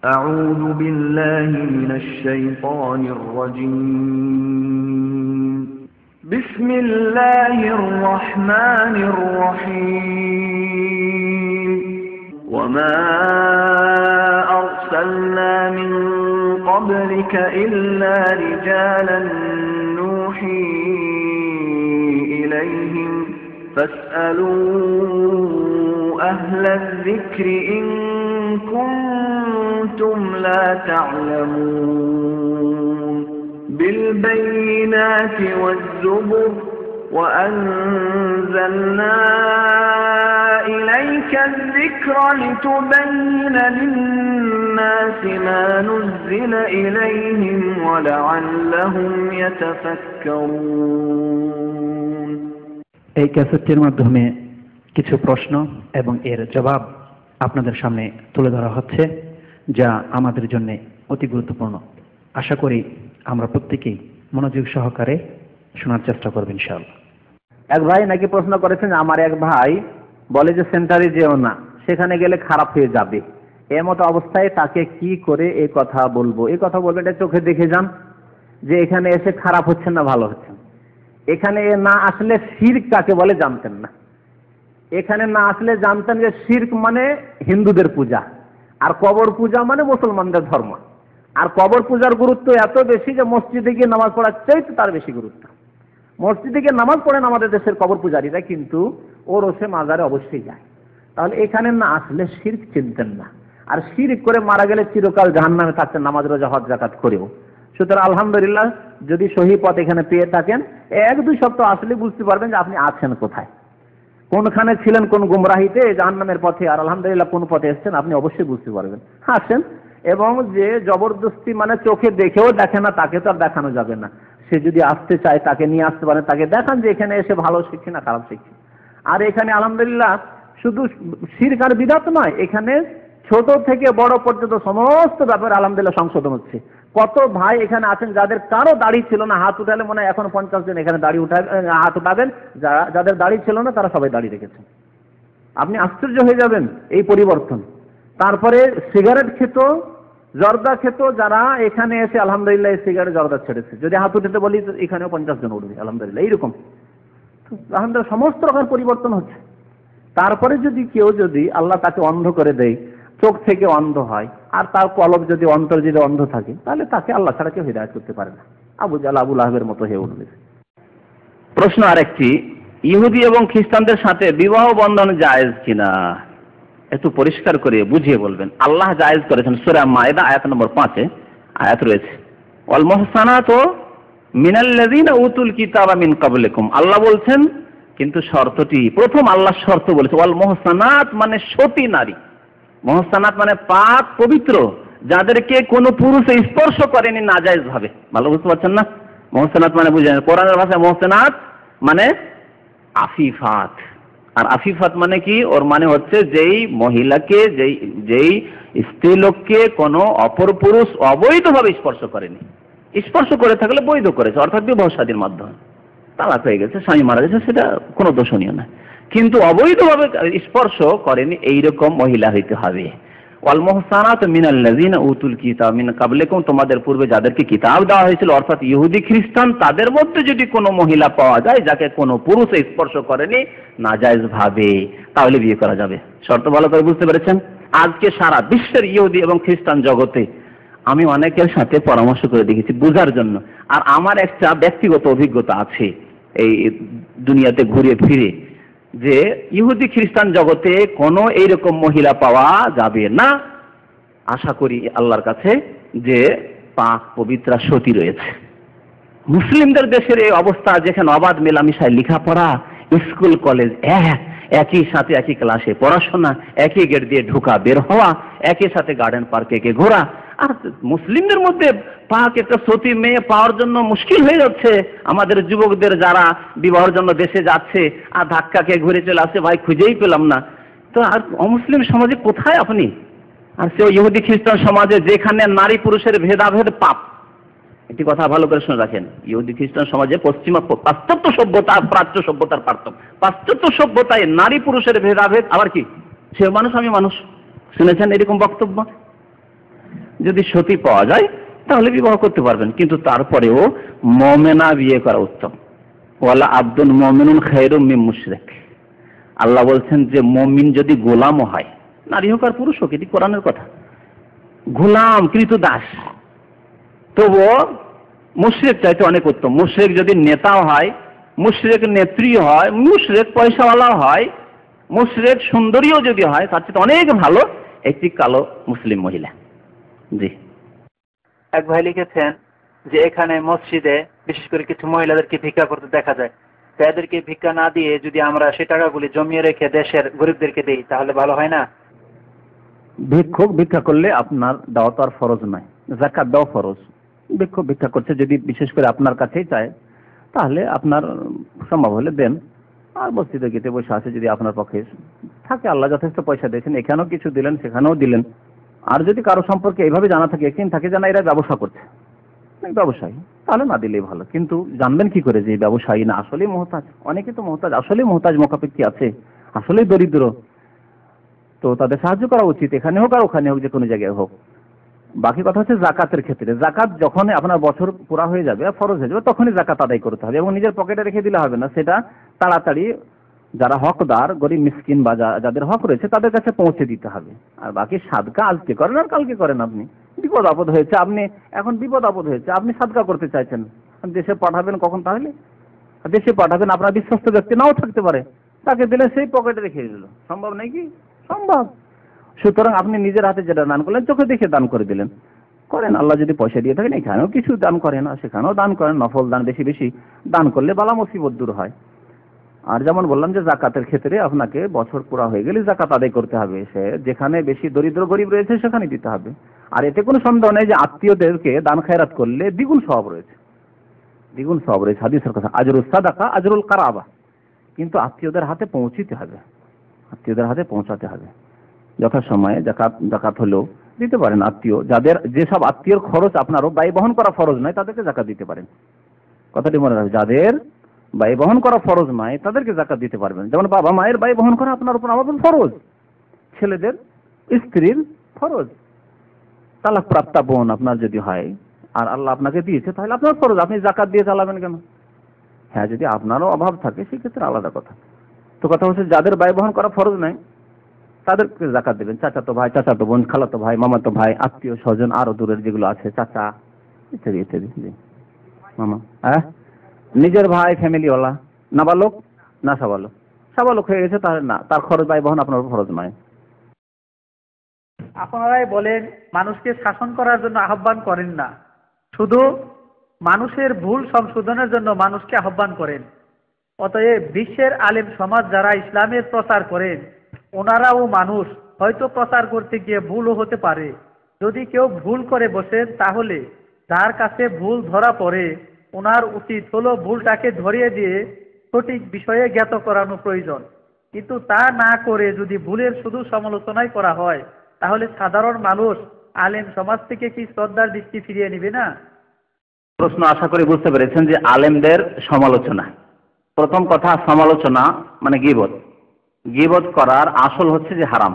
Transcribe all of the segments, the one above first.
أعوذ بالله من الشيطان الرجيم بسم الله الرحمن الرحيم وما أرسلنا من قبلك إلا رجالا نوحي إليهم فاسألوا أهل الذكر إن كنتم لا تعلمون بالبينات والزبر وأنزلنا إليك الذكر لتبين للناس ما نزل إليهم ولعلهم يتفكرون। এই ক্যাসেটটির মাধ্যমে কিছু প্রশ্ন এবং এর জবাব আপনাদের সামনে তুলে ধরা হচ্ছে, যা আমাদের জন্য অতি গুরুত্বপূর্ণ। আশা করি আমরা প্রত্যেকেই মনোযোগ সহকারে শোনার চেষ্টা করব ইনশাআল্লাহ। এক ভাই নাকি প্রশ্ন করেছেন, আমার এক ভাই বলে যে সেন্টারে যেও না, সেখানে গেলে খারাপ হয়ে যাবে। এমতো অবস্থায় তাকে কি করে এই কথা বলবো? এই কথা বলবেন, এটা চোখে দেখে যান যে এখানে এসে খারাপ হচ্ছে না ভালো হচ্ছে। এখানে না আসলে শিরক কাকে বলে জানতেন না। এখানে না আসলে জানতেন যে শিরক মানে হিন্দুদের পূজা, আর কবর পূজা মানে মুসলমানদের ধর্ম। আর কবর পূজার গুরুত্ব এত বেশি যে মসজিদে গিয়ে নামাজ পড়ার চাইতে তার বেশি গুরুত্ব। মসজিদে গিয়ে নামাজ পড়েন আমাদের দেশের কবর পূজারীরা, কিন্তু ওর ওসে মাজারে অবশ্যই যায়। তাহলে এখানে না আসলে শিরক চিনতেন না, আর শিরক করে মারা গেলে চিরকাল জাহান্নামে থাকতেন নামাজ রোজা হজ যাকাত করেও। সুতরাং আলহামদুলিল্লাহ, যদি সহি পথ এখানে পেয়ে থাকেন, 1-2 সপ্তাহ আসলে বুঝতে পারবেন যে আপনি আছেন কোথায়, কোনখানে ছিলেন, কোন গুমরাহিতে, জাহান্নামের পথে, আর আলহামদুলিল্লাহ কোন পথে এসেছেন আপনি অবশ্যই বুঝতে পারবেন। আসেন, এবং যে জবরদস্তি মানে চোখে দেখেও দেখে না তাকে তো আর দেখানো যাবে না। সে যদি আসতে চায় তাকে নিয়ে আসতে পারেন, তাকে দেখান যে এখানে এসে ভালো শিখছি না খারাপ শিখছি। আর এখানে আলহামদুলিল্লাহ শুধু শিরক আর বিদআত নয়, এখানে ছোট থেকে বড় পর্যন্ত সমস্ত ব্যাপারে আলহামদুলিল্লাহ সংশোধন হচ্ছে। কত ভাই এখানে আছেন যাদের কারো দাড়ি ছিল না, হাত উঠালে মনে হয় এখন 50 জন এখানে দাড়ি হাত উঠাবেন, যাদের দাড়ি ছিল না তারা সবাই দাড়ি রেখেছেন। আপনি আশ্চর্য হয়ে যাবেন এই পরিবর্তন। তারপরে সিগারেট খেত, জর্দা খেত, যারা এখানে এসে আলহামদুলিল্লাহ সিগারেট জর্দা ছেড়েছে। যদি হাত উঠাতে বলি এখানেও 50 জন উঠবে আলহামদুলিল্লাহ। এইরকম আলহামদুলিল্লাহ সমস্ত রকম পরিবর্তন হচ্ছে। তারপরে যদি কেউ যদি আল্লাহ তাকে অন্ধ করে দেয়, চোখ থেকে অন্ধ হয়, আর তার কলব যদি অন্তর যদি অন্ধ থাকে, তাহলে তাকে আল্লাহ ছাড়া কেউ হিদায়াত করতে পারে না। আবু জাহল আবু লাহাবের মতো হয়ে উঠবে। প্রশ্ন আরেকটি, ইহুদি এবং খ্রিস্টানদের সাথে বিবাহ বন্ধন জায়েজ কিনা একটু পরিষ্কার করে বুঝিয়ে বলবেন। আল্লাহ জায়েজ করেছেন, সূরা মায়েদা আয়াত নম্বর 5 আয়াত রয়েছে, ওয়াল মুহসানাতু মিনাল্লাযিনা উতুল কিতাবা মিন ক্বাবলিকুম। আল্লাহ বলছেন, কিন্তু শর্তটি, প্রথম আল্লাহ শর্ত বলেছে ওয়াল মুহসানাত মানে সতী নারী। মুহসানাত মানে পাক পবিত্র, যাদেরকে কোনো পুরুষ স্পর্শ করেনি নাজায়েজ ভাবে। ভালো বুঝতে পারছেন না? মুহসানাত মানে বুঝেন, কোরআনের ভাষায় মুহসানাত মানে আফিফাত। আর আফিফাত মানে কি? ওর মানে হচ্ছে যেই মহিলাকে, যেই স্ত্রী লোককে কোনো অপর পুরুষ অবৈধভাবে স্পর্শ করেনি। স্পর্শ করে থাকলে বৈধ করেছে, অর্থাৎ বিবাহ শাদীর মাধ্যমে তালাক হয়ে গেছে, স্বামী মারা গেছে, সেটা কোনো দোষণীয় না। কিন্তু অবৈধভাবে স্পর্শ করেনি এইরকম মহিলা হইতে হবে। ওয়াল মুহসানাতু মিনাল্লাযিনা উতুল কিতাবা মিন ক্বাবলিকুম, তোমাদের পূর্বে যাদেরকে কিতাব দেওয়া হয়েছিল, অর্থাৎ ইহুদি খ্রিস্টান, তাদের মধ্যে যদি কোনো মহিলা পাওয়া যায় যাকে কোনো পুরুষ স্পর্শ করেনি নাজায়েজ ভাবে, তাহলে বিয়ে করা যাবে। শর্ত ভালো করে বুঝতে পেরেছেন? আজকে সারা বিশ্বের ইহুদি এবং খ্রিস্টান জগতে আমি অনেকের সাথে পরামর্শ করে দেখেছি বোঝার জন্য। আর আমার একটা ব্যক্তিগত অভিজ্ঞতা আছে এই দুনিয়াতে ঘুরে ফিরে, যে ইহুদি খ্রিস্টান জগতে কোনো এইরকম মহিলা পাওয়া যাবে না। আশা করি আল্লাহর কাছে যে পাক পবিত্রা সতী রয়েছে। মুসলিমদের দেশের এই অবস্থা, যেখানে অবাধ মেলামেশায় লেখাপড়া, স্কুল কলেজ একই সাথে, একই ক্লাসে পড়াশোনা, একই গেট দিয়ে ঢোকা বের হওয়া, একই সাথে গার্ডেন পার্কে ঘোরা, আর মুসলিমদের মধ্যে পাক একটা সতী মেয়ে পাওয়ার জন্য মুশকিল হয়ে যাচ্ছে। আমাদের যুবকদের যারা বিবাহের জন্য দেশে যাচ্ছে আর ধাক্কাকে ঘুরে চলে আসছে, ভাই খুঁজেই পেলাম না। তো আর অমুসলিম সমাজে কোথায় আপনি? আর সে ইহুদি খ্রিস্টান সমাজে যেখানে নারী পুরুষের ভেদাভেদ পাপ। একটি কথা ভালো করে শুনে রাখেন, ইহুদি খ্রিস্টান সমাজে পাশ্চাত্য সভ্যতা আর প্রাচ্য সভ্যতার পার্থক্য। পাশ্চাত্য সভ্যতায় নারী পুরুষের ভেদাভেদ, আবার কি সে মানুষ আমি মানুষ, শুনেছেন এরকম বক্তব্য? যদি সতী পাওয়া যায় তাহলে বিবাহ করতে পারবেন, কিন্তু তারপরেও মুমিনা বিয়ে করা উত্তম। ওয়ালা আব্দুন মুমিনুন খায়রুম মিন মুশরিক। আল্লাহ বলছেন যে মুমিন যদি গোলামও হয়, নারী হোক আর পুরুষ হোক, এটি কোরআনের কথা, গোলাম কৃতদাস, তবুও মুশরিক চাইতে অনেক উত্তম। মুশরিক যদি নেতাও হয়, মুশরিক নেত্রী হয়, মুশরিক পয়সাওয়ালাও হয়, মুশরিক সুন্দরীও যদি হয়, তার চেয়ে অনেক ভালো একটি কালো মুসলিম মহিলা। জি। এক ভাই লিখেছেন যে এখানে মসজিদে বিশেষ করে কিছু মহিলাদেরকে ভিক্ষা করতে দেখা যায়, তাদেরকে ভিক্ষা না দিয়ে যদি আমরা সেই টাকাগুলি জমিয়ে রেখে দেশের গরিবদেরকে দিই তাহলে ভালো হয় না? ভিক্ষুক ভিক্ষা করলে আপনার দেওয়া তো আর ফরজ নয়, যাকাত দেওয়া ফরজ। ভিক্ষুক ভিক্ষা করছে, যদি বিশেষ করে আপনার কাছেই চায় তাহলে আপনার সম্ভব হলে দেন। আর মসজিদে গেতে বসে আছে, যদি আপনার পক্ষে থাকে, আল্লাহ যথেষ্ট পয়সা দিয়েছেন, এখানেও কিছু দিলেন সেখানেও দিলেন। আর যদি কারো সম্পর্কে এইভাবে জানা থাকে, একদিন থাকে জানা এরা ব্যবসা করছে, ব্যবসায়ী, তাহলে না দিলেই ভালো। কিন্তু জানবেন কি করে যে ব্যবসায়ী না আসলেই মহতাজ? অনেকে তো মহতাজ, আসলেই মহতাজ মোকাপেক্ষি আছে, আসলেই দরিদ্র, তো তাদের সাহায্য করা উচিত, এখানে হোক আর ওখানে হোক, যে কোনো জায়গায় হোক। বাকি কথা হচ্ছে জাকাতের ক্ষেত্রে, জাকাত যখন আপনার বছর পুরা হয়ে যাবে, ফরজ হয়ে যাবে, তখনই জাকাত আদায় করতে হবে এবং নিজের পকেটে রেখে দিলে হবে না। সেটা তাড়াতাড়ি যারা হকদার, গরিব মিসকিন বা যাদের হক রয়েছে তাদের কাছে পৌঁছে দিতে হবে। আর বাকি সাদকা আজকে করেন আর কালকে করেন। আপনি বিপদ আপদ হয়েছে, আপনি এখন বিপদ আপদ হয়েছে, আপনি সাদকা করতে চাইছেন, দেশে পাঠাবেন কখন? তাহলে দেশে পাঠাবেন, আপনার বিশ্বস্ত ব্যক্তি নাও থাকতে পারে, তাকে দিলে সেই পকেটে রেখে দিল, সম্ভব নাকি? কি সম্ভব। সুতরাং আপনি নিজের হাতে যেটা দান করলেন, চোখে দেখে দান করে দিলেন, করেন। আল্লাহ যদি পয়সা দিয়ে থাকেন, এখানেও কিছু দান করেন আর সেখানেও দান করেন, নফল দান বেশি বেশি দান করলে বালা মুসিবত দূর হয়। আর যেমন বললাম যে জাকাতের ক্ষেত্রে আপনাকে বছর পুরা হয়ে গেলে জাকাত আদায় করতে হবে, সে যেখানে বেশি দরিদ্র গরিব রয়েছে সেখানে দিতে হবে। আর এতে কোনো সন্দেহ নেই যে আত্মীয়দেরকে দান খায়রাত করলে দ্বিগুণ সওয়াব রয়েছে, দ্বিগুণ সওয়াব রয়েছে। হাদিসের কথা, আজরুস সাদাকা আজরুল কারাবা। কিন্তু আত্মীয়দের হাতে পৌঁছতে হবে, আত্মীয়দের হাতে পৌঁছাতে হবে যথাসময়ে। জাকাত হলেও দিতে পারেন আত্মীয়, যাদের যেসব আত্মীয়র খরচ আপনারও ব্যয় বহন করা ফরজ নয়, তাদেরকে জাকাত দিতে পারেন। কথাটি মনে রাখবেন, যাদের ব্যয় বহন করা ফরজ নয় তাদেরকে জাকাত দিতে পারবেন। যেমন বাবা মায়ের ব্যয় বহন করা আপনার উপর আমাদের ফরজ, ছেলেদের স্ত্রীর ফরজ, তালাক প্রাপ্তা বোন আপনার যদি হয় আর আল্লাহ আপনাকে দিয়েছে তাহলে আপনার ফরজ, আপনি জাকাত দিয়ে চালাবেন কেন? হ্যাঁ, যদি আপনারও অভাব থাকে সেক্ষেত্রে আলাদা কথা। তো কথা হচ্ছে যাদের ব্যয় বহন করা ফরজ নয় তাদেরকে জাকাত দেবেন। চাচাতো ভাই, চাচাতো বোন, খালাতো ভাই, মামাতো ভাই, আত্মীয় স্বজন আরো দূরের যেগুলো আছে, চাচা ইত্যাদি ইত্যাদি, মামা, হ্যাঁ, নিজের ভাই, ফ্যামিলিওয়ালা, নাবালক না সাবালক, সাবালক হয়ে গেছে তাহলে না, তার খরচ ব্যয় বহন আপনার ফরজ নয়। আপনারাই বলেন মানুষকে শাসন করার জন্য আহ্বান করেন না, শুধু মানুষের ভুল সংশোধনের জন্য মানুষকে আহ্বান করেন। অতএব বিশ্বের আলেম সমাজ যারা ইসলামের প্রচার করেন, ওনারাও মানুষ, হয়তো প্রচার করতে গিয়ে ভুলও হতে পারে। যদি কেউ ভুল করে বসেন তাহলে যার কাছে ভুল ধরা পড়ে ওনার উচিত হলো ভুলটাকে ধরিয়ে দিয়ে সঠিক বিষয়ে জ্ঞাত করানো প্রয়োজন। কিন্তু তা না করে যদি ভুলের শুধু সমালোচনাই করা হয় তাহলে সাধারণ মানুষ আলেম সমাজ থেকে কি শ্রদ্ধার দৃষ্টি ফিরিয়ে নিবে না? প্রশ্ন আশা করি বুঝতে পেরেছেন যে আলেমদের সমালোচনা। প্রথম কথা, সমালোচনা মানে গীবত। গীবত করার আসল হচ্ছে যে হারাম।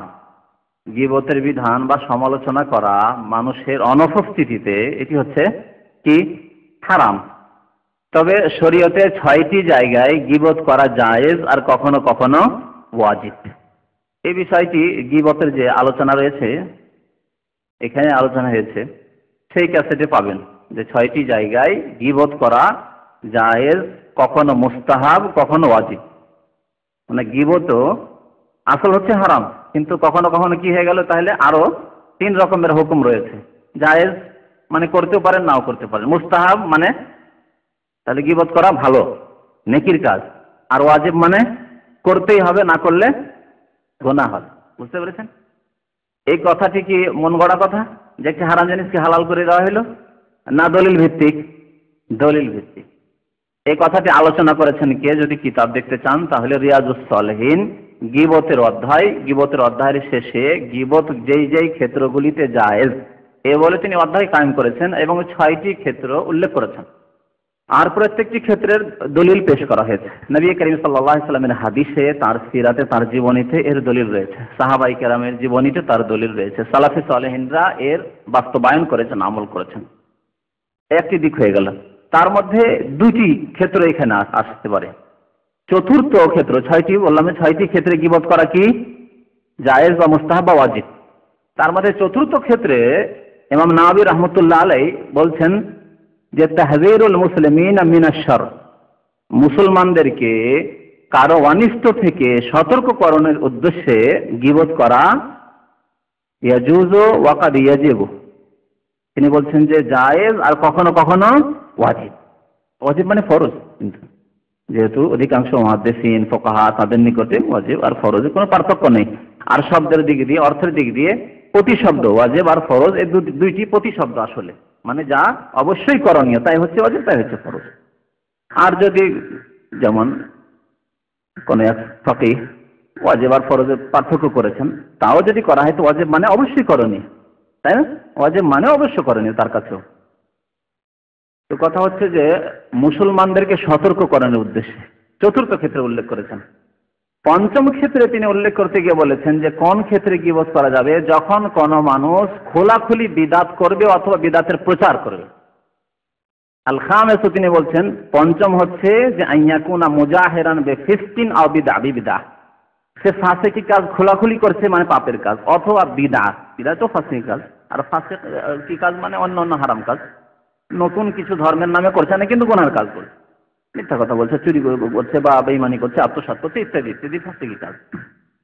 গীবতের বিধান বা সমালোচনা করা মানুষের অনুপস্থিতিতে এটি হচ্ছে কি হারাম। তবে শরীয়তে 6টি জায়গায় গীবত করা জায়েজ আর কখনো কখনো ওয়াজিব। এই বিষয়টি গীবতের যে আলোচনা রয়েছে এখানে আলোচনা হয়েছে, সেই ক্যাসেটে পাবেন যে 6টি জায়গায় গীবত করা জায়েজ, কখনো মুস্তাহাব, কখনো ওয়াজিব। মানে গীবত আসল হচ্ছে হারাম, কিন্তু কখনো কখনো কি হয়ে গেল, তাহলে আরো 3 রকমের হুকুম রয়েছে। জায়েজ মানে করতেও পারেন, নাও করতে পারেন। মুস্তাহাব মানে তাহলে গীবত করা ভালো, নেকির কাজ। আর ওয়াজিব মানে করতেই হবে, না করলে গুনাহ হবে। বুঝতে পেরেছেন? এই কথাটি কি মন গড়া কথা যে একটি হারাম জিনিসকে হালাল করে দেওয়া হলো, না দলিল ভিত্তিক? দলিল ভিত্তিক। এই কথাটি আলোচনা করেছেন কে? যদি কিতাব দেখতে চান তাহলে রিয়াজুস সালেহিন গীবতের অধ্যায়, গীবতের অধ্যায়ের শেষে গীবত যেই যেই ক্ষেত্রগুলিতে জায়েজ এ বলে তিনি অধ্যায় কায়েম করেছেন এবং 6টি ক্ষেত্র উল্লেখ করেছেন। আর প্রত্যেকটি ক্ষেত্রের দলিল পেশ করা হয়েছে। নবী করিম সাল্লাল্লাহু আলাইহি ওয়াসাল্লামের হাদিসে, তার সিরাতে, তার জীবনীতে এর দলিল রয়েছে। সাহাবায়ে কেরামের জীবনীতে তার দলিল রয়েছে। সালাফে সালেহিনরা এর বাস্তবায়ন করেছেন, আমল করেছেন। একটি দিক হয়ে গেল। তার মধ্যে দুটি ক্ষেত্র এখানে আসতে পারে। চতুর্থ ক্ষেত্র, ছয়টি বললাম, ছয়টি ক্ষেত্রে গীবত করা কি জায়েজ বা মুস্তাহাব বা ওয়াজিব। তার মধ্যে চতুর্থ ক্ষেত্রে ইমাম নাওয়াবী রাহমাতুল্লাহ আলাইহি বলছেন যে তাহযীরুল মুসলিমিন মিনাশ শার, মুসলমানদেরকে কারো অনিষ্ট থেকে সতর্ককরণের উদ্দেশ্যে গীবত করা ইয়াজুজু ওয়া কাদ ইয়াজিবু। তিনি বলছেন যে জায়েজ আর কখনো কখনো ওয়াজিব। ওয়াজিব মানে ফরজ, কিন্তু যেহেতু অধিকাংশ মুহাদ্দিসিন ফুকাহা তাদের নিকটে ওয়াজিব আর ফরজের কোনো পার্থক্য নেই। আর শব্দের দিক দিয়ে, অর্থের দিক দিয়ে প্রতিশব্দ, ওয়াজিব আর ফরজ এই দুইটি প্রতিশব্দ আসলে, মানে যা অবশ্যই করণীয় তাই হচ্ছে ওয়াজিব, তাই হচ্ছে ফরজ। আর যদি যেমন কোন এক ফকিহ ওয়াজিব আর ফরজের পার্থক্য করেছেন, তাও যদি করা হয় তো ওয়াজিব মানে অবশ্যই করণীয়, তাই না? ওয়াজিব মানে অবশ্য করণীয় তার কাছেও। তো কথা হচ্ছে যে মুসলমানদেরকে সতর্ক করানোর উদ্দেশ্যে চতুর্থ ক্ষেত্রে উল্লেখ করেছেন। পঞ্চম ক্ষেত্রে তিনি উল্লেখ করতে গিয়ে বলেছেন যে কোন ক্ষেত্রে গীবত করা যাবে, যখন কোন মানুষ খোলাখুলি বিদাত করবে অথবা বিদাতের প্রচার করবে। আল খামেস, তিনি বলছেন পঞ্চম হচ্ছে যে আইয়াকুনা মুজাহিরান বিফিসকিন আও বিদআহ, সে ফাসিকি কাজ খোলাখুলি করছে মানে পাপের কাজ, অথবা বিদআত, বিদআত তো ফাসিকি কাজ, আর ফাসিক কি কাজ মানে অন্য অন্য হারাম কাজ, নতুন কিছু ধর্মের নামে করছে না কিন্তু গুনার কাজ করছে, মিথ্যা কথা বলছে, চুরি করছে বা বেঈমানি করছে, আত্মসাৎ করছে, ইত্যাদি ইত্যাদি ফাসিকি কাজ,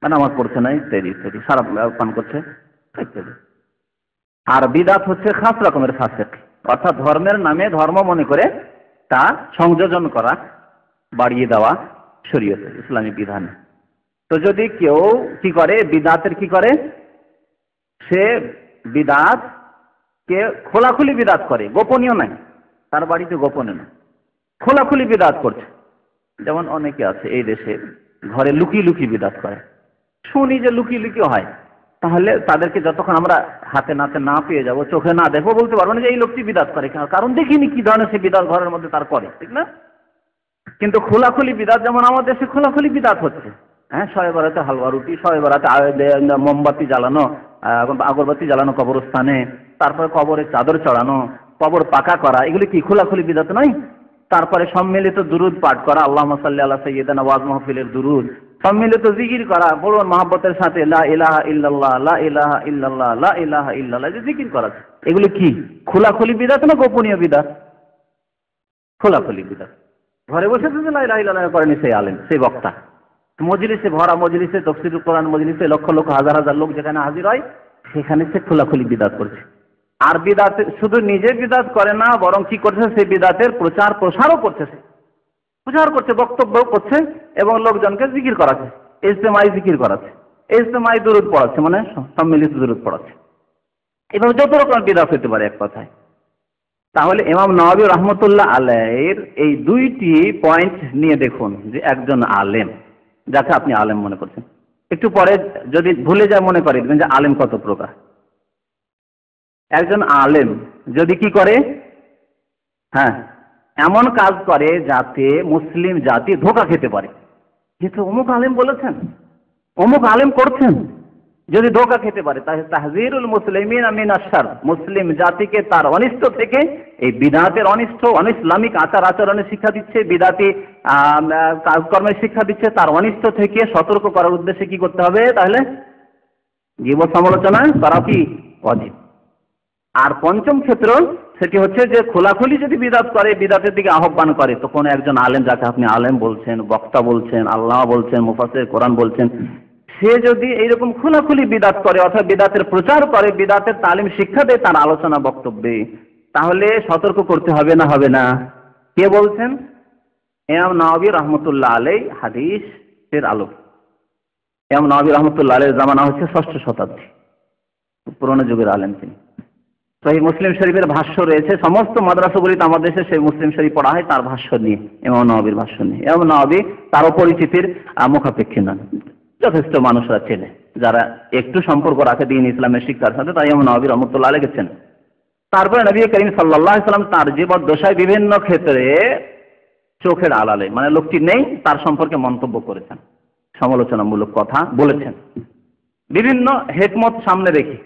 নামাজ পড়ছে না ইত্যাদি ইত্যাদি, শরাব পান করছে ইত্যাদি। আর বিদআত হচ্ছে খাস রকমের ফাসিক, অর্থাৎ ধর্মের নামে ধর্ম মনে করে তা সংযোজন করা, বাড়িয়ে দেওয়া শরীয়তে, ইসলামী বিধানে। তো যদি কেউ কি করে, বিদআতের কি করে, সে বিদআত কে খোলাখুলি বিদআত করে, গোপনীয় নাই, তার বাড়িতে গোপনে না, খোলাখুলি বিদআত করছে। যেমন অনেকে আছে এই দেশে ঘরে লুকিয়ে লুকিয়ে বিদআত করে, শুনি যে লুকিয়ে লুকিয়ে হয়, তাহলে তাদেরকে যতক্ষণ আমরা হাতে নাতে না পেয়ে যাব, চোখে না দেখবো, বলতে পারবো না যে এই লোকটি বিদআত করে, কারণ দেখিনি কি ধরনের সে বিদআত ঘরের মধ্যে তার করে, ঠিক না? কিন্তু খোলাখুলি বিদআত, যেমন আমাদের দেশে খোলাখুলি বিদআত হচ্ছে, হ্যাঁ, শবে বরাতে হালুয়া রুটি, শবে বরাতে মোমবাতি জ্বালানো, আগরবাতি জ্বালানো কবরস্থানে, তারপরে কবরে চাদর চড়ানো, কবর পাকা করা, এগুলি কি খোলাখুলি বিদআত নয়? তারপরে সম্মিলিত দুরুদ পাঠ করা, আল্লাহুম্মা সাল্লি আলা সাইয়্যিদিনা ওয়াজ মাহফিলের দুরুদ, সম্মিলিত জিকির করা, বড় মহব্বতের সাথে লা ইলাহা ইল্লাল্লাহ, লা ইলাহা ইল্লাল্লাহ, লা ইলাহা ইল্লাল্লাহ, যে জিকির করা, এগুলি কি খোলাখুলি বিদআত না গোপনীয় বিদআত? খোলাখুলি বিদআত। ঘরে বসে যে লা ইলাহা ইল্লাল্লাহ করেনি সেই আলেম, সেই বক্তা, মজলিসে, ভরা মজলিসে, তাফসীরুল কোরআন মজলিসে লক্ষ লক্ষ হাজার হাজার লোক যেখানে হাজির হয়, সেখানে সে খোলাখুলি বিদআত করছে। আর বিদআত শুধু নিজে বিদআত করে না, বরং কি করছে, সেই বিদআতের প্রচার প্রসারও করছে, সে প্রচার করছে, বক্তব্য করছে এবং লোকজনকে জিকির করাচ্ছে, ইজতেমাই জিকির করাচ্ছে, ইজতেমাই দুরূদ পড়াচ্ছে, মানে সম্মিলিত দুরূদ পড়াচ্ছে। এভাবে যত রকম বিদআত হতে পারে এক কথায়। তাহলে ইমাম নাওয়াবী রাহমাতুল্লাহ আলাইহির এই দুইটি পয়েন্ট নিয়ে দেখুন যে একজন আলেম, যাকে আপনি আলেম মনে করছেন, একটু পরে যদি ভুলে যায় মনে করে দেবেন যে আলেম কত প্রকার। একজন আলেম যদি কি করে, হ্যাঁ, এমন কাজ করে যাতে মুসলিম জাতি ধোঁকা খেতে পারে, যেহেতু অমুক আলেম বলেছেন, অমুক আলেম করছেন, যদি ধোঁকা খেতে পারে, তাহলে তাহযীরুল মুসলিমিন মিনাশ শার, মুসলিম জাতিকে তার অনিষ্ট থেকে, এই বিদআতের অনিষ্ট, অনিসলামিক আচার আচরণের শিক্ষা দিচ্ছে, বিদআতি কাজকর্মের শিক্ষা দিচ্ছে, তার অনিষ্ট থেকে সতর্ক করার উদ্দেশ্যে কি করতে হবে, তাহলে গীবত সমালোচনা করা কি ওয়াজিব। আর পঞ্চম ক্ষেত্র সেটি হচ্ছে যে খোলাখুলি যদি বিদআত করে, বিদআতের দিকে আহ্বান করে, তো কোনো একজন আলেম, যাকে আপনি আলেম বলছেন, বক্তা বলছেন, আল্লাহ বলছেন, মুফাসসির কোরআন বলছেন, সে যদি এইরকম খোলাখুলি বিদআত করে অথবা বিদআতের প্রচার করে, বিদআতের তালিম শিক্ষা দেয় তার আলোচনা বক্তব্যে, তাহলে সতর্ক করতে হবে না, হবে না? কে বলছেন? ইমাম নাওয়াবী রাহমাতুল্লাহ আলাইহি হাদিসের আলোক। ইমাম নাওয়াবী রাহমাতুল্লাহ আলাইহির জামানা হচ্ছে 6ষ্ঠ শতাব্দী, পুরনো যুগের আলেম তিনি। সহিহ মুসলিম শরীফের ভাষ্য রয়েছে, সমস্ত মাদ্রাসাগুলিতে আমাদের দেশে সেই মুসলিম শরীফ পড়া হয় তার ভাষ্য নিয়ে, ইমাম নাওয়াবীর ভাষ্য নিয়ে। ইমাম নাওয়াবী তারও পরিচিতির মুখাপেক্ষী নন, যথেষ্ট মানুষরা চেনে, যারা একটু সম্পর্ক রাখে দ্বীন ইসলামের শিক্ষার সাথে, তাই ইমাম নাওয়াবী রাহমাতুল্লাহ আলাইহি চেনে। তারপরে নবী করিম সাল্লাল্লাহু আলাইহি ওয়াসাল্লাম তার জীবদ্দশায় বিভিন্ন ক্ষেত্রে চোখের আড়ালে, মানে লোকটি নেই, তার সম্পর্কে মন্তব্য করেছেন, সমালোচনামূলক কথা বলেছেন, বিভিন্ন হিকমত সামনে রেখে।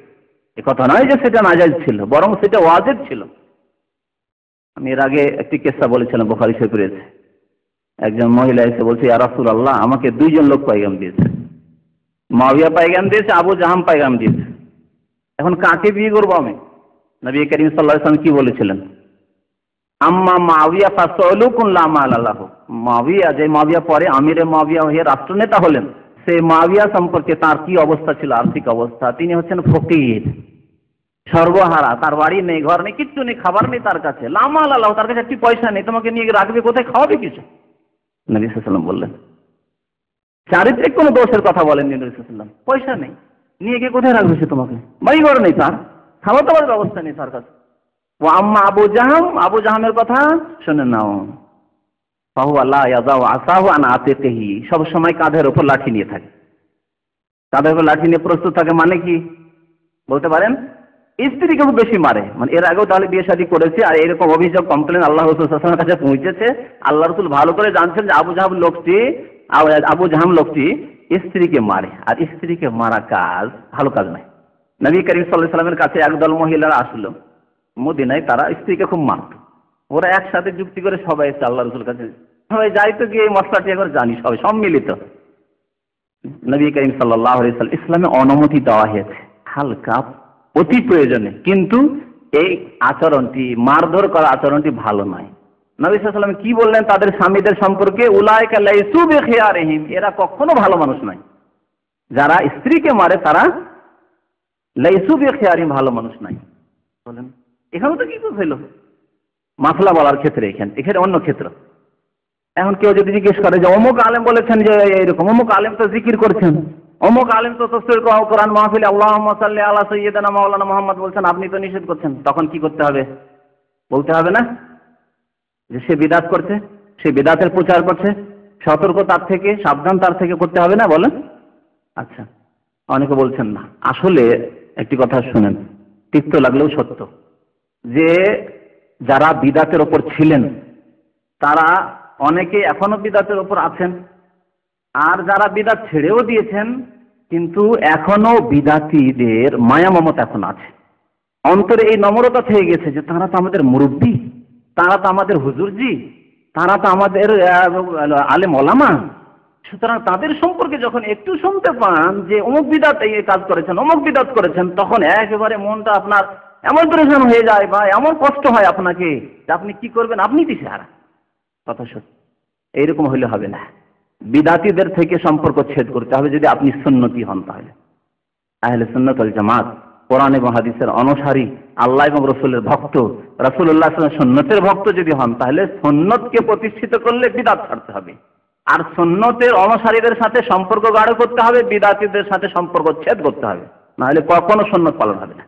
এ কথা নয় যে সেটা নাজায়েজ ছিল, বরং সেটা ওয়াজিব ছিল। আমি এর আগে একটি কিসসা বলেছিলাম, বুখারী শরীফে রয়েছে। একজন মহিলা এসে বলছে, ইয়া রাসূলুল্লাহ, আমাকে দুইজন লোক পায়গাম দিয়েছে, মুআবিয়া পায়গাম দিয়েছে, আবু জাহাম পায়গাম দিয়েছে, এখন কাকে বিয়ে করবো আমি? নবী করিম সাল্লাল্লাহু আলাইহি ওয়াসাল্লাম কি বলেছিলেন? আম্মা মুআবিয়া ফাসালুকুন লা মাল লাহু, মুআবিয়া, যে মুআবিয়া পরে আমিরে মুআবিয়া হয়ে রাষ্ট্রনেতা হলেন, সেই মুআবিয়া সম্পর্কে তার কি অবস্থা ছিল, আর্থিক অবস্থা? তিনি হচ্ছেন ফকির, সর্বহারা, তার বাড়ি নেই, ঘর নেই, কিচ্ছু নেই, খাবার নেই তার কাছে, লা মাল লাহু, তার কাছে একটি পয়সা নেই, তোমাকে নিয়ে রাখবে কোথায়, খাওয়াবে কিছু? নবী সাল্লাল্লাহু আলাইহি ওয়াসাল্লাম বললেন, চারিত্রিক কোনো দোষের কথা বলেননি নবী সাল্লাল্লাহু আলাইহি ওয়াসাল্লাম, পয়সা নেই, নিয়ে গিয়ে কোথায় রাখবে সে তোমাকে, বাড়ি ঘর নেই, তার খাওয়া দাওয়ার ব্যবস্থা নেই তার কাছে। ও আম্মা আবু জাহাম, আবু জাহামের কথা শুনে নাও, ফাহুয়া লা ইয়াযাউ আসাহু আন আতিকিহি, সব সময় কাঁধের উপর লাঠি নিয়ে থাকে, কাঁধের উপর লাঠি নিয়ে প্রস্তুত থাকে। মানে কি বলতে পারেন? স্ত্রীকে খুব বেশি মারে, মানে এর আগেও তাহলে বিয়ে শাদী করেছে, আর এরকম অভিযোগ, কমপ্লেন আল্লাহ রাসূল সাল্লাল্লাহু আলাইহি ওয়াসাল্লামের কাছে পৌঁছেছে। আল্লাহ রাসূল ভালো করে জানছেন যে আবু জাহাম লোকটি স্ত্রীকে মারে, আর স্ত্রীকে মারা কাজ ভালো কাজ নয়। নবী করিম সাল্লাল্লাহু আলাইহি ওয়াসাল্লামের কাছে একদল মহিলারা আসলো মদিনায়, তারা স্ত্রীকে খুব মারত। ওরা একসাথে যুক্তি করে সবাই এসে আল্লাহ রাসূল কাছে, সবাই যাই তো গিয়ে মশলাটি একবার জানি, সবাই সম্মিলিত। নবী করিম সাল্লাল্লাহু আলাইহি ওয়াসাল্লাম, ইসলামে অনুমতি দেওয়া হয়েছে হালকা, অতি প্রয়োজনে, কিন্তু এই আচরণটি, মারধর করা আচরণটি ভালো নয়। নবী সাল্লাল্লাহু আলাইহি ওয়াসাল্লাম কি বললেন তাদের স্বামীদের সম্পর্কে? উলাইকা লাইসু বিখিয়ারিহিম, এরা কখনো ভালো মানুষ নয়। যারা স্ত্রীকে মারে তারা লাইসু বিখিয়ারিহিম, ভালো মানুষ নাই। বলেন এখানে তো কি হইল? মাসলা বলার ক্ষেত্রে, এখানে অন্য ক্ষেত্র। এখন কেউ যদি জিজ্ঞেস করে যে অমুক আলেম বলেছেন যে এইরকম, অমুক আলেম তো জিকির করছেন, অমুক আলেম তো তাফসীর কোরআন মাহফিলে আল্লাহুম্মা সাল্লি আলা সাইয়্যিদিনা মাওলানা মুহাম্মদ বলছেন, আপনি তো নিষেধ করছেন, তখন কি করতে হবে? বলতে হবে না যে সে বিদআত করছে, সে বিদআতের প্রচার করছে, সতর্ক তার থেকে, সাবধান তার থেকে করতে হবে না? বলেন। আচ্ছা, অনেকে বলছেন না। আসলে একটি কথা শুনেন, তিক্ত লাগলেও সত্য, যে যারা বিদআতের ওপর ছিলেন তারা অনেকে এখনো বিদআতের ওপর আছেন, আর যারা বিদআত ছেড়েও দিয়েছেন কিন্তু এখনো বিদআতীদের মায়া মমতা এখন আছে, অন্তরে এই নম্রতা থেকে গেছে যে তারা তো আমাদের মুরব্বী, তারা তো আমাদের হুজুরজি, তারা তো আমাদের আলেম ওলামা, সুতরাং তাদের সম্পর্কে যখন একটু শুনতে পান যে অমুক বিদআত এই কাজ করেছেন, অমুক বিদআত করেছেন, তখন একেবারে মনটা আপনার এমন পরেশান হয়ে যায় বা এমন কষ্ট হয় আপনাকে যে আপনি কি করবেন, আপনি দিশেহারা। কথা সত্যি, এইরকম হইলে হবে না। বিদআতীদের থেকে সম্পর্ক ছেদ করতে হবে যদি আপনি সুন্নতি হন। তাহলে আহলে সুন্নাত ওয়াল জামাত, কোরআন এবং হাদিসের অনুসারী, আল্লাহ এবং রাসূলের ভক্ত, রাসূলুল্লাহ সাল্লাল্লাহু আলাইহি ওয়াসাল্লাম সুন্নতের ভক্ত যদি হন, তাহলে সুন্নতকে প্রতিষ্ঠিত করলে বিদআত ছাড়তে হবে, আর সুন্নতের অনুসারীদের সাথে সম্পর্ক গাঢ় করতে হবে, বিদআতীদের সাথে সম্পর্ক ছেদ করতে হবে, নাহলে কখনো সুন্নত পালন হবে না।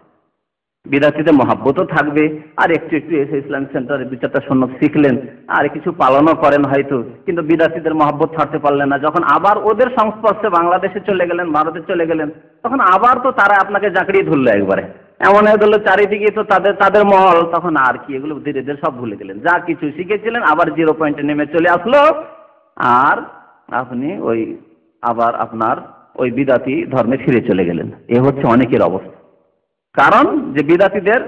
বিদআতীদের মহব্বতও থাকবে, আর একটু একটু এসে ইসলামিক সেন্টারে দু চারটা সুন্নত শিখলেন, আর কিছু পালনও করেন হয়তো, কিন্তু বিদআতীদের মহব্বত ছাড়তে পারলেন না। যখন আবার ওদের সংস্পর্শে বাংলাদেশে চলে গেলেন, ভারতে চলে গেলেন, তখন আবার তো তারা আপনাকে জাঁকড়িয়ে ধরলো একবারে, এমন হয়ে ধরলো চারিদিকে তো তাদের মহল, তখন আর কি এগুলো ধীরে ধীরে সব ভুলে গেলেন, যা কিছু শিখেছিলেন আবার 0 পয়েন্টে নেমে চলে আসলো, আর আপনি আবার আপনার ওই বিদআতী ধর্মে ফিরে চলে গেলেন। এ হচ্ছে অনেকের অবস্থা, কারণ যে বিদআতীদের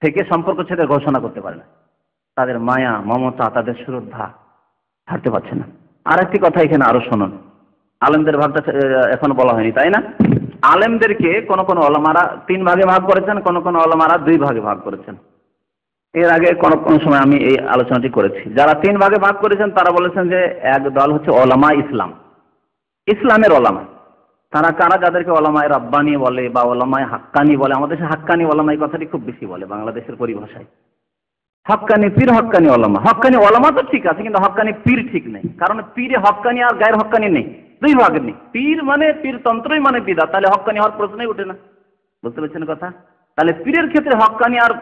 থেকে সম্পর্ক ছেদের ঘোষণা করতে পারে না, তাদের মায়া মমতা, তাদের শ্রদ্ধা ছাড়তে পারছে না। আর একটি কথা এখানে আরো শুনুন, আলেমদের ভাগটা এখন বলা হয়নি, তাই না? আলেমদেরকে কোন কোন ওলামারা 3 ভাগে ভাগ করেছেন, কোন কোন ওলামারা 2 ভাগে ভাগ করেছেন। এর আগে কোন সময় আমি এই আলোচনাটি করেছি। যারা 3 ভাগে ভাগ করেছেন তারা বলেছেন যে এক দল হচ্ছে ওলামা ইসলাম, ইসলামের ওলামা। তারা কারা? যাদেরকে ওলামায়ে রাব্বানী বলে বা ওলামায়ে হাক্কানি বলে। আমাদের দেশে হাক্কানি ওলামা এই কথাটি খুব বেশি বলে বাংলাদেশের পরিভাষায়। হক্কানি পীর, হক্কানি ওলামা। হক্কানি ওলামা তো ঠিক আছে, কিন্তু হক্কানি পীর ঠিক নেই, কারণ পীরে হক্কানি আর গায়ের হক্কানি নেই, 2 ভাগ নেই। পীর মানে পীরতন্ত্রই মানে বিদআত, তাহলে হক্কানি হওয়ার প্রশ্নই ওঠে না। বুঝতে পারছেন কথা? তাহলে পীরের ক্ষেত্রে হক্কানি আর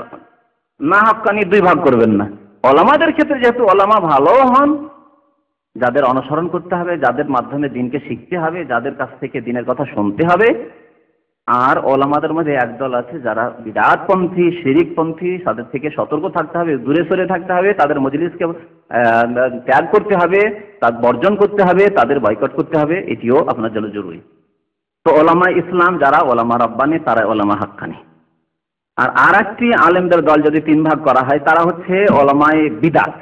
না হক্কানি 2 ভাগ করবেন না। ওলামাদের ক্ষেত্রে যেহেতু ওলামা ভালো হন, যাদের অনুসরণ করতে হবে, যাদের মাধ্যমে দিনকে শিখতে হবে, যাদের কাছ থেকে দিনের কথা শুনতে হবে, আর ওলামাদের মধ্যে একদল আছে যারা বিদআতপন্থী, শিরিকপন্থী, তাদের থেকে সতর্ক থাকতে হবে, দূরে সরে থাকতে হবে, তাদের মজলিসকে ত্যাগ করতে হবে, তার বর্জন করতে হবে, তাদের বয়কট করতে হবে, এটিও আপনার জন্য জরুরি। তো ওলামা ইসলাম যারা ওলামা রাব্বানী, তারা ওলামা হাক্কানি। আর একটি আলেমদের দল যদি তিন ভাগ করা হয়, তারা হচ্ছে ওলামায়ে বিদআত,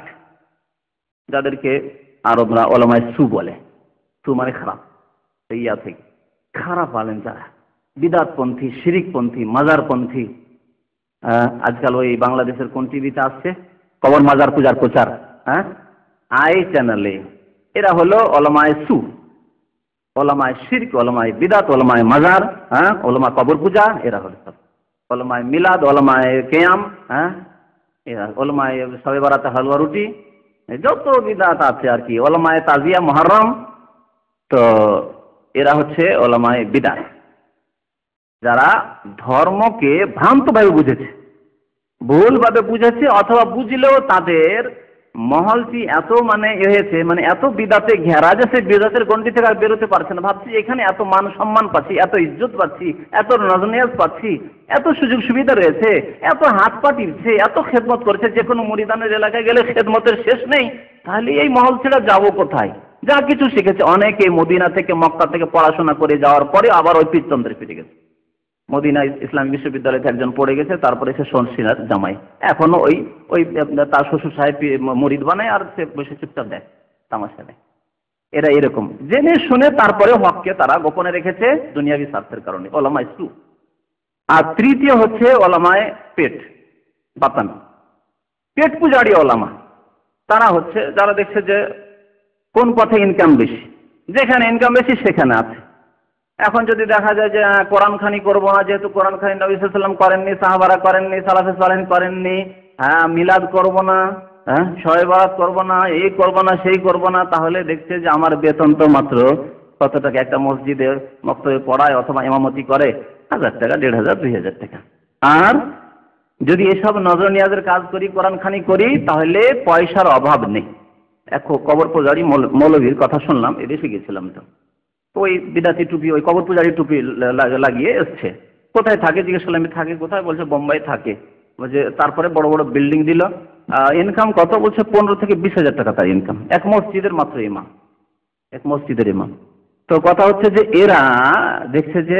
যাদেরকে আরবরা ওলামায়ে সু বলে। সু মানে খারাপ, ইয়া থেকে খারাপ আলেম যারা বিদআতপন্থী, শিরিকপন্থী, মাজারপন্থী। আজকাল ওই বাংলাদেশের কোন টিভিতে আসছে কবর মাজার পূজার প্রচার, আই চ্যানেলে, এরা হলো ওলামায়ে সু, ওলামায়ে শিরক, ওলামায়ে বিদআত, ওলামায়ে মাজার, ওলামা কবর পূজা, এরা হলো সব ওলামায়ে মিলাদ, ওলামায়ে কিয়াম, এরা ওলামায়ে শবে বারাতে হালুয়া রুটি, যত বিদআত আছে আর কি, ওলামায়ে তাজিয়া, মুহররম। তো এরা হচ্ছে ওলামায়ে বিদআত, যারা ধর্মকে ভ্রান্তভাবে বুঝেছে, ভুলভাবে বুঝেছে, অথবা বুঝলেও তাদের মহলটি এত হয়েছে, এত বিদাতে ঘেরা যে সে বিদাতের গণ্ডি থেকে আর বেরোতে পারছে না। ভাবছি এখানে এত মান সম্মান পাচ্ছি, এত ইজ্জত পাচ্ছি, এত নজনিয়াজ পাচ্ছি, এত সুযোগ সুবিধা রয়েছে, এত হাত পা টিপছে, এত খেদমত করেছে, যে কোনো মুরিদানের এলাকায় গেলে খেদমতের শেষ নেই। তাহলে এই মহল ছেড়ে যাবো কোথায়? যা কিছু শিখেছে, অনেকে মদিনা থেকে মক্কা থেকে পড়াশোনা করে যাওয়ার পরে আবার ওই পীরচন্দ্রে ফিরে গেছে। মদিনা ইসলামী বিশ্ববিদ্যালয়তে একজন পড়ে গেছে, তারপরে সে শনসিনার জামাই, এখনো ওই তার শ্বশুর সাহেব মুরিদ বানায়, আর সে বসে চুপচাপ দেয়, তামাশা দেয়। এরা এরকম জেনে শুনে তারপরে হককে তারা গোপনে রেখেছে দুনিয়াবী স্বার্থের কারণে, ওলামায়ে সু। আর তৃতীয় হচ্ছে ওলামায়ে পেট বাতান, পেট পূজারি ওলামা। তারা হচ্ছে যারা দেখছে যে কোন পথে ইনকাম বেশি, যেখানে ইনকাম বেশি সেখানে আছে। এখন যদি দেখা যায় যে কোরআন খানি করবো না, যেহেতু কোরআন খানি নবী সাল্লাল্লাহু আলাইহি ওয়াসাল্লাম করেননি, সাহাবারা করেননি, সালাফে সালেহিন করেননি, মিলাদ করবো না, শবে বারাত করবো না, এই করবো না, সেই করবো না, তাহলে দেখছে যে আমার বেতন তো মাত্র কত টাকা, একটা মসজিদে মক্তবে পড়ায় অথবা ইমামতি করে 1000 টাকা, 1500, 2000 টাকা। আর যদি এসব নজর নিয়াজের কাজ করি, কোরআন খানি করি, তাহলে পয়সার অভাব নেই। কবর পূজারি মৌলভীর কথা শুনলাম, এদেশে গেছিলাম, তো ওই বিদাতি টুপি, ওই কবর পূজারি টুপি লাগিয়ে এসছে। কোথায় থাকে জিজ্ঞেস করলাম, থাকে কোথায়? বলছে বোম্বাই থাকে। বলছে তারপরে বড় বড় বিল্ডিং দিল, ইনকাম কত? বলছে 15 থেকে 20,000 টাকা তার ইনকাম, এক মসজিদের মাত্র ইমাম, এক মসজিদের ইমাম। তো কথা হচ্ছে যে এরা দেখছে যে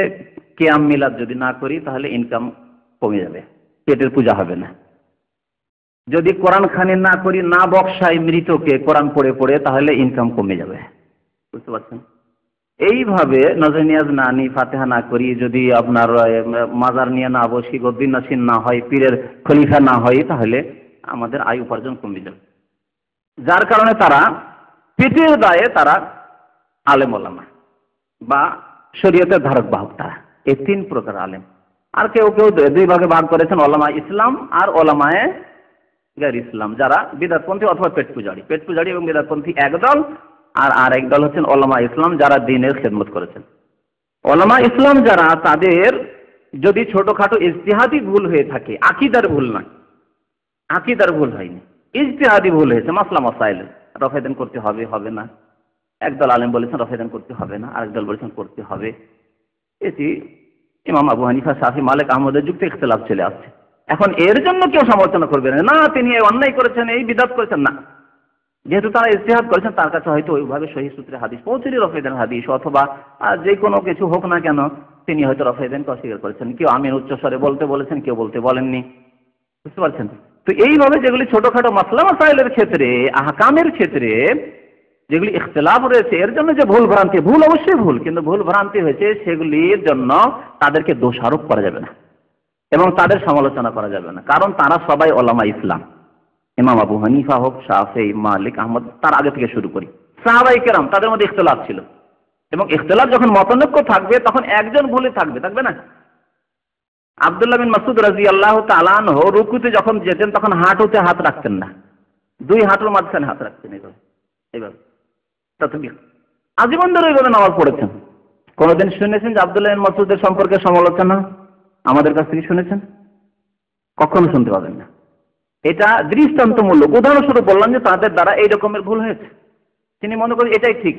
কিয়াম মিলাদ যদি না করি তাহলে ইনকাম কমে যাবে, পেটের পূজা হবে না। যদি কোরআন খানি না করি, না বক্সাই মৃতকে কোরআন পড়ে পড়ে, তাহলে ইনকাম কমে যাবে। বুঝতে পারছেন? এইভাবে নজর নিয়াজ না নি, ফাতেহা না করি, যদি আপনার মাজার নিয়ে না বসি, গদ্দিন নাসিন না হয়, পীরের খলিফা না হয়, তাহলে আমাদের আয় উপার্জন কমে যাবে। যার কারণে তারা পেটের দায়ে তারা আলেম ওলামা বা শরীয়তের ধারক বাহক, তারা এই 3 প্রকার আলেম। আর কেউ কেউ 2 ভাগে ভাগ করেছেন, ওলামা ইসলাম আর ওলামায়ে গায়র ইসলাম, যারা বিদআতপন্থী অথবা পেট পূজারি এবং বিদআতপন্থী একদল। আর এক দল হচ্ছেন ওলামা ইসলাম, যারা দ্বীনের খেদমত করেছেন। ওলামা ইসলাম যারা, তাদের যদি ছোটখাটো ইজতিহাদি ভুল হয়ে থাকে, আকীদার ভুল নয়, আকীদার ভুল হয়নি, ইজতিহাদি ভুল হয়েছে, মাসলা মাসাইল, রফায়দান করতে হবে, হবে না। একদল আলেম বলেছেন রফায়দান করতে হবে না, আরেক দল বলেছেন করতে হবে। এটি ইমাম আবু হানিফা, শাফি, মালিক, আহমদের যুক্তি ইখতিলাফ চলে আসছে। এখন এর জন্য কেউ সমালোচনা করবে না, তিনি অন্যায় করেছেন, এই বিদআত করেছেন, না। যেহেতু তারা ইজতিহাদ করেছেন, তার কাছে হয়তো ওইভাবে সহিহ সূত্রে হাদিস পৌঁছেনি, রফায়দান হাদিস অথবা যে কোনো কিছু হোক না কেন, তিনি হয়তো রফায়দানকে অস্বীকার করেছেন। কেউ আমিন উচ্চস্বরে বলতে বলেছেন, কেউ বলতে বলেননি। বুঝতে পারছেন? তো এইভাবে যেগুলি ছোটখাটো মাসলা মাসাইলের ক্ষেত্রে, আহকামের ক্ষেত্রে যেগুলি ইখতিলাফ রয়েছে, এর জন্য যে ভুল ভ্রান্তি, ভুল অবশ্যই ভুল, কিন্তু ভুল ভ্রান্তি হয়েছে, সেগুলির জন্য তাদেরকে দোষারোপ করা যাবে না এবং তাদের সমালোচনা করা যাবে না, কারণ তারা সবাই ওলামা ইসলাম। ইমাম আবু হানিফা হোক, শাফি, মালিক, আহমদ, তার আগে থেকে শুরু করি, সাহাবায়ে কেরাম, তাদের মধ্যে ইখতিলাফ ছিল, এবং ইখতিলাফ যখন মতানৈক্য থাকবে, তখন একজন ভুলে থাকবে না। আব্দুল্লাহ বিন মাসউদ রাদিয়াল্লাহু তাআলা আনহু রুকুতে যখন যেতেন, তখন হাঁটুতে হাত রাখতেন না, 2 হাঁটুর মাঝখানে হাত রাখতেন, এইভাবে তাসবিহ। আজীবন ধরে এইভাবে নামাজ পড়েছেন। কোনদিন শুনেছেন যে আব্দুল্লাহ বিন মাসউদের সম্পর্কে সমালোচনা আমাদের কাছ থেকে শুনেছেন? কখনো শুনতে পাবেন না। এটা দৃষ্টান্তমূলক উদাহরণস্বরূপ বললাম যে তাদের দ্বারা এই রকমের ভুল হয়েছে, তিনি মনে করেন এটাই ঠিক।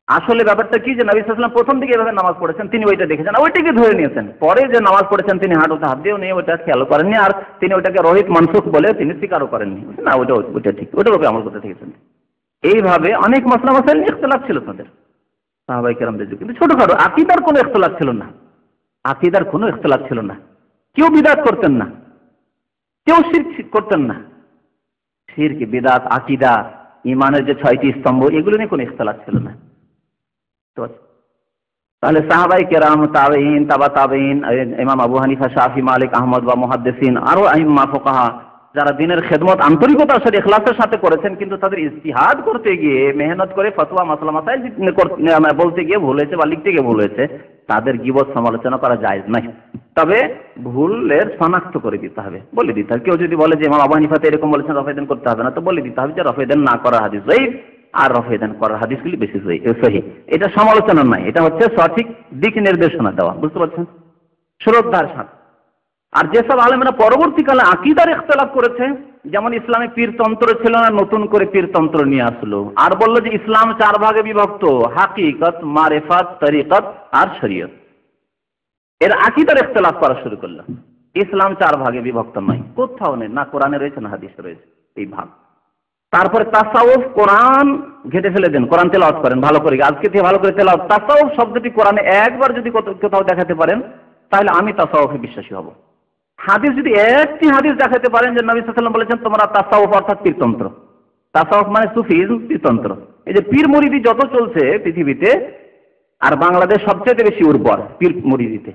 আসলে ব্যাপারটা কি যে নবী সাল্লাল্লাহু আলাইহি ওয়াসাল্লাম প্রথম দিকে এভাবে নামাজ পড়েছেন, তিনি ওইটা দেখেছেন, ওইটাকে ধরে নিয়েছেন। পরে যে নামাজ পড়েছেন তিনি হাঁটুতে হাত দিয়েও নিয়ে ওইটা খেয়াল করেননি, আর তিনি ওইটাকে রহিত মানসুখ বলে তিনি স্বীকারও করেননি, না ওইটা ঠিক, ওইটার উপরে আমল করতে থেকেছেন। এইভাবে অনেক মাসলা মাসাইল নিয়ে ইখতিলাফ ছিল তাদের সাহাবায়ে কেরামদের যুগে, কিন্তু ছোটখাটো আকীদার কোনো ইখতিলাফ ছিল না, আকীদার কোনো ইখতিলাফ ছিল না। কেউ বিদআত করতেন না, কেউ শিরক করতেন না। শিরক, বিদআত, আকীদা, ঈমানের যে 6টি স্তম্ভ, এগুলো নিয়ে কোনো ইখতিলাফ ছিল না। তাহলে সাহাবায়ে কেরাম, তাবেঈন, তাবা তাবেঈন, ইমাম আবু হানিফা, শাফি, মালিক, আহমদ বা মুহাদ্দিসিন, আরো আইম্মা ফুকাহা যারা দিনের খেদমত আন্তরিকতার সাথে ইখলাসের সাথে করেছেন, কিন্তু তাদের ইজতিহাদ করতে গিয়ে মেহনত করে ফতোয়া মাসলা মাসাইল বলতে গিয়ে ভুল হয়েছে বা লিখতে গিয়ে ভুল হয়েছে, তাদের গীবত সমালোচনা করা জায়েজ নাই। তবে ভুলের শনাক্ত করে দিতে হবে, বলে দিতে হবে। কেউ যদি বলে যে ইমাম আবু হানিফা এরকম বলেছেন, রফায়দান করতে হবে না, তো বলে দিতে হবে যে রফায়দান না করার হাদিস যায়িফ, আর রফায়দান করার হাদিসগুলি বেশি সহিহ। এটা সমালোচনা নয়, এটা হচ্ছে সঠিক দিক নির্দেশনা দেওয়া, বুঝতে পারছেন, শ্রদ্ধার সাথে। আর যেসব আলেমরা পরবর্তীকালে আকীদার ইখতিলাফ করেছে, যেমন ইসলামে পীরতন্ত্র ছিল না, নতুন করে পীরতন্ত্র নিয়ে আসলো, আর বললো যে ইসলাম 4 ভাগে বিভক্ত, হাকিকত, মারিফাত, তরিকত আর শরীয়ত। এর আকীদার ইখতিলাফ করা শুরু করলো। ইসলাম 4 ভাগে বিভক্ত নয়, কোথাও নেই, না কোরআনে রয়েছে না হাদিসে রয়েছে এই ভাগ। তারপরে তাসাউফ, কোরআন ঘেটে ফেলে দেন, কোরআন তেলাওয়াত করেন ভালো করে, আজকে থেকে ভালো করে তেলাওয়াত। তাসাউফ শব্দটি কোরআনে একবার যদি কোথাও দেখাতে পারেন, তাহলে আমি তাসাউফে বিশ্বাসী হব। হাদিস যদি একটি হাদিস দেখাতে পারেন যে নবী সাল্লাল্লাহু আলাইহি ওয়াসাল্লাম বলেছেন তোমরা তাসাউফ অর্থাৎ পীরতন্ত্র, তাসাউফ মানে সুফিজম, পীরতন্ত্র, এই যে পীর মুরিদি যত চলছে পৃথিবীতে, আর বাংলাদেশ সবচেয়ে বেশি উর্বর পীর মুরিদিতে,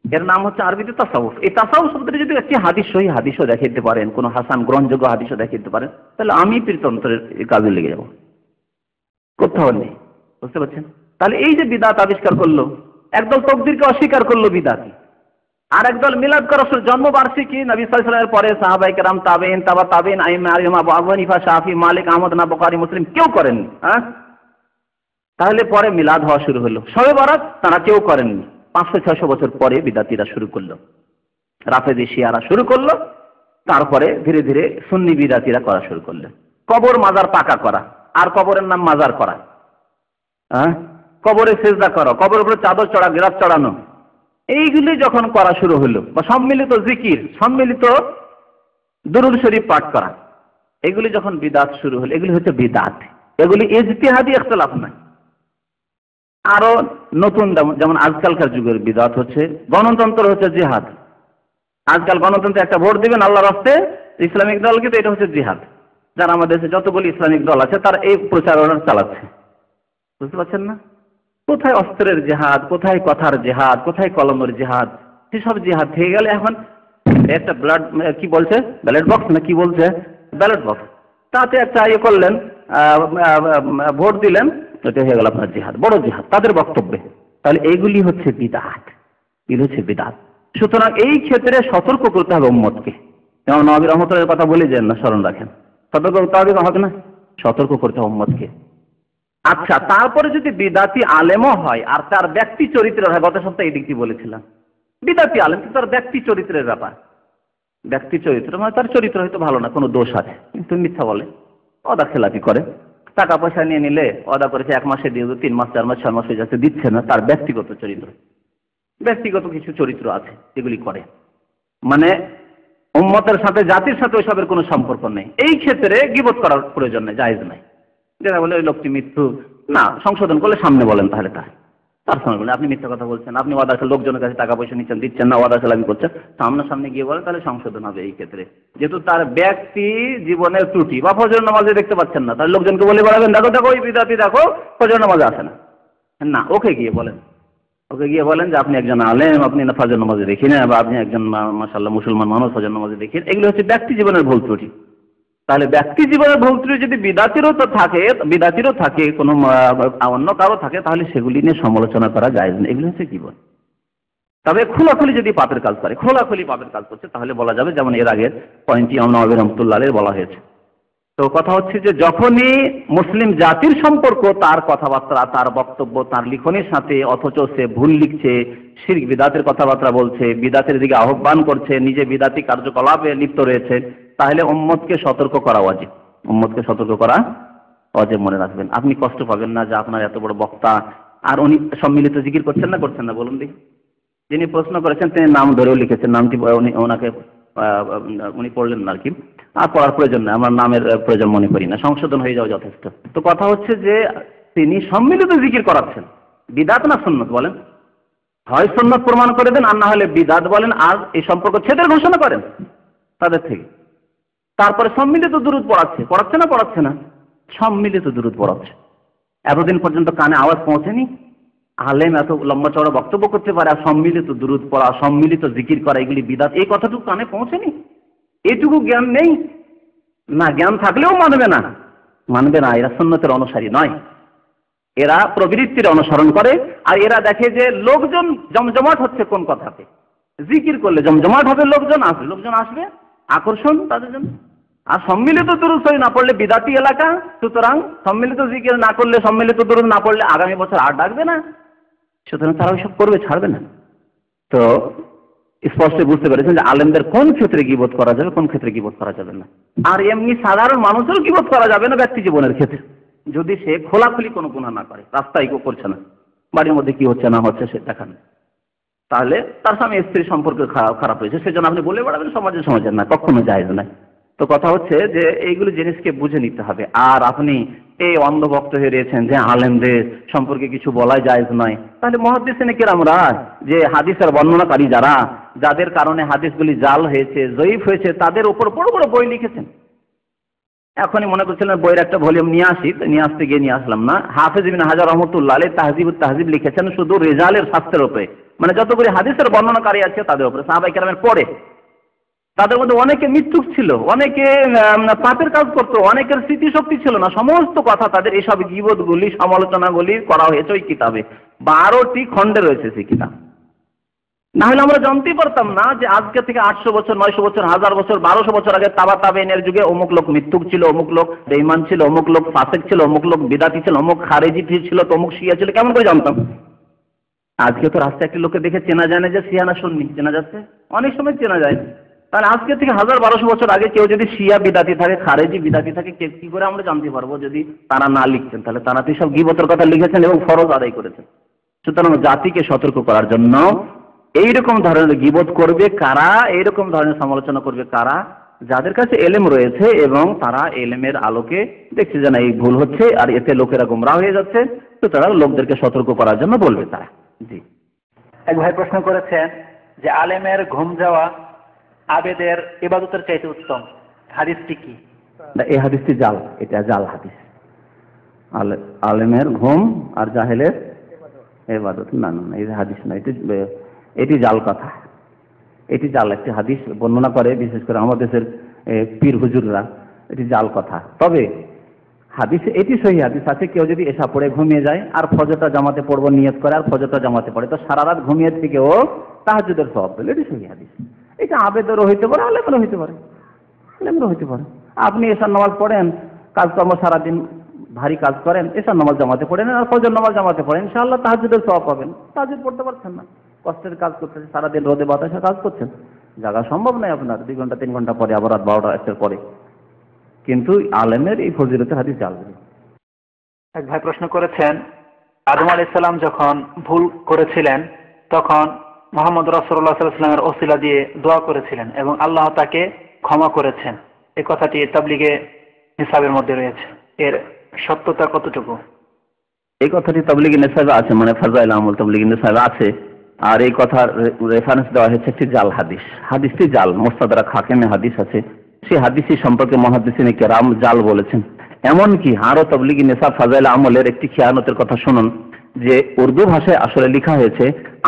এর নাম হচ্ছে আরবিতে তাসাউফ। এই তাসাউফ শব্দটি যদি একটি হাদিস, সহিহ হাদিসও দেখাতে পারেন, কোন হাসান গ্রহণযোগ্য হাদিসও দেখাতে পারেন, তাহলে আমি পীরতন্ত্রের কাজে লেগে যাব, কোথাও নেই, বুঝতে পারছেন। তাহলে এই যে বিদআত আবিষ্কার করলো, একদল তাকদীরকে অস্বীকার করলো বিদআতি, আর একদল মিলাদ রাসূল জন্মবার্ষিকী নবী সাল্লাল্লাহু আলাইহি ওয়াসাল্লামের পরে সাহাবায়ে কেরাম, তাবেঈন, তাবা তাবেঈন, আইম্মা আবু হানিফা, শাফি, মালিক, আহমদ, না বুখারী, মুসলিম কেউ করেননি। তাহলে পরে মিলাদ হওয়া শুরু হলো। শবে বরাত তারা কেউ করেননি, 500-600 বছর পরে বিদআতিরা শুরু করলো, রাফেজি শিয়ারা শুরু করলো, তারপরে ধীরে ধীরে সুন্নি বিদআতিরা করা শুরু করলো। কবর মাজার পাকা করা, আর কবরের নাম মাজার করা, কবরে সিজদা করা, কবরের উপরে চাদর চড়া, গিরাত চড়ানো, এইগুলি যখন করা শুরু হলো, বা সম্মিলিত জিকির, সম্মিলিত দুরূদ শরীফ পাঠ করা, এগুলি যখন বিদআত শুরু হলো, এগুলি হচ্ছে বিদআত, এগুলি ইজতিহাদি ইখতিলাফ নয়। আরো নতুন যেমন আজকালকার যুগের বিদআত হচ্ছে গণতন্ত্র, হচ্ছে জিহাদ। আজকাল গণতন্ত্রে একটা ভোট দিবেন আল্লাহর রাস্তে, ইসলামিক দল, কিন্তু এটা হচ্ছে জিহাদ। যারা আমাদের দেশে যতগুলি ইসলামিক দল আছে তারা এই প্রচারণা চালাচ্ছে, বুঝতে পারছেন না? কোথায় অস্ত্রের জিহাদ, কোথায় কথার জিহাদ, কোথায় কলমের জিহাদ, সেসব জিহাদ থেকে গেলে এখন একটা কি বলছে ব্যালট বক্স, না কি বলছে ব্যালট বক্স, তাতে একটা ইয়ে করলেন, ভোট দিলেন, এটা হয়ে গেল আপনার জিহাদ, বড় জিহাদ তাদের বক্তব্যে। তাহলে এইগুলি হচ্ছে বিদআত, এগুলি হচ্ছে বিদআত। সুতরাং এই ক্ষেত্রে সতর্ক করতে হবে উম্মতকে। যেমন নবী রাহমাতুল্লাহর কথা বলে যান না, স্মরণ রাখেন, সতর্ক করতে হবে না, সতর্ক করতে হবে উম্মতকে। আচ্ছা, তারপরে যদি বিদআতি আলেমও হয় আর তার ব্যক্তি চরিত্রের হয়, গত সপ্তাহে এই দিকটি বলেছিলাম, বিদআতি আলেম তার ব্যক্তি চরিত্রের ব্যাপার, ব্যক্তি চরিত্র মানে তার চরিত্র হয়তো ভালো না, কোনো দোষ আছে, কিন্তু মিথ্যা বলে, ওদা খেলাপি করে, টাকা পয়সা নিয়ে নিলে ওদা করেছে 1 মাসে দিয়ে 3 মাস 4 মাস 6 মাস হয়ে যাচ্ছে, দিচ্ছে না, তার ব্যক্তিগত চরিত্র, ব্যক্তিগত কিছু চরিত্র আছে এগুলি করে, মানে উম্মতের সাথে, জাতির সাথে ওইসবের কোনো সম্পর্ক নেই। এই ক্ষেত্রে গীবত করার প্রয়োজন নেই, জায়েজ নাই। যেটা বলে ওই লোকটি মৃত্যু, না, সংশোধন করলে সামনে বলেন, তাহলে তার সামনে বলেন আপনি মিথ্যা কথা বলছেন, আপনি ওয়াদা লোকজনের কাছে টাকা পয়সা নিচ্ছেন, দিচ্ছেন না, ওয়াদা খেলাপি করছেন, সামনে গিয়ে বলেন, তাহলে সংশোধন হবে এই ক্ষেত্রে। যেহেতু তার ব্যক্তি জীবনের ত্রুটি, বা ফজর নামাজে দেখতে পাচ্ছেন না, তাহলে লোকজনকে বলে বেড়াবেন, দেখো ওই বিদআতি দেখো ফজর নামাজে আসে না, ওকে গিয়ে বলেন যে আপনি একজন আলেম, আপনি না ফজর নামাজে দেখি না, বা আপনি একজন মাশাআল্লাহ মুসলমান মানুষ, ফজর নামাজে দেখেন, এগুলো হচ্ছে ব্যক্তি জীবনের ভুল ত্রুটি। তাহলে ব্যক্তি জীবনের ভুল ত্রুটি যদি বিদআতিরও থাকে, কোনো অন্য কারো থাকে, তাহলে সেগুলি নিয়ে সমালোচনা করা যায় না, এগুলো হচ্ছে জীবন। তবে খোলাখুলি যদি পাপের কাজ করে, খোলাখুলি পাপের কাজ করছে, তাহলে বলা যাবে, যেমন এর আগের পয়েন্টটি ইমাম নববী রাহমাতুল্লাহ বলা হয়েছে। তো কথা হচ্ছে যে যখনই মুসলিম জাতির সম্পর্ক, তার কথাবার্তা, তার বক্তব্য, তার লিখনের সাথে, অথচ সে ভুল লিখছে, শিরক বিদআতের কথাবার্তা বলছে, বিদআতের দিকে আহ্বান করছে, নিজে বিদআতি কার্যকলাপে লিপ্ত রয়েছে, তাহলে উম্মতকে সতর্ক করা ওয়াজিব, উম্মতকে সতর্ক করা অজেব মনে রাখবেন। আপনি কষ্ট পাবেন না যে আপনার এত বড় বক্তা আর উনি সম্মিলিত জিকির করছেন না বলুন দেখি। যিনি প্রশ্ন করেছেন তিনি নাম ধরেও লিখেছেন, নামটি উনি পড়লেন না আর কি, আর পড়ার প্রয়োজন নেই, আমার নামের প্রয়োজন মনে করি না, সংশোধন হয়ে যাওয়া যথেষ্ট। তো কথা হচ্ছে যে তিনি সম্মিলিত জিকির করাচ্ছেন, বিদাত না সুন্নত বলেন, হয় সুন্নত প্রমাণ করে দেন আর না হলে বিদাত বলেন, আর এই সম্পর্ক ছেদের ঘোষণা করেন তাদের থেকে। তারপরে সম্মিলিত দুরূদ পড়াচ্ছে না সম্মিলিত দুরূদ পড়াচ্ছে। এতদিন পর্যন্ত কানে আওয়াজ পৌঁছেনি, আলেম এত লম্বা চড়া বক্তব্য করতে পারে আর সম্মিলিত দুরূদ পড়া, সম্মিলিত জিকির করা এগুলি বিদাত, এই কথাটুকু কানে পৌঁছেনি, এটুকু জ্ঞান নেই না। জ্ঞান থাকলেও মানবে না, এরা সুন্নতের অনুসারী নয়, এরা প্রবৃত্তির অনুসরণ করে। আর এরা দেখে যে লোকজন জমজমাট হচ্ছে কোন কথাতে, জিকির করলে জমজমাট হবে, লোকজন আসবে, আকর্ষণ তাদের জন্য। আর সম্মিলিত দুরূদ শরীফ না পড়লে বিদাতি এলাকা, সুতরাং সম্মিলিত জিকির না করলে, সম্মিলিত দুরূদ না পড়লে আগামী বছর আর ডাকবে না, সুতরাং তারা ওইসব করবে, ছাড়বে না। তো স্পষ্ট বুঝতে পেরেছেন যে আলেমদের কোন ক্ষেত্রে গীবত করা যাবে, কোন ক্ষেত্রে গীবত করা যাবে না। আর এমনি সাধারণ মানুষেরও গীবত করা যাবে না ব্যক্তি জীবনের ক্ষেত্রে, যদি সে খোলাখুলি কোনো গুনাহ না করে, রাস্তায় কেউ করছে না, বাড়ির মধ্যে কি হচ্ছে না হচ্ছে সে দেখান, তাহলে তার স্বামী স্ত্রী সম্পর্ক খারাপ হয়েছে, সেজন্য আপনি বলে বেড়াবেন সমাজে না, কখনো জায়েজ নাই। তো কথা হচ্ছে যে এইগুলো জিনিসকে বুঝে নিতে হবে। আর আপনি এই অন্ধভক্ত হয়ে রয়েছেন যে আলেমদের সম্পর্কে কিছু বলাই জায়েজ নয়, তাহলে মুহাদ্দিসিনে কেরামরা যে হাদিসের বর্ণনাকারী যাদের কারণে হাদিসগুলি জাল হয়েছে, জয়ীফ হয়েছে, তাদের উপর বড় বড় বই লিখেছেন। এখনই মনে করছিলেন বইয়ের একটা ভলিউম নিয়ে আসতে গিয়ে নিয়ে আসলাম না। হাফেজ ইবনে হাজার রহমতুল্লাহ আলাইহি তাহজিবুত তাহজিব লিখেছেন শুধু রিজালের শাস্ত্রের উপরে, মানে যতগুলি হাদিসের বর্ণনাকারী আছে তাদের উপরে, সাহাবায়ে কেরামের পরে। তাদের মধ্যে অনেকে মৃত্যুক ছিল, অনেকে পাপের কাজ করতো, অনেকের স্মৃতিশক্তি ছিল না, সমস্ত কথা তাদের এইসব গীবতগুলি, সমালোচনাগুলি করা হয়েছে ওই কিতাবে। 12টি খণ্ডে রয়েছে সেই কিতাব। না হলে আমরা জানতেই পারতাম না যে আজকে থেকে 800 বছর, 900 বছর, 1000 বছর, 1200 বছর আগে তাবাতাবেইনের যুগে অমুক লোক মৃত্যুক ছিল, অমুক লোক বেঈমান ছিল, অমুক লোক ফাসিক ছিল, অমুক লোক বিদাতি ছিল, অমুক খারেজি ছিল, তো অমুক শিয়া ছিল, কেমন করে জানতাম? আজকে তো রাস্তায় একটি লোককে দেখে চেনা যায় না যে শিয়া না সুন্নি, চেনা যাচ্ছে, অনেক সময় চেনা যায়। তাহলে আজকে থেকে 1000-1200 বছর আগে কেউ যদি শিয়া বিদাতি থাকে, খারেজি বিদাতি থাকে, কি করে আমরা জানতে পারবো যদি তারা না লিখছেন? তাহলে তারা তো সব গীবতের কথা লিখেছেন এবং ফরজ আদায় করেছেন। সুতরাং জাতিকে সতর্ক করার জন্য এইরকম ধরনের গীবত করবে কারা, এইরকম ধরনের সমালোচনা করবে কারা, যাদের কাছে এলেম রয়েছে এবং তারা এলেমের আলোকে দেখছে যে না এই ভুল হচ্ছে আর এতে লোকেরা গোমরাহ হয়ে যাচ্ছে, তো তারা লোকদেরকে সতর্ক করার জন্য বলবে তারা। জি, এক ভাই প্রশ্ন করেছেন যে আলেমের ঘুম যাওয়া আবেদের ইবাদতের চাইতে উত্তম, হাদিসটি কি? এই হাদিসটি জাল, এটা জাল হাদিস। আলেমের ঘুম আর জাহেলের ইবাদত, না এই হাদিস না, এটি জাল কথা, এটি জাল একটি হাদিস বর্ণনা করে বিশেষ করে আমাদের দেশের পীর হুজুররা, এটি জাল কথা। তবে হাদিসে এটি সহিহ হাদিস আছে, কেউ যদি এশা পড়ে ঘুমিয়ে যায় আর ফজরটা জামাতে পড়বো নিয়ত করে আর ফজরটা জামাতে পড়ে, তো সারা রাত ঘুমিয়ে থেকেও তাহাজ্জুদের সওয়াব পেল, এটি সহিহ হাদিস। এটা আবেদেরও হইতে পারে, আলেমেরও হইতে পারে, আপনি এশার নামাজ পড়েন, কাজকর্ম সারাদিন ভারী কাজ করেন, এশার নামাজ জামাতে পড়েন আর ফজর নামাজ জামাতে পড়েন, ইনশাআল্লাহ তাহাজ্জুদের সওয়াব পাবেন। তাহাজ্জুদ পড়তে পারছেন না, কষ্টের কাজ করতেছে, সারাদিন রোদে বাতাসে কাজ করছেন, জাগা সম্ভব নয় আপনার 2 ঘন্টা 3 ঘন্টা পরে, আবার রাত 12টা-1টার পরে, কিন্তু আলেমের এই ফজিলতের হাদিস জাল। এক ভাই প্রশ্ন করেছেন আদম আলাইহিস সালাম যখন ভুল করেছিলেন তখন মুহাম্মদ রাসূলুল্লাহ সাল্লাল্লাহু আলাইহি ওয়াসাল্লামের ওসিলা দিয়ে দোয়া করেছিলেন এবং আল্লাহ তাকে ক্ষমা করেছেন, এই কথাটি তাবলীগে নিসাবের মধ্যে রয়েছে, এর সত্যতা কতটুকু? এই কথাটি তাবলীগে নিসাবে আছে, মানে ফাজাইল আমল তাবলীগে নিসাবে আছে, আর এই কথার রেফারেন্স দেওয়া হয়েছে একটি জাল হাদিস। হাদিসটি জাল, মুস্তাদরাক হাকিমে হাদিস আছে, সেই হাদিসই সম্পর্কে মুহাদ্দিসিনে কেরাম জাল বলেছেন। এমনকি আরো তাবলীগি নিসাব ফাজাইল আমলের একটি খেয়ানতের কথা শুনুন, যে উর্দু ভাষায় আসলে লেখা হয়েছে,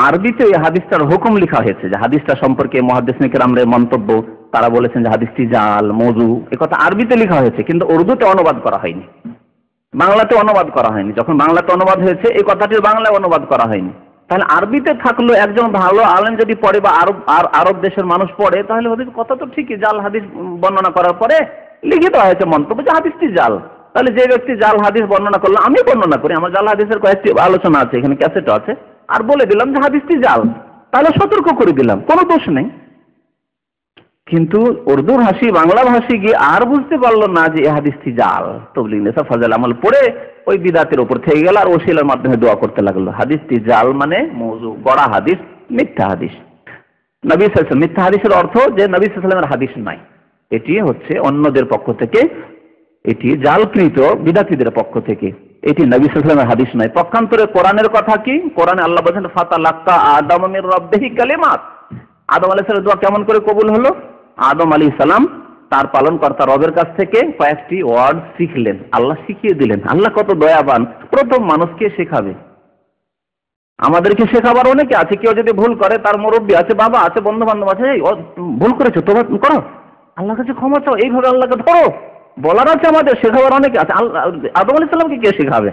আরবিতে এই হাদিসটার হুকুম লেখা হয়েছে, যে হাদিসটা সম্পর্কে মুহাদ্দিসিনে কেরামের মন্তব্য, তারা বলেছেন যে হাদিসটি জাল, মওযু, এই কথা আরবিতে লেখা হয়েছে, কিন্তু উর্দুতে অনুবাদ করা হয়নি, বাংলাতে অনুবাদ করা হয়নি। যখন বাংলাতে অনুবাদ হয়েছে এই কথাটির বাংলায় অনুবাদ করা হয়নি। তাহলে আরবিতে থাকলো একজন ভালো আলেম যদি পড়ে বা আরব দেশের মানুষ পড়ে, তাহলে ওদের কথা তো ঠিকই, জাল হাদিস বর্ণনা করার পরে লিখিত হয়েছে মন্তব্য যে হাদিসটি জাল। তাহলে যে ব্যক্তি জাল হাদিস বর্ণনা করলো, আমি বর্ণনা করি, আমার জাল হাদিসের কয়েকটি আলোচনা আছে, এখানে ক্যাসেটও আছে, আর বলে দিলাম যে হাদিসটি জাল, তাহলে সতর্ক করে দিলাম, কোনো দোষ নেই। কিন্তু উর্দু ভাষী বাংলা ভাষী গিয়ে আর বুঝতে পারলো না যে এই হাদিসটি জাল। তবলিগ নেশা ফাজাল আমল পড়ে ওই বিদাতের উপর থেকে গেল আর ওসিলার মাধ্যমে দোয়া করতে লাগলো। হাদিসটি জাল মানে মওযু, গড়া হাদিস, মিথ্যা হাদিস। নবী সাল্লাল্লাহু আলাইহি ওয়াসাল্লাম, মিথ্যা হাদিসের অর্থ যে নবী সাল্লাল্লাহু আলাইহি ওয়াসাল্লামের হাদিস নাই, এটি হচ্ছে অন্যদের পক্ষ থেকে, এটি জালকৃত বিদাতীদের পক্ষ থেকে, এটি নবী সাল্লাল্লাহু আলাইহি ওয়াসাল্লামের হাদিস নয়। পক্ষান্তরে কোরআনের কথা কি? কোরআনে আল্লাহ বলেছেন ফাতালাক্কা আদম মির রাব্বিহি কালিমাত। আদম আলাইহিস সালামের দোয়া কেমন করে কবুল হলো? আদম আলাইহিস সালাম তার পালনকর্তা রবের কাছ থেকে কয়েকটি ওয়ার্ড শিখলেন, আল্লাহ শিখিয়ে দিলেন। আল্লাহ কত দয়াবান, প্রথম মানুষকে শেখাবে। আমাদেরকে শেখাবার অনেকে আছে। কেউ যদি ভুল করে, তার মুরব্বী আছে, বাবা আছে, বন্ধু বান্ধব আছে, এই ভুল করেছো তোবা করো, আল্লাহর কাছে ক্ষমা চাও, এইভাবে আল্লাহকে ধরো, বলার আছে আমাদের, শেখাবার অনেকে আছে। আদম আলাইহিস সালামকে কে শেখাবে?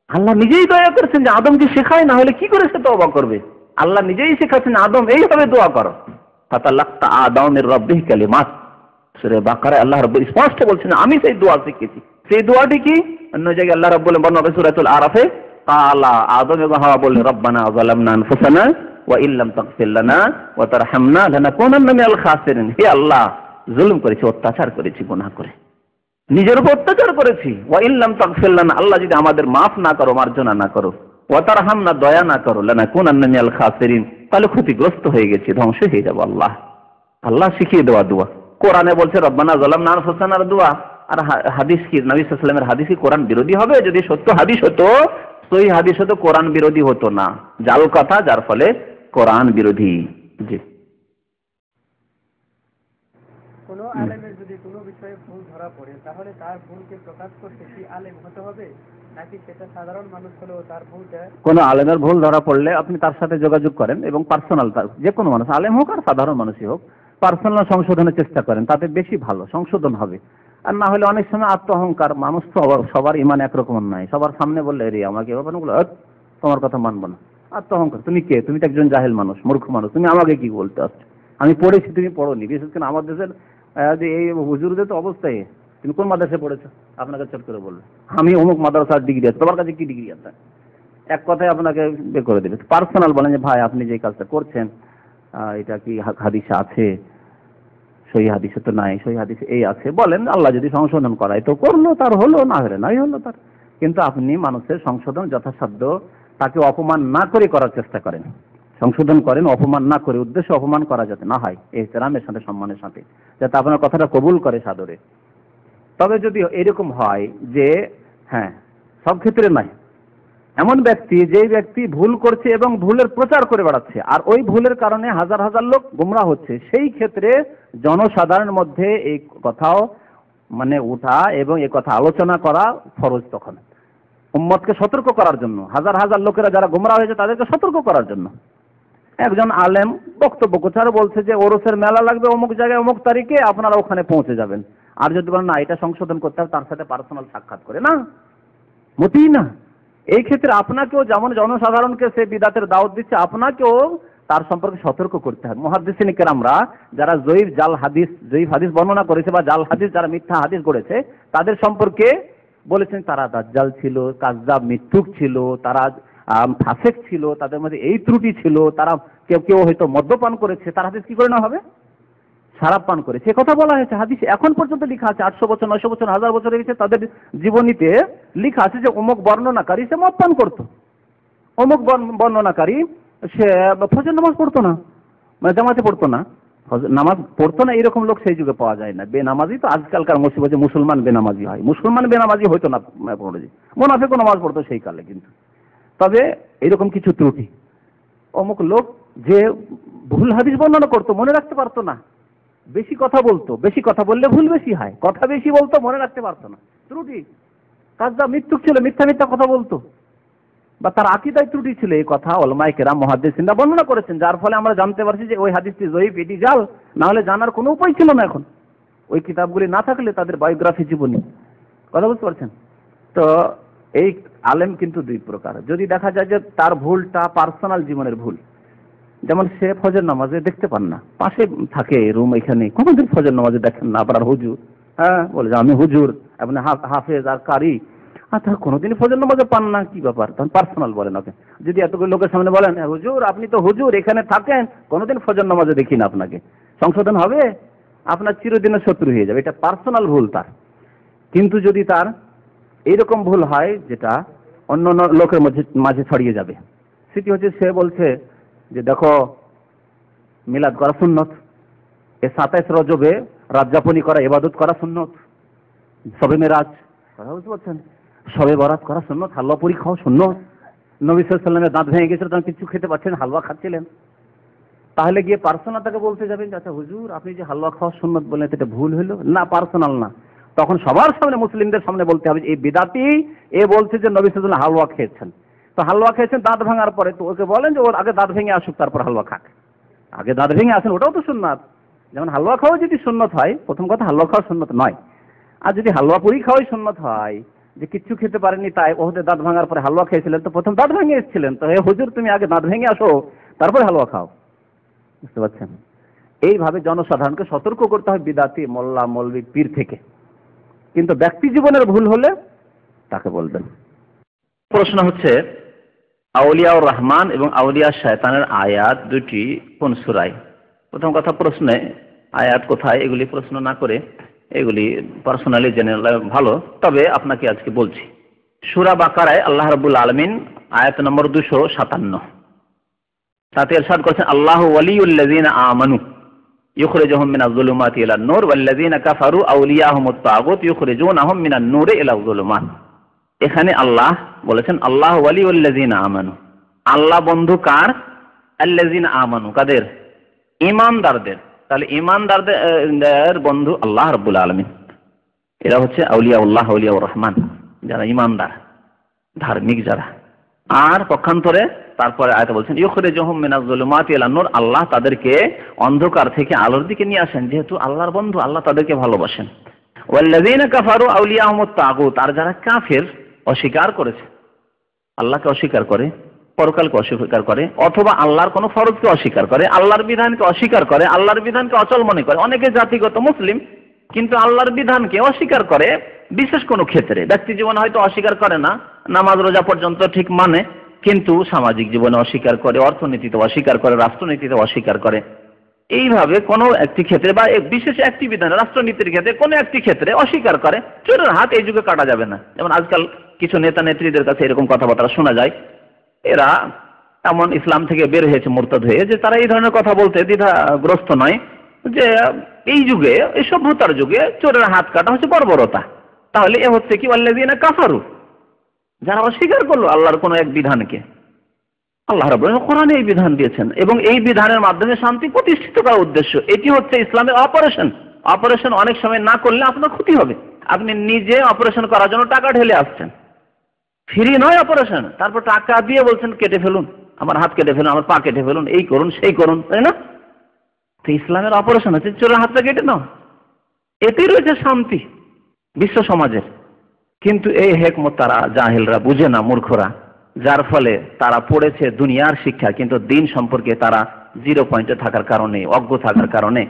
আল্লাহ নিজেই দয়া করেছেন যে আদমকে শেখায়, না হলে কি করে সে তওবা করবে? আল্লাহ নিজেই শেখাচ্ছেন আদম এইভাবে দোয়া করো। ফাতালাক্কা আদম মির রাব্বিহি কালিমাত। সূরা বাকারায় আল্লাহ রাব্বুল স্পষ্ট বলছেন আমি সেই দোয়া শিখেছি। সেই দোয়াটি কি? অন্য জায়গায় আল্লাহ রাব্বুল বর্ণনা করেছেন সূরাতুল আরাফে, কালা আদম এবং হাওয়া বললেন রব্বানা যালামনা আনফুসানা ওয়া ইল্লাম তাগফির লানা ওয়া তারহামনা লানাকুনান্না মিনাল খাসিরিন। হে আল্লাহ, জুলুম করেছি, অত্যাচার করেছি, গুনাহ করে নিজের উপর অত্যাচার করেছি। ওয়া ইল্লাম তাগফির লানা, আল্লাহ যদি আমাদের মাফ না করো, মার্জনা না করো, ওয়া তারহামনা, দয়া না করো, লানাকুনান্না মিনাল খাসিরিন, তাহলে ক্ষতিগ্রস্ত হয়ে গেছি, ধ্বংস হয়ে যাব। আল্লাহ শিখিয়ে দেওয়া দোয়া। কোরআনে বলছে রব্বানা যালামনা আনফুসানার দোয়া। আর হাদিস কি? নবী সাল্লাল্লাহু আলাইহি ওয়াসাল্লামের হাদিস কি কোরআন বিরোধী হবে? যদি সত্য হাদিস হতো, সহিহ হাদিস হতো, কোরআন বিরোধী হতো না। জাল কথা, যার ফলে কোরআন বিরোধী। জি। কোনো আলেমের যদি কোনো বিষয়ে ভুল ধরা পড়ে, তাহলে তার ভুলকে প্রকাশ করতে কি আলেম হতে হবে, নাকি সেটা সাধারণ মানুষ হলেও তার ভুলটা? কোনো আলেমের ভুল ধরা পড়লে আপনি তার সাথে যোগাযোগ করেন এবং পার্সোনাল, তার যে কোনো মানুষ, আলেম হোক আর সাধারণ মানুষই হোক, পার্সোনাল সংশোধনের চেষ্টা করেন, তাতে বেশি ভালো সংশোধন হবে। আর না হলে অনেক সময় আত্ম অহংকার, মানুষ তো সবার ইমান একরকম নয়। সবার সামনে বললে রে আমাকে তোমার কথা মানবো না, আত্ম অহংকার। তুমি কে? তুমি তো একজন জাহেল মানুষ, মূর্খ মানুষ, তুমি আমাকে কি বলতে আসছো? আমি পড়েছি, তুমি পড়োনি। বিশেষ করে আমার দেশের এই হুজুরদের তো অবস্থায়, তুমি কোন মাদ্রাসায় পড়েছো? আপনাকে চট করে বলবে আমি অমুক মাদ্রাসার ডিগ্রি আছে, তোমার কাছে কি ডিগ্রি আছে? এক কথায় আপনাকে বের করে দেবে। পার্সোনাল বলেন যে ভাই আপনি যে কাজটা করছেন এটা কি হাদিসে আছে? সহিহ হাদিসে তো নাই, সহিহ হাদিসে এই আছে বলেন। আল্লাহ যদি সংশোধন করায় তো করলো, তার হলো, না হলে নাই হলো তার। কিন্তু আপনি মানুষের সংশোধন যথাসাধ্য তাকে অপমান না করে করার চেষ্টা করেন, সংশোধন করেন অপমান না করে, উদ্দেশ্য অপমান করা যাতে না হয়, ইহতিরামের সাথে, সম্মানের সাথে, যাতে আপনার কথাটা কবুল করে সাদরে। তবে যদি এরকম হয় যে হ্যাঁ, সব ক্ষেত্রে নয়, এমন ব্যক্তি যেই ব্যক্তি ভুল করছে এবং ভুলের প্রচার করে বেড়াচ্ছে, আর ওই ভুলের কারণে হাজার হাজার লোক গোমরাহ হচ্ছে, সেই ক্ষেত্রে জনসাধারণের মধ্যে এই কথাও মানে উঠা এবং এই কথা আলোচনা করা ফরজ। তখন উম্মতকে সতর্ক করার জন্য, হাজার হাজার লোকেরা যারা গোমরাহ হয়েছে তাদেরকে সতর্ক করার জন্য একজন আলেম বক্তব্য করছে আর বলছে যে ওরসের মেলা লাগবে অমুক জায়গায় অমুক তারিখে, আপনারা ওখানে পৌঁছে যাবেন। আর যদি বলেন না এটা সংশোধন করতে হবে, তার সাথে পার্সোনাল সাক্ষাৎ করে, না, মোটেই না। এই ক্ষেত্রে আপনাকেও যেমন জনসাধারণকে সে বিদাতের দাওয়াত দিচ্ছে, আপনাকেও তার সম্পর্কে সতর্ক করতে হবে। মুহাদ্দিসিন কেরামরা যারা জয়ীফ হাদিস বর্ণনা করেছে বা জাল হাদিস, যারা মিথ্যা হাদিস গড়েছে, তাদের সম্পর্কে বলেছেন তারা দাজ্জাল ছিল, কাযযাব, মিথ্যুক ছিল, তারা ফাসেক ছিল, তাদের মধ্যে এই ত্রুটি ছিল, তারা কেউ কেউ হয়তো মদ্যপান করেছে। তার হাদিস কি করে না হবে? শরাব পান করেছে, এ কথা বলা হয়েছে হাদিসে, এখন পর্যন্ত লেখা আছে। 800 বছর, 900 বছর, 1000 বছর হয়ে গেছে, তাদের জীবনীতে লেখা আছে যে অমুক বর্ণনাকারী সে মদ পান করতো, অমুক বর্ণনাকারী সে ফজর নামাজ পড়তো না, মানে জামাতে পড়তো না, নামাজ পড়তো না, এরকম লোক সেই যুগে পাওয়া যায় না। বেনামাজি তো আজকালকার মুসিবত, মুসলমান বেনামাজি হয়, মুসলমান বেনামাজি হইতো না, মুনাফিকও নামাজ পড়তো সেই কালে। কিন্তু তবে এরকম কিছু ত্রুটি, অমুক লোক যে ভুল হাদিস বর্ণনা করতো, মনে রাখতে পারতো না, বেশি কথা বলতো, বেশি কথা বললে ভুল বেশি হয়, কথা বেশি বলতো, মনে রাখতে পারতো না, ত্রুটি। কাজটা মৃত্যুক ছিল, মিথ্যা মিথ্যা কথা বলতো, বা তার আকীদায় ত্রুটি ছিল। এই কথা উলামায়ে কেরাম, মুহাদ্দিসিনরা বর্ণনা করেছেন, যার ফলে আমরা জানতে পারছি যে ওই হাদিসটি জয়ীফ, এটি জাল। না হলে জানার কোনো উপায় ছিল না। এখন ওই কিতাবগুলি না থাকলে তাদের বায়োগ্রাফি, জীবনী, কথা বুঝতে পারছেন তো। এই আলেম কিন্তু দুই প্রকার। যদি দেখা যায় যে তার ভুলটা পার্সোনাল জীবনের ভুল, যেমন সে ফজর নামাজে দেখতে পান না, পাশে থাকে রুম, এখানে কোনোদিন ফজর নামাজে দেখেন না, আপনার হুজুর, হ্যাঁ বলে যে আমি হুজুর, আপনি হাফেজ আর কারি, আর তার কোনোদিন ফজর নামাজে পান না, কি ব্যাপার? তখন পার্সোনাল বলেন ওকে। যদি এতগুলো লোকের সামনে বলেন হুজুর আপনি তো হুজুর, এখানে থাকেন, কোনোদিন ফজর নামাজে দেখি না আপনাকে, সংশোধন হবে? আপনার চিরদিনের শত্রু হয়ে যাবে, এটা পার্সোনাল ভুল তার। কিন্তু যদি তার এইরকম ভুল হয় যেটা অন্য লোকের মাঝে ছড়িয়ে যাবে, সেটি হচ্ছে সে বলছে যে দেখো মিলাদ করা সুন্নত, 27 রজবে রাত যাপনী করা, ইবাদত করা সুন্নত, সবে মেরাজ কথা বুঝতে পারছেন, সবে বরাত করা সুন্নত, হালুয়া পুরি খাওয়া সুন্নত, নবী সাল্লাল্লাহু আলাইহি ওয়াসাল্লামের দাঁত ভেঙে গেছিল তখন কিছু খেতে পাচ্ছেন, হালুয়া খাচ্ছিলেন, তাহলে গিয়ে পার্সোনাল তাকে বলতে যাবেন আচ্ছা হুজুর আপনি যে হালুয়া খাওয়া সুন্নত বললেন এটা ভুল হলো না, পার্সোনাল না। তখন সবার সামনে, মুসলিমদের সামনে বলতে হবে এই বিদাতি এ বলছে যে নবী সাল্লাল্লাহু আলাইহি ওয়াসাল্লাম হালুয়া খেয়েছেন, তো হালুয়া খেয়েছেন দাঁত ভাঙার পরে, তো ওকে বলেন যে ওর আগে দাঁত ভেঙে আসুক তারপর হালুয়া খাক, আগে দাঁত ভেঙে আসেন, ওটাও তো সুন্নাত। যেমন হালুয়া খাওয়া যদি সুন্নত হয়, প্রথম কথা হালুয়া খাওয়া সুন্নত নয়, আর যদি হালুয়া পুরি খাওয়াই সুন্নত হয়, যে কিচ্ছু খেতে পারেনি তাই ওহদে দাঁত ভাঙার পরে হালুয়া খেয়েছিলেন, তো প্রথম দাঁত ভেঙে এসেছিলেন, তো হে হুজুর তুমি আগে দাঁত ভেঙে আসো তারপরে হালুয়া খাও, বুঝতে পারছেন? এইভাবে জনসাধারণকে সতর্ক করতে হয় বিদাতি মোল্লা মৌলবি পীর থেকে, কিন্তু ব্যক্তি জীবনের ভুল হলে তাকে বলবেন। প্রশ্ন হচ্ছে আউলিয়াউর রহমান এবং আউলিয়া শয়তানের আয়াত দুটি কোন সূরায়? প্রথম কথা, প্রশ্নে আয়াত কোথায় এগুলি প্রশ্ন না করে এগুলি পার্সোনালি জেনে নেওয়া ভালো। তবে আপনাকে আজকে বলছি, সূরা বাকারায় আল্লাহ রাব্বুল আলামিন আয়াত নম্বর 257 তাতে ইরশাদ করেছেন আল্লাহু ওয়ালিয়ুল্লাযিনা আমানু ইখরিজুহুম মিনাজ যুলুমাতি ইলান নূর ওয়াল্লাযিনা কাফারু আউলিয়াহুমুত তাগুত ইখরিজুনাহুম মিনান নূরি ইলাজ যুলুমাত। এখানে আল্লাহ বলেছেন আল্লাহু ওয়ালিয়ুল্লাযিনা আমানু, আল্লাহ বন্ধু কার? আল্লাযিনা আমানু, কাদের? ঈমানদারদের। তাহলে ঈমানদারদের বন্ধু আল্লাহ রাব্বুল আলামিন, এরা হচ্ছে আউলিয়াউল্লাহ আউলিয়াউর রহমান, যারা ঈমানদার ধার্মিক যারা। আর পক্ষান্তরে তারপরে আয়াতে বলছেন ইখরিজুহুম মিনাজ যুলুমাতি ইলান নূর, আল্লাহ তাদেরকে অন্ধকার থেকে আলোর দিকে নিয়ে আসেন, যেহেতু আল্লাহর বন্ধু আল্লাহ তাদেরকে ভালোবাসেন। ওয়াল্লাযিনা কাফারু আউলিয়াহুমুত তাগুত, আর যারা কাফের অস্বীকার করেছে, আল্লাহকে অস্বীকার করে, পরকালকে অস্বীকার করে, অথবা আল্লাহর কোনো ফরজকে অস্বীকার করে, আল্লাহর বিধানকে অস্বীকার করে, আল্লাহর বিধানকে অচল মনে করে। অনেকে জাতিগত মুসলিম কিন্তু আল্লাহর বিধানকে অস্বীকার করে বিশেষ কোনো ক্ষেত্রে, ব্যক্তি জীবনে হয়তো অস্বীকার করে না, নামাজ রোজা পর্যন্ত ঠিক মানে, কিন্তু সামাজিক জীবনে অস্বীকার করে, অর্থনীতিতে অস্বীকার করে, রাষ্ট্রনীতিতে অস্বীকার করে। এইভাবে কোনো একটি ক্ষেত্রে বা বিশেষ একটি বিধান, রাষ্ট্রনীতির ক্ষেত্রে কোনো একটি ক্ষেত্রে অস্বীকার করে, চোরের হাত এই যুগে কাটা যাবে না। যেমন আজকাল কিছু নেতা নেত্রীদের কাছে এরকম কথাবার্তা শোনা যায়, এরা এমন ইসলাম থেকে বের হয়েছে মুরতাদ হয়ে, যে তারা এই ধরনের কথা বলতে দ্বিধাগ্রস্ত নয়, যে এই যুগে, এই সভ্যতার যুগে চোরের হাত কাটা হচ্ছে বর্বরতা। তাহলে এ হচ্ছে কি ওয়াল্লাযিনা কাফারু, যারা অস্বীকার করলো আল্লাহর কোনো এক বিধানকে। আল্লাহ রাব্বুল আলামিন কোরআনে এই বিধান দিয়েছেন এবং এই বিধানের মাধ্যমে শান্তি প্রতিষ্ঠিত করার উদ্দেশ্য। এটি হচ্ছে ইসলামের অপারেশন। অপারেশন অনেক সময় না করলে আপনার ক্ষতি হবে। আপনি নিজে অপারেশন করার জন্য টাকা ঢেলে আসছেন, ফ্রি নয় অপারেশন, তারপর টাকা দিয়ে বলছেন কেটে ফেলুন, আমার হাত কেটে ফেলুন, আমার পা কেটে ফেলুন, এই করুন সেই করুন, তাই না? তো ইসলামের অপারেশন হচ্ছে চোরের হাতটা কেটে নাও, এতেই রয়েছে শান্তি বিশ্ব সমাজের। কিন্তু এই হেকমত তারা জাহেলরা বুঝে না, মূর্খরা, যার ফলে তারা পড়েছে দুনিয়ার শিক্ষা, কিন্তু দিন সম্পর্কে তারা 0 পয়েন্টে থাকার কারণে, অজ্ঞ থাকার কারণে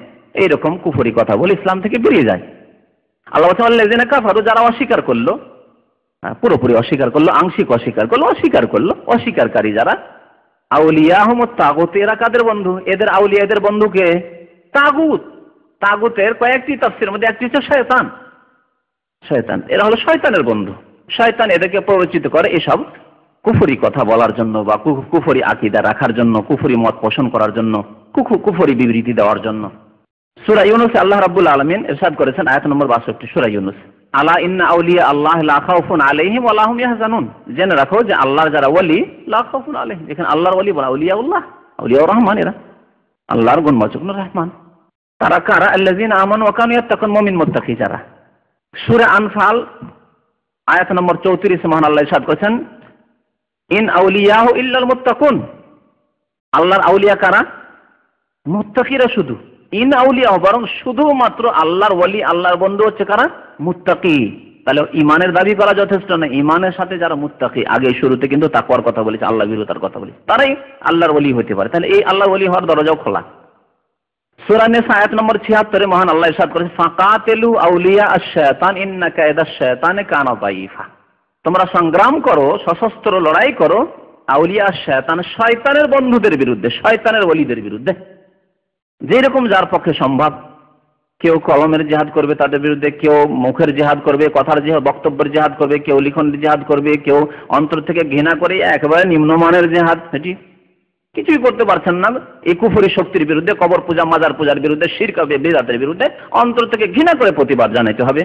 এইরকম কুফরি কথা বলে ইসলাম থেকে বেরিয়ে যায়। আল্লাহ বলেছেন আল্লাযিনা কাফারু, যারা অস্বীকার করলো, পুরোপুরি অস্বীকার করলো, আংশিক অস্বীকার করলো, অস্বীকারী যারা, আউলিয়াহুমুত তাগুত, এরা কাদের বন্ধু? এদের আউলিয়া, এদের বন্ধুকে তাগুত। তাগুতের কয়েকটি তাফসীরের মধ্যে একটি হচ্ছে শয়তান। শয়তান, এরা হলো শয়তানের বন্ধু। শয়তান এদেরকে প্ররোচিত করে এসব কুফরি কথা বলার জন্য, বা কুফরি আকীদা রাখার জন্য, কুফরি মত পোষণ করার জন্য, কুফরি বিবৃতি দেওয়ার জন্য। সূরা ইউনূস আল্লাহ রাব্বুল আলামিন ইরশাদ করেছেন আয়াত নম্বর 62, সূরা ইউনূস, আলা ইন্না আউলিয়া আল্লাহ লা খাউফুন আলাইহিম ওয়া লা হুম ইয়াহজানুন, জেনে রাখো যে আল্লাহর যারা ওলি, লা খাউফুন আলাইহিম, এখানে আল্লাহর ওলি বলা, আউলিয়াউল্লাহ, আউলিয়াউর রহমান, এরা আল্লাহর গুণবাচক রহমান। তারা কারা? আল্লাযিনা আমানু ওয়া কানু ইয়াত্তাকুন, মুমিন মুত্তাকি যারা। সূরা আনফাল আয়াত নম্বর 34 মহান আল্লাহ ইরশাদ করেছেন ইন আউলিয়াহু ইল্লাল মুত্তাকুন, আল্লাহর আউলিয়া কারা? মুত্তাকিরা শুধু। ইন আউলিয়াহু, বরং শুধুমাত্র আল্লাহর ওলি, আল্লাহর বন্ধু হচ্ছে কারা? মুত্তাকি। তাহলে ইমানের দাবি করা যথেষ্ট না, ইমানের সাথে যারা মুত্তাকি, আগে শুরুতে কিন্তু তাকওয়ার কথা বলেছে, আল্লাহ ভীরুতার কথা বলেছে, তারাই আল্লাহর ওলি হতে পারে। তাহলে এই আল্লাহর ওলি হওয়ার দরজাও খোলা। সূরা নিসা আয়াত নম্বর 76 মহান আল্লাহ ইরশাদ করেছেন ফাকাতিলু আউলিয়া আশ-শায়তান ইন্না কায়দাশ শায়তানি কানা দাঈফা, তোমরা সংগ্রাম করো, সশস্ত্র লড়াই করো আউলিয়া আশ-শায়তান, শয়তানের বন্ধুদের বিরুদ্ধে, শয়তানের ওলিদের বিরুদ্ধে, যেরকম যার পক্ষে সম্ভব কেউ কলমের জিহাদ করবে তাদের বিরুদ্ধে, কেউ মুখের জিহাদ করবে, কথার জিহাদ, বক্তব্যের জিহাদ করবে, কেউ লিখনের জিহাদ করবে, কেউ অন্তর থেকে ঘৃণা করে একেবারে নিম্নমানের জিহাদ, সেটি কিছুই করতে পারছেন না। এই কুফরি শক্তির বিরুদ্ধে, কবর পূজা, মাজার পূজার বিরুদ্ধে, শিরক বিদআতের বিরুদ্ধে অন্তর থেকে ঘৃণা করে প্রতিবাদ জানাইতে হবে।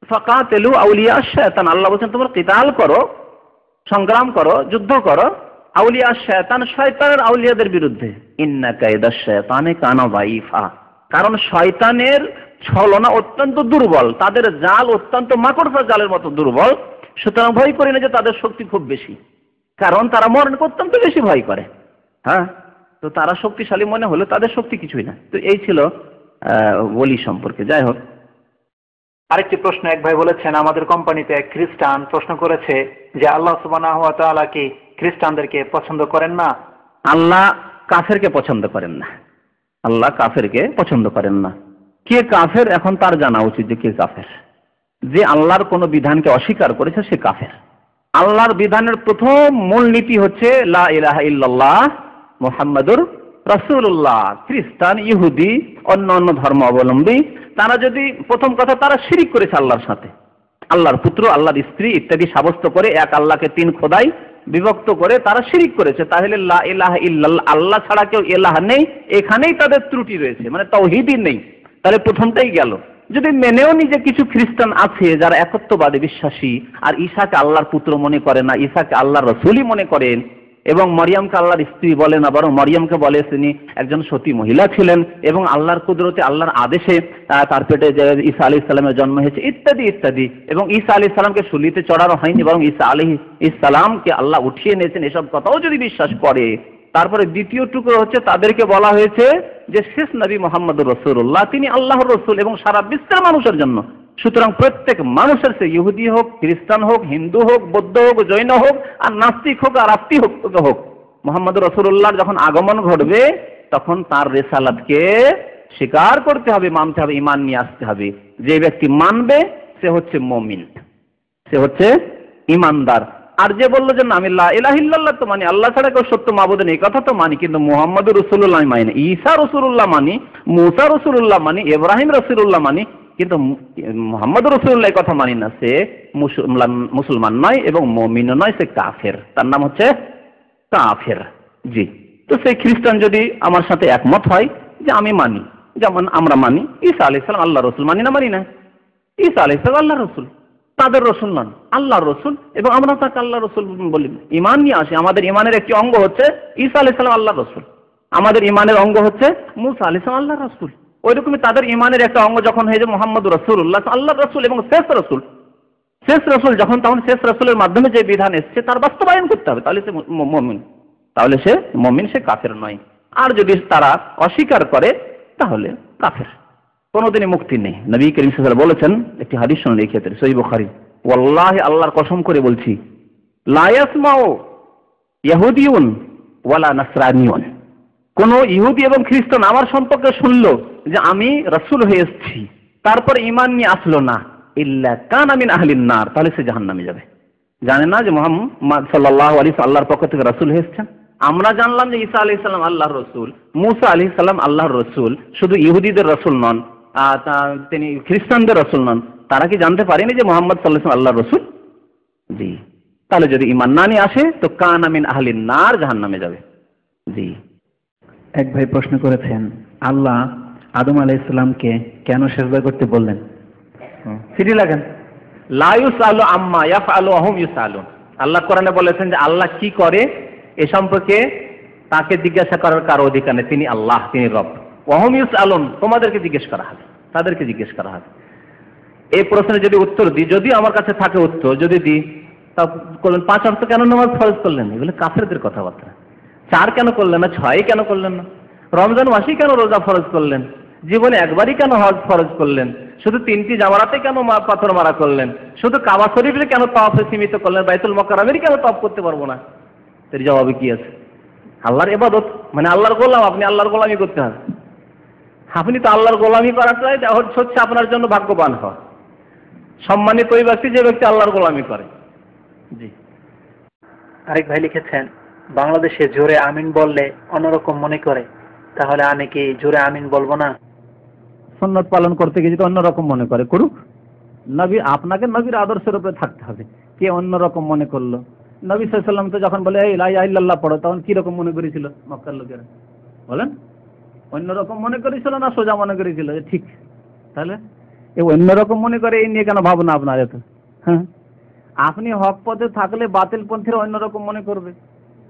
ফাকাতিলু আউলিয়া শায়তান, আল্লাহ বলেন তোমরা কিতাল করো, সংগ্রাম করো, যুদ্ধ করো আউলিয়া শায়তান, শয়তানের আউলিয়াদের বিরুদ্ধে। ইন্না কায়দা শায়তানে কানা যায়ীফা, কারণ শয়তানের ছলনা অত্যন্ত দুর্বল, তাদের জাল অত্যন্ত মাকড়সা জালের মতো দুর্বল। সুতরাং ভয় করি না যে তাদের শক্তি খুব বেশি, কারণ তারা মরণকে অত্যন্ত বেশি ভয় করে। হ্যাঁ, তো তারা শক্তিশালী মনে হলো তাদের শক্তি কিছুই না। তো এই ছিল ওলি সম্পর্কে। যাই হোক, আরেকটি প্রশ্ন এক ভাই বলেছেন, আমাদের কোম্পানিতে এক খ্রিস্টান প্রশ্ন করেছে যে আল্লাহ সুবহানাহু ওয়া তাআলা কি খ্রিস্টানদেরকে পছন্দ করেন না? আল্লাহ কাফেরকে পছন্দ করেন না, আল্লাহ কাফেরকে পছন্দ করেন না। কে কাফের এখন তার জানা উচিত যে কে কাফের। যে আল্লাহর কোন বিধানকে অস্বীকার করেছে সে কাফের। আল্লাহর বিধানের প্রথম মূল নীতি হচ্ছে লা ইলাহা ইল্লাল্লাহ মুহাম্মাদুর রাসূলুল্লাহ। খ্রিস্টান, ইহুদি, অন্য ধর্ম অবলম্বী তারা যদি প্রথম কথা তারা শিরিক করেছে আল্লাহর সাথে, আল্লাহর পুত্র, আল্লাহর স্ত্রী ইত্যাদি সাব্যস্ত করে এক আল্লাহকে তিন খোদাই বিভক্ত করে তারা শিরিক করেছে, তাহলে লা ইলাহা ইল্লাল্লাহ, আল্লাহ ছাড়া কেউ ইলাহ নেই, এখানেই তাদের ত্রুটি রয়েছে, মানে তাওহীদই নেই। তাহলে প্রথমটাই গেল। যদি মেনেও নিজে কিছু খ্রিস্টান আছে যারা একত্ববাদে বিশ্বাসী আর ঈসাকে আল্লাহর পুত্র মনে করে না, ঈসাকে আল্লাহর রাসূলই মনে করেন এবং মরিয়মকে আল্লাহর স্ত্রী বলে না, বরং মরিয়মকে বলে তিনি একজন সতী মহিলা ছিলেন এবং আল্লাহর কুদরতে, আল্লাহর আদেশে তার পেটে যে ঈসা আলাইহিস সালামের জন্ম হয়েছে ইত্যাদি ইত্যাদি, এবং ঈসা আলাইহিস সালামকে শুলিতে চড়ানো হয়নি বরং ঈসা আলাইহিস সালামকে আল্লাহ উঠিয়ে নিয়েছেন, এসব কথাও যদি বিশ্বাস করে, তারপরে দ্বিতীয় টুকরো হচ্ছে তাদেরকে বলা হয়েছে যে শেষ নবী মুহাম্মদুর রাসূলুল্লাহ, তিনি আল্লাহর রাসূল এবং সারা বিশ্বের মানুষের জন্য। সুতরাং প্রত্যেক মানুষের, সে ইহুদি হোক, খ্রিস্টান হোক, হিন্দু হোক, বৌদ্ধ হোক, জৈন হোক, আর নাস্তিক হোক আর আস্তিক হোক, মুহাম্মদুর রাসূলুল্লাহর যখন আগমন ঘটবে তখন তার রিসালাতকে স্বীকার করতে হবে, মানতে হবে, ঈমান নিয়ে আসতে হবে। যে ব্যক্তি মানবে সে হচ্ছে মুমিন, সে হচ্ছে ঈমানদার। আর যে বললো যে না আমি লা ইলাহা ইল্লাল্লাহ তো মানি, আল্লাহ ছাড়া কেউ সত্য মাবুদ নেই, এই কথা তো মানি, কিন্তু মুহাম্মদুর রাসূলুল্লাহ মানি না, ঈসা রাসূলুল্লাহ মানি, মুসা রাসূলুল্লাহ মানি, ইব্রাহিম রাসূলুল্লাহ মানি, কিন্তু মুহাম্মদুর রাসূলুল্লাহ এই কথা মানি না, সে মুসলমান নয় এবং মুমিনও নয়, সে কাফের, তার নাম হচ্ছে কাফের। জি, তো সেই খ্রিস্টান যদি আমার সাথে একমত হয় যে আমি মানি, যেমন আমরা মানি ঈসা আলাইহিস সালাম আল্লাহর রাসূল, মানি না মানি না? ঈসা আলাইহিস সালাম আল্লাহর রাসূল, তাদের রসুল নন, আল্লাহর রসুল, এবং আমরা তাকে আল্লাহর রসুল বলি। ঈমান নিয়ে আসি, আমাদের ঈমানের একটি অঙ্গ হচ্ছে ঈসা আলাইহিস সালাম আল্লাহর রসুল, আমাদের ঈমানের অঙ্গ হচ্ছে মুসা আলাইহিস সালাম আল্লাহর রসুল। ওইরকমই তাদের ঈমানের একটা অঙ্গ যখন হয়ে যায় মুহাম্মদুর রাসূলুল্লাহ, আল্লাহর রসুল এবং শেষ রসুল, শেষ রসুল যখন, তখন শেষ রসুলের মাধ্যমে যে বিধান এসছে তার বাস্তবায়ন করতে হবে, তাহলে সে মুমিন, তাহলে সে মুমিন, সে কাফের নয়। আর যদি তারা অস্বীকার করে তাহলে কাফের, কোনোদিনই মুক্তি নেই। নবী করিম সাল্লাল্লাহু আলাইহি ওয়াসাল্লাম বলেছেন, একটি হাদিস শুনুন এই ক্ষেত্রে, সহিহ বুখারী, ওয়াল্লাহি, আল্লাহর কসম করে বলছি, লা ইয়াসমাউ ইহুদিয়ুন ওয়ালা নাসরানিয়ুন, কোন ইহুদি এবং খ্রিস্টান আমার সম্পর্কে শুনলো যে আমি রাসূল হয়ে এসেছি, তারপর ঈমান নিয়ে আসলো না, ইল্লা কানা মিন আহলিন নার, তাহলে সে জাহান্নামে যাবে। জানে না যে মুহাম্মদ সাল্লাল্লাহু আলাইহি ওয়াসাল্লাম আল্লাহর পক্ষ থেকে রাসূল হয়ে এসেছেন। আমরা জানলাম যে ঈসা আলাইহিস সালাম আল্লাহর রাসূল, মুসা আলাইহিস সালাম আল্লাহর রাসূল, শুধু ইহুদিদের রাসূল নন, তিনি খ্রিস্টানদের রাসূল নন, তারা কি জানতে পারেনি যে মুহাম্মদ সাল্লাল্লাহু আলাইহি ওয়াসাল্লাম আল্লাহর রাসূল? জি, তাহলে যদি ঈমান না নিয়ে আসে তো কানা মিন আহলিন নার, জাহান্নামে যাবে। জি। এক ভাই প্রশ্ন করেছেন, আল্লাহ আদম আলাইহিস সালামকে কেন সিজদা করতে বললেন? সিটি লাগেন, লা ইউসালু আম্মা ইয়াফআলু ওয়া হুম ইউসালুন। আল্লাহ কোরআনে বলেছেন যে আল্লাহ কি করে এ সম্পর্কে তাকে জিজ্ঞাসা করার কারো অধিকার নেই, তিনি আল্লাহ, তিনি রব। ওয়া হুম ইউসালুন, তোমাদেরকে জিজ্ঞেস করা হবে, তাদেরকে জিজ্ঞেস করা হবে। এই প্রশ্নের যদি উত্তর দিই, যদি আমার কাছে থাকে উত্তর, যদি দিই, তা করলেন 5 ওয়াক্ত কেন নামাজ ফরজ করলেন? এগুলো কাফেরদের কথাবার্তা। 4 কেন করলেন না? 6 কেন করলেন না? রমজান মাসেই কেন রোজা ফরজ করলেন? জীবনে একবারই কেন হজ ফরজ করলেন? শুধু 3টি জামারাতে কেন পাথর মারা করলেন? শুধু কাবা শরীফে কেন তাওয়াফে সীমিত করলেন? বাইতুল মুকাররমের কেন তাওয়াফ করতে পারবো না? এর জবাবে কি আছে? আল্লাহর ইবাদত মানে আল্লাহর গোলাম, আপনি আল্লাহর গোলামি করতে হবে। আপনি তো আল্লাহর গোলামি করাটাই হচ্ছে আপনার জন্য ভাগ্যবান হওয়া। সম্মানিত ওই ব্যক্তি যে ব্যক্তি আল্লাহর গোলামি করে। জি। আরেক ভাই লিখেছেন, বাংলাদেশে জোরে আমিন বললে অন্যরকম মনে করে, তাহলে আমি কি জোরে আমিন বলবো না? সুন্নত পালন করতে গিয়ে যদি অন্যরকম মনে করে, করুক। নবী, আপনাকে নবীর আদর্শের উপরে থাকতে হবে। কে অন্যরকম মনে করলো? নবী সাল্লাল্লাহু আলাইহি ওয়াসাল্লাম তো যখন বলে এই লা ইলাহা ইল্লাল্লাহ পড়ো, তখন কি রকম মনে করেছিল মক্কার লোকেরা? বলেন, অন্যরকম মনে করেছিল না সোজা মনে করেছিল যে ঠিক? তাহলে এই অন্যরকম মনে করে এই নিয়ে কেন ভাবনা আপনার এত? হ্যাঁ, আপনি হক পথে থাকলে বাতিল পন্থীরা অন্যরকম মনে করবে।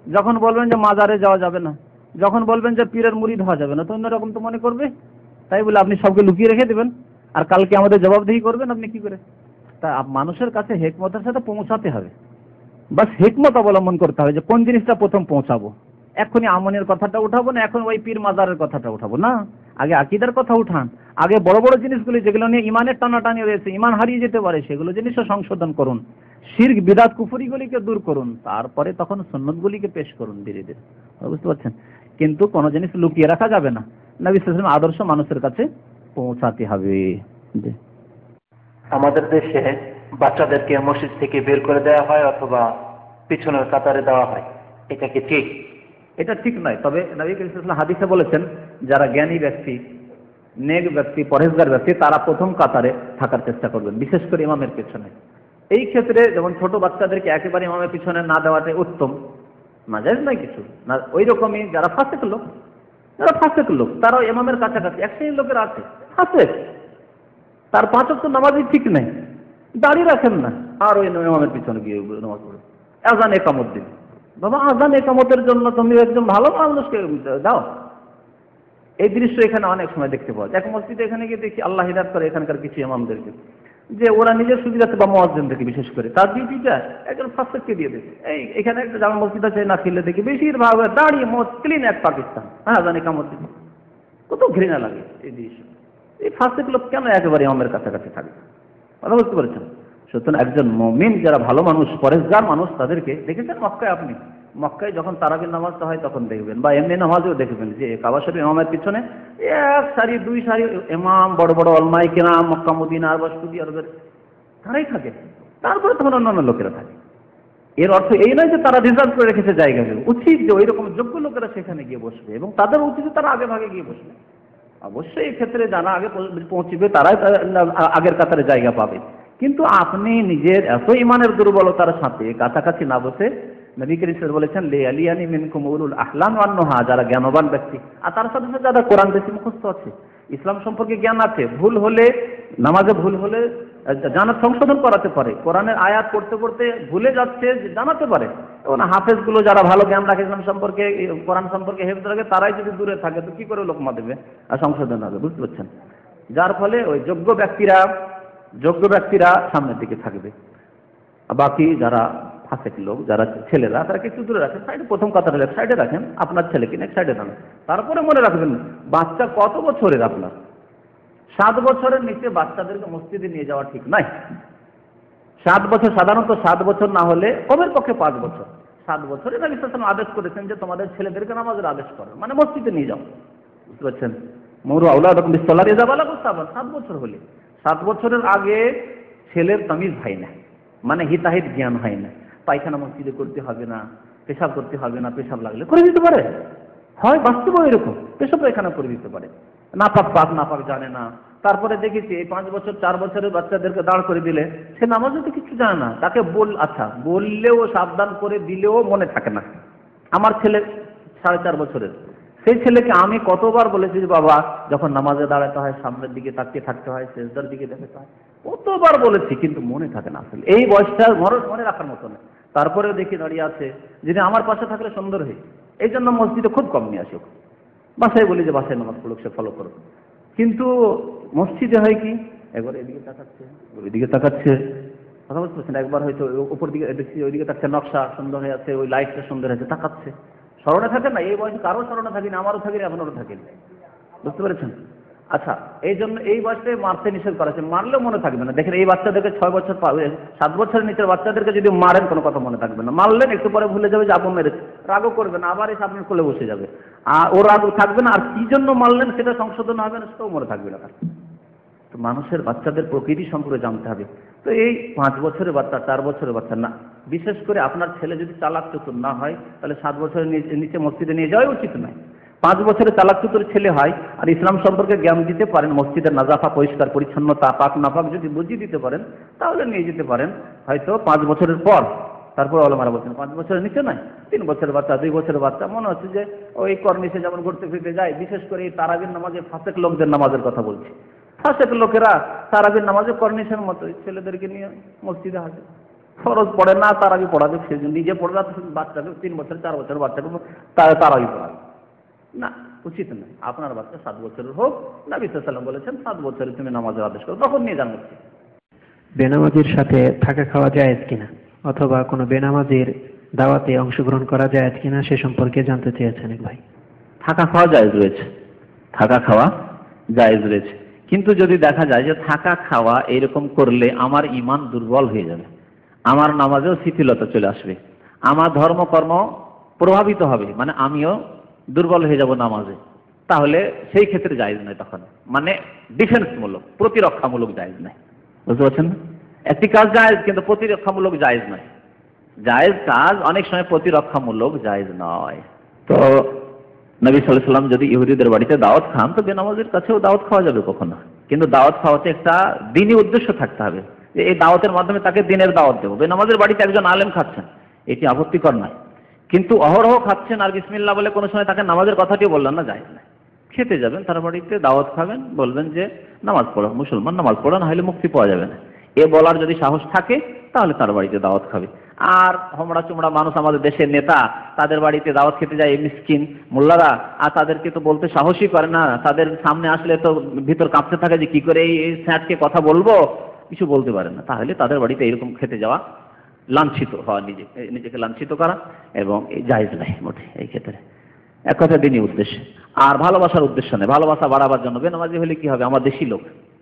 যখন বলবেন যে মাজারে যাওয়া যাবে না, যখন বলবেন যে পীরের মুরিদ হওয়া যাবে না, তো অন্যরকম তো মনে করবে। তাই বলে আপনি সবকে লুকিয়ে রেখে দেবেন আর কালকে আমাদের জবাবদিহি করবেন আপনি কি করে? তা মানুষের কাছে হিকমতের সাথে পৌঁছাতে হবে। বাস হিকমত অবলম্বন করতে হবে যে কোন জিনিসটা প্রথম পৌঁছাবো। এখনই আমনের কথাটা উঠাবো না, এখন ওই পীর মাজারের কথাটা উঠাবো না। আগে আকীদার কথা উঠান, আগে বড় বড় জিনিসগুলি যেগুলো নিয়ে ইমানের টানাটানি রয়েছে, ইমান হারিয়ে যেতে পারে, সেগুলো জিনিসও সংশোধন করুন। শিরক বিদআত কুফরিগুলিকে দূর করুন, তারপরে তখন সুন্নতগুলিকে পেশ করুন ধীরে ধীরে। বুঝতে পারছেন? কিন্তু কোনো জিনিস লুকিয়ে রাখা যাবে না। নবী সাল্লাল্লাহু আলাইহি ওয়াসাল্লাম আদর্শ মানুষের কাছে পৌঁছাতে হবে। আমাদের দেশে বাচ্চাদেরকে মসজিদ থেকে বের করে দেওয়া হয় অথবা পিছনের কাতারে দেওয়া হয়, এটা কি ঠিক? এটা ঠিক নয়। তবে নবী করিম সাল্লাল্লাহু আলাইহি ওয়াসাল্লাম হাদিসে বলেছেন, যারা জ্ঞানী ব্যক্তি, নেক ব্যক্তি, পরহেজগার ব্যক্তি, তারা প্রথম কাতারে থাকার চেষ্টা করবেন, বিশেষ করে ইমামের পিছনে। এই ক্ষেত্রে যেমন ছোট বাচ্চাদেরকে একেবারে ইমামের পিছনে না দেওয়াটাই উত্তম, নাজায়েজ নয় কিছু না। ওই রকমই যারা ফাসিক লোক, তারাও ইমামের কাছাকাছি। এক শ্রেণীর লোকের আছে ফাসিক, তার 5 ওয়াক্ত নামাজই ঠিক নেই, দাঁড়িয়ে রাখেন না, আর ওই ইমামের পিছনে গিয়ে নামাজ পড়ে আযান ইকামত দিন। বাবা, আযান ইকামতের জন্য তুমি একজন ভালো মানুষকে দাও। এই দৃশ্য এখানে অনেক সময় দেখতে পাওয়া যায়। এক মসজিদে এখানে গিয়ে দেখি, আল্লাহ হিদায়াত করে এখানকার কিছু ইমামদেরকে, যে ওরা নিজের সুবিধাতে বা মুয়াজ্জিনদেরকে বিশেষ করে তার ডিউটিটা একজন ফাসিককে দিয়ে দিয়েছে। এখানে একটা জামা মসজিদ আছে না, ফিরলে দেখি বেশিরভাগ দাঁড়িয়ে ক্লিন এক পাকিস্তান, আযান ইকামত দিন। কত ঘৃণা লাগে এই দৃশ্য। এই ফাসিক লোক কেন একেবারে ইমামের কাছাকাছি থাকবে? কথা বুঝতে পারছেন? সুতরাং একজন মুমিন, যারা ভালো মানুষ, পরেশগার মানুষ, তাদেরকে দেখেছেন মক্কায়। আপনি মক্কায় যখন তারাবির নামাজটা হয় তখন দেখবেন, বা এমনি নামাজেও দেখবেন যে কাবা শরীফ ইমামের পিছনে এক সারি দুই সারি ইমাম, বড় বড় ওলামায়ে কেরাম, মক্কা মদিনা বা সৌদি আরবের, তারাই থাকে। তারপরে তখন অন্যান্য লোকেরা থাকে। এর অর্থ এই নয় যে তারা রিজার্ভ করে রেখেছে জায়গাগুলো। উচিত যে ওই রকম যোগ্য লোকেরা সেখানে গিয়ে বসবে, এবং তাদের উচিত তারা আগে ভাগে গিয়ে বসবে। অবশ্যই এই ক্ষেত্রে যারা আগে পৌঁছবে তারাই আগের কাতারে জায়গা পাবে। কিন্তু আপনি নিজের এত ইমানের দুর্বলতার সাথে কাছাকাছি না বসে, নবী করিম সাল্লাল্লাহু আলাইহি ওয়াসাল্লাম বলেছেন লিয়ালিয়ানি মিনকুম উলুল আহলাম ওয়ান নুহা, যারা জ্ঞানবান ব্যক্তি আর তার সাথে সাথে যারা কোরআন বেশি মুখস্থ আছে, ইসলাম সম্পর্কে জ্ঞান আছে, ভুল হলে নামাজে ভুল হলে জানা সংশোধন করাতে পারে, কোরআনের আয়াত পড়তে পড়তে ভুলে যাচ্ছে জানাতে পারে। এবং হাফেজগুলো যারা ভালো জ্ঞান রাখে ইসলাম সম্পর্কে, কোরআন সম্পর্কে হেফজ রাখে, তারাই যদি দূরে থাকে তো কি করে লোকমা দেবে আর সংশোধন হবে? বুঝতে পারছেন? যার ফলে ওই যোগ্য ব্যক্তিরা সামনের দিকে থাকবে, বাকি যারা ফাসিক লোক, যারা ছেলেরা, তারা একটু দূরে রাখেন, সাইডে প্রথম কাতারে লেফট সাইডে রাখেন, আপনার ছেলেকে নেক্সট সাইডে রাখেন। তারপরে মনে রাখবেন, বাচ্চা কত বছরের? আপনার 7 বছরের নিচে বাচ্চাদেরকে মসজিদে নিয়ে যাওয়া ঠিক নয়। 7 বছর, সাধারণত 7 বছর না হলে কমের পক্ষে 5 বছর। 7 বছরে নবী সাল্লাল্লাহু আলাইহি ওয়াসাল্লাম আদেশ করেছেন যে তোমাদের ছেলেদেরকে নামাজের আদেশ করেন, মানে মসজিদে নিয়ে যাও। বুঝতে পারছেন? মুরু আওলাদাকুম বিসসালাতি ইযা বালাগু সাবান, 7 বছর হলে। 7 বছরের আগে ছেলের তামিজ হয় না, মানে হিতাহিত জ্ঞান হয় না। পায়খানা মসজিদে করতে হবে না, পেশাব করতে হবে না, পেশাব লাগলে করে দিতে পারে, হয় বাস্তব এরকম, পেশাব পায়খানা করে দিতে পারে, নাপাক জানে না। তারপরে দেখেছি এই 5 বছর 4 বছরের বাচ্চাদেরকে দাঁড় করে দিলে সে নামাজে তো কিছু জানে না, তাকে বললেও সাবধান করে দিলেও মনে থাকে না। আমার ছেলে 4.5 বছরের, সেই ছেলেকে আমি কতবার বলেছি যে বাবা যখন নামাজে দাঁড়াতে হয় সামনের দিকে তাকিয়ে থাকতে হয়, সেজদার দিকে দেখতে হয়, কতবার বলেছি, কিন্তু মনে থাকে না। আসলে এই বয়সটা মনে রাখার মতো না। তারপরেও দেখি দাঁড়িয়ে আছে, যদি আমার পাশে থাকলে সুন্দর হয়। এই জন্য মসজিদে খুব কম নিয়ে আসি, বাসায় বলি যে বাসায় নামাজ পড়ুক, সে ফলো করুক। কিন্তু মসজিদে হয় কি, একবার এদিকে তাকাচ্ছে, ওইদিকে তাকাচ্ছে, কথা বুঝতে পারছেন? একবার হয়তো উপর দিকে দেখছি, ওইদিকে তাকাচ্ছে, নকশা সুন্দর হয়ে আছে, ওই লাইটটা সুন্দর হয়েছে, তাকাচ্ছে। স্মরণে থাকে না, এই বয়সে কারো স্মরণে থাকেনি, আমারও থাকেনি, আপনারও থাকেনি। বুঝতে পেরেছেন? আচ্ছা, এই জন্য এই বয়সে মারতে নিষেধ করা আছে, মারলেও মনে থাকবে না। দেখেন এই বাচ্চাদেরকে 6 বছর 7 বছরের নিচের বাচ্চাদেরকে যদি মারেন কোনো কথা মনে থাকবে না, মারলেন একটু পরে ভুলে যাবে যে আপন মেরেছে, রাগও করবে না, আবার এসে আপনার কোলে বসে যাবে, আর ওর রাগ থাকবে না, আর কি জন্য মারলেন সেটা সংশোধন হবে না, সেটাও মনে থাকবে না। তো মানুষের বাচ্চাদের প্রকৃতি সম্পর্কে জানতে হবে। তো এই 5 বছরের বাচ্চা, 4 বছরের বাচ্চা না, বিশেষ করে আপনার ছেলে যদি চালাক চতুর না হয় তাহলে 7 বছরের নিচে মসজিদে নিয়ে যাওয়াই উচিত নয়। 5 বছরের চালাক চতুর ছেলে হয় আর ইসলাম সম্পর্কে জ্ঞান দিতে পারেন, মসজিদের নাজাফা পরিষ্কার পরিচ্ছন্নতা পাক নাপাক যদি বুঝিয়ে দিতে পারেন তাহলে নিয়ে যেতে পারেন হয়তো 5 বছরের পর। তারপর ওলামারা বলছেন 5 বছরের নিচে নয়, 3 বছরের বাচ্চা 2 বছরের বাচ্চা মনে হচ্ছে যে ওই কর্নিশে যেমন ঘুরতে ফিরতে যায়, বিশেষ করে এই তারাবির নামাজে ফাসেক লোকদের নামাজের কথা বলছি। ফাসেক লোকেরা তারাবির নামাজে কর্নিশের মতো ছেলেদেরকে নিয়ে মসজিদে হাজির, ফরজ পড়ে না, তারাবি পড়াবে, সে নিজে পড়বে, বাচ্চাকে 3 বছর 4 বছরের বাচ্চাকে তারাবি পড়াবে না, উচিত নয়। আপনার বাচ্চা 7 বছরের হোক, নবী সাল্লাল্লাহু আলাইহি ওয়াসাল্লাম বলেছেন 7 বছরে তুমি নামাজের আদেশ করো, তখন নিয়ে যান মসজিদে। বেনামাজির সাথে থাকা খাওয়া জায়েজ কিনা, অথবা কোনো বেনামাজির দাওয়াতে অংশগ্রহণ করা জায়েজ কিনা সে সম্পর্কে জানতে চেয়েছেন এক ভাই। থাকা খাওয়া জায়েজ রয়েছে, থাকা খাওয়া জায়েজ রয়েছে, কিন্তু যদি দেখা যায় যে থাকা খাওয়া এরকম করলে আমার ঈমান দুর্বল হয়ে যাবে, আমার নামাজেও শিথিলতা চলে আসবে, আমার ধর্মকর্ম প্রভাবিত হবে, মানে আমিও দুর্বল হয়ে যাব নামাজে, তাহলে সেই ক্ষেত্রে জায়েজ নয়। তখন মানে ডিফেন্সমূলক, প্রতিরক্ষামূলক জায়েজ নয়। বুঝতে পারছেন না? একটি কাজ জায়েজ কিন্তু প্রতিরক্ষামূলক জায়েজ নয়। জায়েজ কাজ অনেক সময় প্রতিরক্ষামূলক জায়েজ নয়। তো নবী সাল্লাল্লাহু আলাইহি ওয়াসাল্লাম যদি ইহুদিদের বাড়িতে দাওয়াত খান তো বেনামাজির কাছেও দাওয়াত খাওয়া যাবে কখনো, কিন্তু দাওয়াত খাওয়াতে একটা দ্বীনি উদ্দেশ্য থাকতে হবে যে এই দাওয়াতের মাধ্যমে তাকে দ্বীনের দাওয়াত দেবো। বেনামাজির বাড়িতে একজন আলেম খাচ্ছেন, এটি আপত্তিকর নয়, কিন্তু অহরহ খাচ্ছেন আর বিসমিল্লাহ বলে কোনো সময় তাকে নামাজের কথাটি বললেন না, জায়েজ নয়। খেতে যাবেন, তার বাড়িতে দাওয়াত খাবেন, বলবেন যে নামাজ পড়ো, মুসলমান নামাজ পড়ো, না হলে মুক্তি পাওয়া যাবে না, এ বলার যদি সাহস থাকে তাহলে তার বাড়িতে দাওয়াত খাবে। আর হোমড়া চুমড়া মানুষ আমাদের দেশের নেতা, তাদের বাড়িতে দাওয়াত খেতে যায় মিসকিন মোল্লারা, আর তাদেরকে তো বলতে সাহসই করে না, তাদের সামনে আসলে তো ভিতর কাঁপতে থাকে যে কি করে এই স্যাটকে কথা বলবো, কিছু বলতে পারে না, তাহলে তাদের বাড়িতে এরকম খেতে যাওয়া লাঞ্ছিত হওয়া, নিজেকে লাঞ্ছিত করা এবং জায়েজ নাই মোটে এই ক্ষেত্রে। এক কথা দ্বীনি উদ্দেশ্য, আর ভালোবাসার উদ্দেশ্য নেই, ভালোবাসা বাড়াবার জন্য। বেনামাজি হলে কি হবে, আমার দেশি লোক,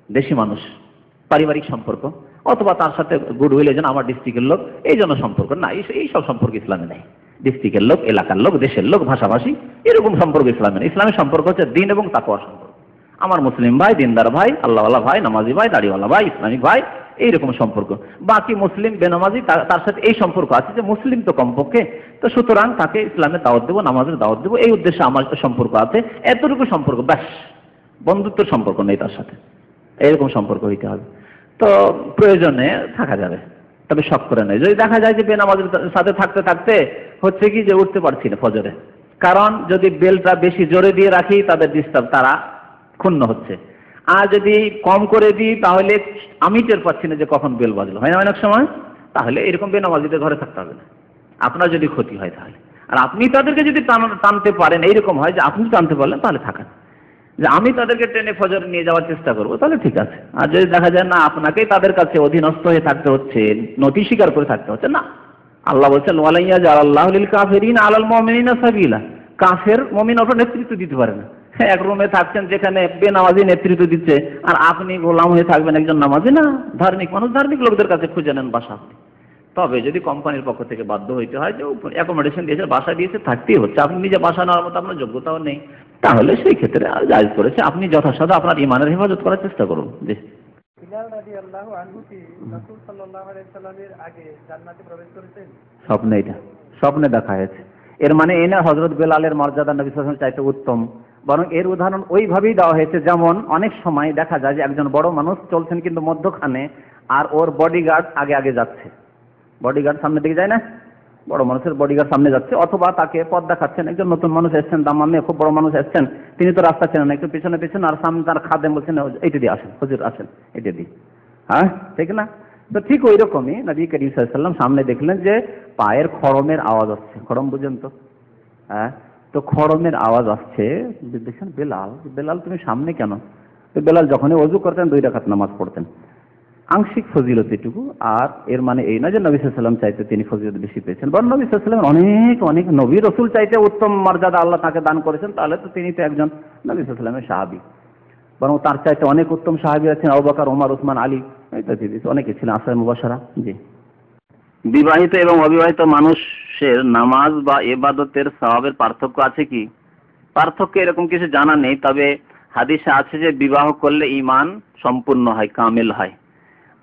দেশি মানুষ, পারিবারিক সম্পর্ক, অথবা তার সাথে গুডউইল যেন আমার ডিস্ট্রিক্টের লোক, এই জন্য সম্পর্ক না, এই সব সম্পর্ক ইসলামে নেই। ডিস্ট্রিক্টের লোক, এলাকার লোক, দেশের লোক, ভাষাভাষী, এরকম সম্পর্ক ইসলামে নেই। ইসলামের সম্পর্ক হচ্ছে দ্বীন এবং তাকওয়ার সম্পর্ক। আমার মুসলিম ভাই, দিনদার ভাই, আল্লাহওয়ালা ভাই, নামাজি ভাই, দাড়িওয়ালা ভাই, ইসলামিক ভাই, এইরকম সম্পর্ক। বাকি মুসলিম বেনামাজি তার সাথে এই সম্পর্ক আছে যে মুসলিম তো কমপক্ষে, তো সুতরাং তাকে ইসলামের দাওয়াত দেবো, নামাজের দাওয়াত দেবো, এই উদ্দেশ্যে আমার একটা সম্পর্ক আছে, এতটুকু সম্পর্ক, ব্যাস, বন্ধুত্বের সম্পর্ক নেই তার সাথে, এরকম সম্পর্ক হইতে হবে। তো প্রয়োজনে থাকা যাবে, তবে শখ করে নেই। যদি দেখা যায় যে বেনামাজের সাথে থাকতে থাকতে হচ্ছে কি যে উঠতে পারছি না ফজরে, কারণ যদি বেলটা বেশি জোরে দিয়ে রাখি তাদের ডিস্টার্ব, তারা ক্ষুণ্ণ হচ্ছে, আর যদি কম করে দিই তাহলে আমি টের পাচ্ছি না যে কখন বেল বাজলো, হয় না অনেক সময়, তাহলে এরকম বেনামাজিদের ঘরে থাকতে হবে না, আপনার যদি ক্ষতি হয় তাহলে। আর আপনি তাদেরকে যদি টানতে পারেন, এইরকম হয় যে আপনি টানতে পারলেন তাহলে থাকেন, যে আমি তাদেরকে ট্রেনে ফজরে নিয়ে যাওয়ার চেষ্টা করবো, তাহলে ঠিক আছে। আর যদি দেখা যায় না আপনাকেই তাদের কাছে অধীনস্থ হয়ে থাকতে হচ্ছে, নতি স্বীকার করে থাকতে হচ্ছে, না, আল্লাহ বলছেন ওয়ালাইয়া জাআলাল্লাহু লিল কাফিরিনা আলাল মুমিনিনা সাবিলা, কাফের মুমিন ওপর নেতৃত্ব দিতে পারে না। এক রুমে থাকছেন যেখানে বেনামাজি নেতৃত্ব দিচ্ছে, আর আপনি গোলাম হয়ে থাকবেন একজন নামাজি, না, ধার্মিক মানুষ ধার্মিক লোকদের কাছে খুঁজে নেন বাসা। তবে যদি কোম্পানির পক্ষ থেকে বাধ্য হইতে হয় যে অ্যাকোমোডেশন দিয়েছে, বাসা দিয়েছে, থাকতেই হচ্ছে, আপনি নিজে বাসা নেওয়ার মতো আপনার যোগ্যতাও নেই, তাহলে সেই ক্ষেত্রে জায়েজ করেছে, আপনি যথাসাধ্য আপনার ইমানের হেফাজত করার চেষ্টা করুন। জি, বিলাল রাদিয়াল্লাহু আনহু কি রাসূল সাল্লাল্লাহু আলাইহি সাল্লামের আগে জান্নাতে প্রবেশ করেছেন? স্বপ্নে, এটা স্বপ্নে দেখা হয়েছে। এর মানে এই না হযরত বেলালের মর্যাদা নবী সাল্লাল্লাহু আলাইহি ওয়াসাল্লাম চাইতে উত্তম, বরং এর উদাহরণ ওইভাবেই দেওয়া হয়েছে যেমন অনেক সময় দেখা যায় যে একজন বড় মানুষ চলছেন কিন্তু মধ্যখানে, আর ওর বডিগার্ড আগে আগে যাচ্ছে, বডিগার্ড সামনে দিকে যায় না, বড় মানুষের বডিগার্ড সামনে যাচ্ছে, অথবা তাকে পথ দেখাচ্ছেন, একজন নতুন মানুষ এসছেন, দামামে খুব বড় মানুষ এসছেন, তিনি তো রাস্তা চেনেন, একটু পিছনে পিছনে, আর সামনে তার খাদেম বলছেন এইটা দিয়ে আসেন, হুজুর আসেন, এটা দিয়ে, হ্যাঁ ঠিক না? তো ঠিক ওই রকমই নবী করিম সাল্লাল্লাহু আলাইহি ওয়াসাল্লাম সামনে দেখলেন যে পায়ের খড়মের আওয়াজ আসছে, খড়ম বুঝেন তো, হ্যাঁ, তো খড়মের আওয়াজ আসছে, দেখছেন বেলাল, বেলাল তুমি সামনে কেন? তো বেলাল যখনই ওযু করতেন 2 রাকাত নামাজ পড়তেন, আংশিক ফজিলত এটুকু। আর এর মানে এই নয় যে নবী সাল্লাল্লাহু আলাইহি ওয়াসাল্লাম চাইতে তিনি ফজিলত বেশি পেয়েছেন, বরং নবী সাল্লাল্লাহু আলাইহি ওয়াসাল্লাম অনেক অনেক নবী রাসূল চাইতে উত্তম মর্যাদা আল্লাহ তাকে দান করেছেন, তাহলে তো তিনি তো একজন নবী সাল্লাল্লাহু আলাইহি ওয়াসাল্লামের সাহাবী, বরং তার চাইতে অনেক উত্তম সাহাবী আছেন, আবু বকর, ওমর, ওসমান, আলী, অনেকে ছিলেন আশায়ে মুবাশশারা। জি, বিবাহিত এবং অবিবাহিত মানুষের নামাজ বা ইবাদতের সওয়াবের পার্থক্য আছে কি? পার্থক্য এরকম কিছু জানা নেই, তবে হাদিসে আছে যে বিবাহ করলে ঈমান সম্পূর্ণ হয়, কামিল হয়,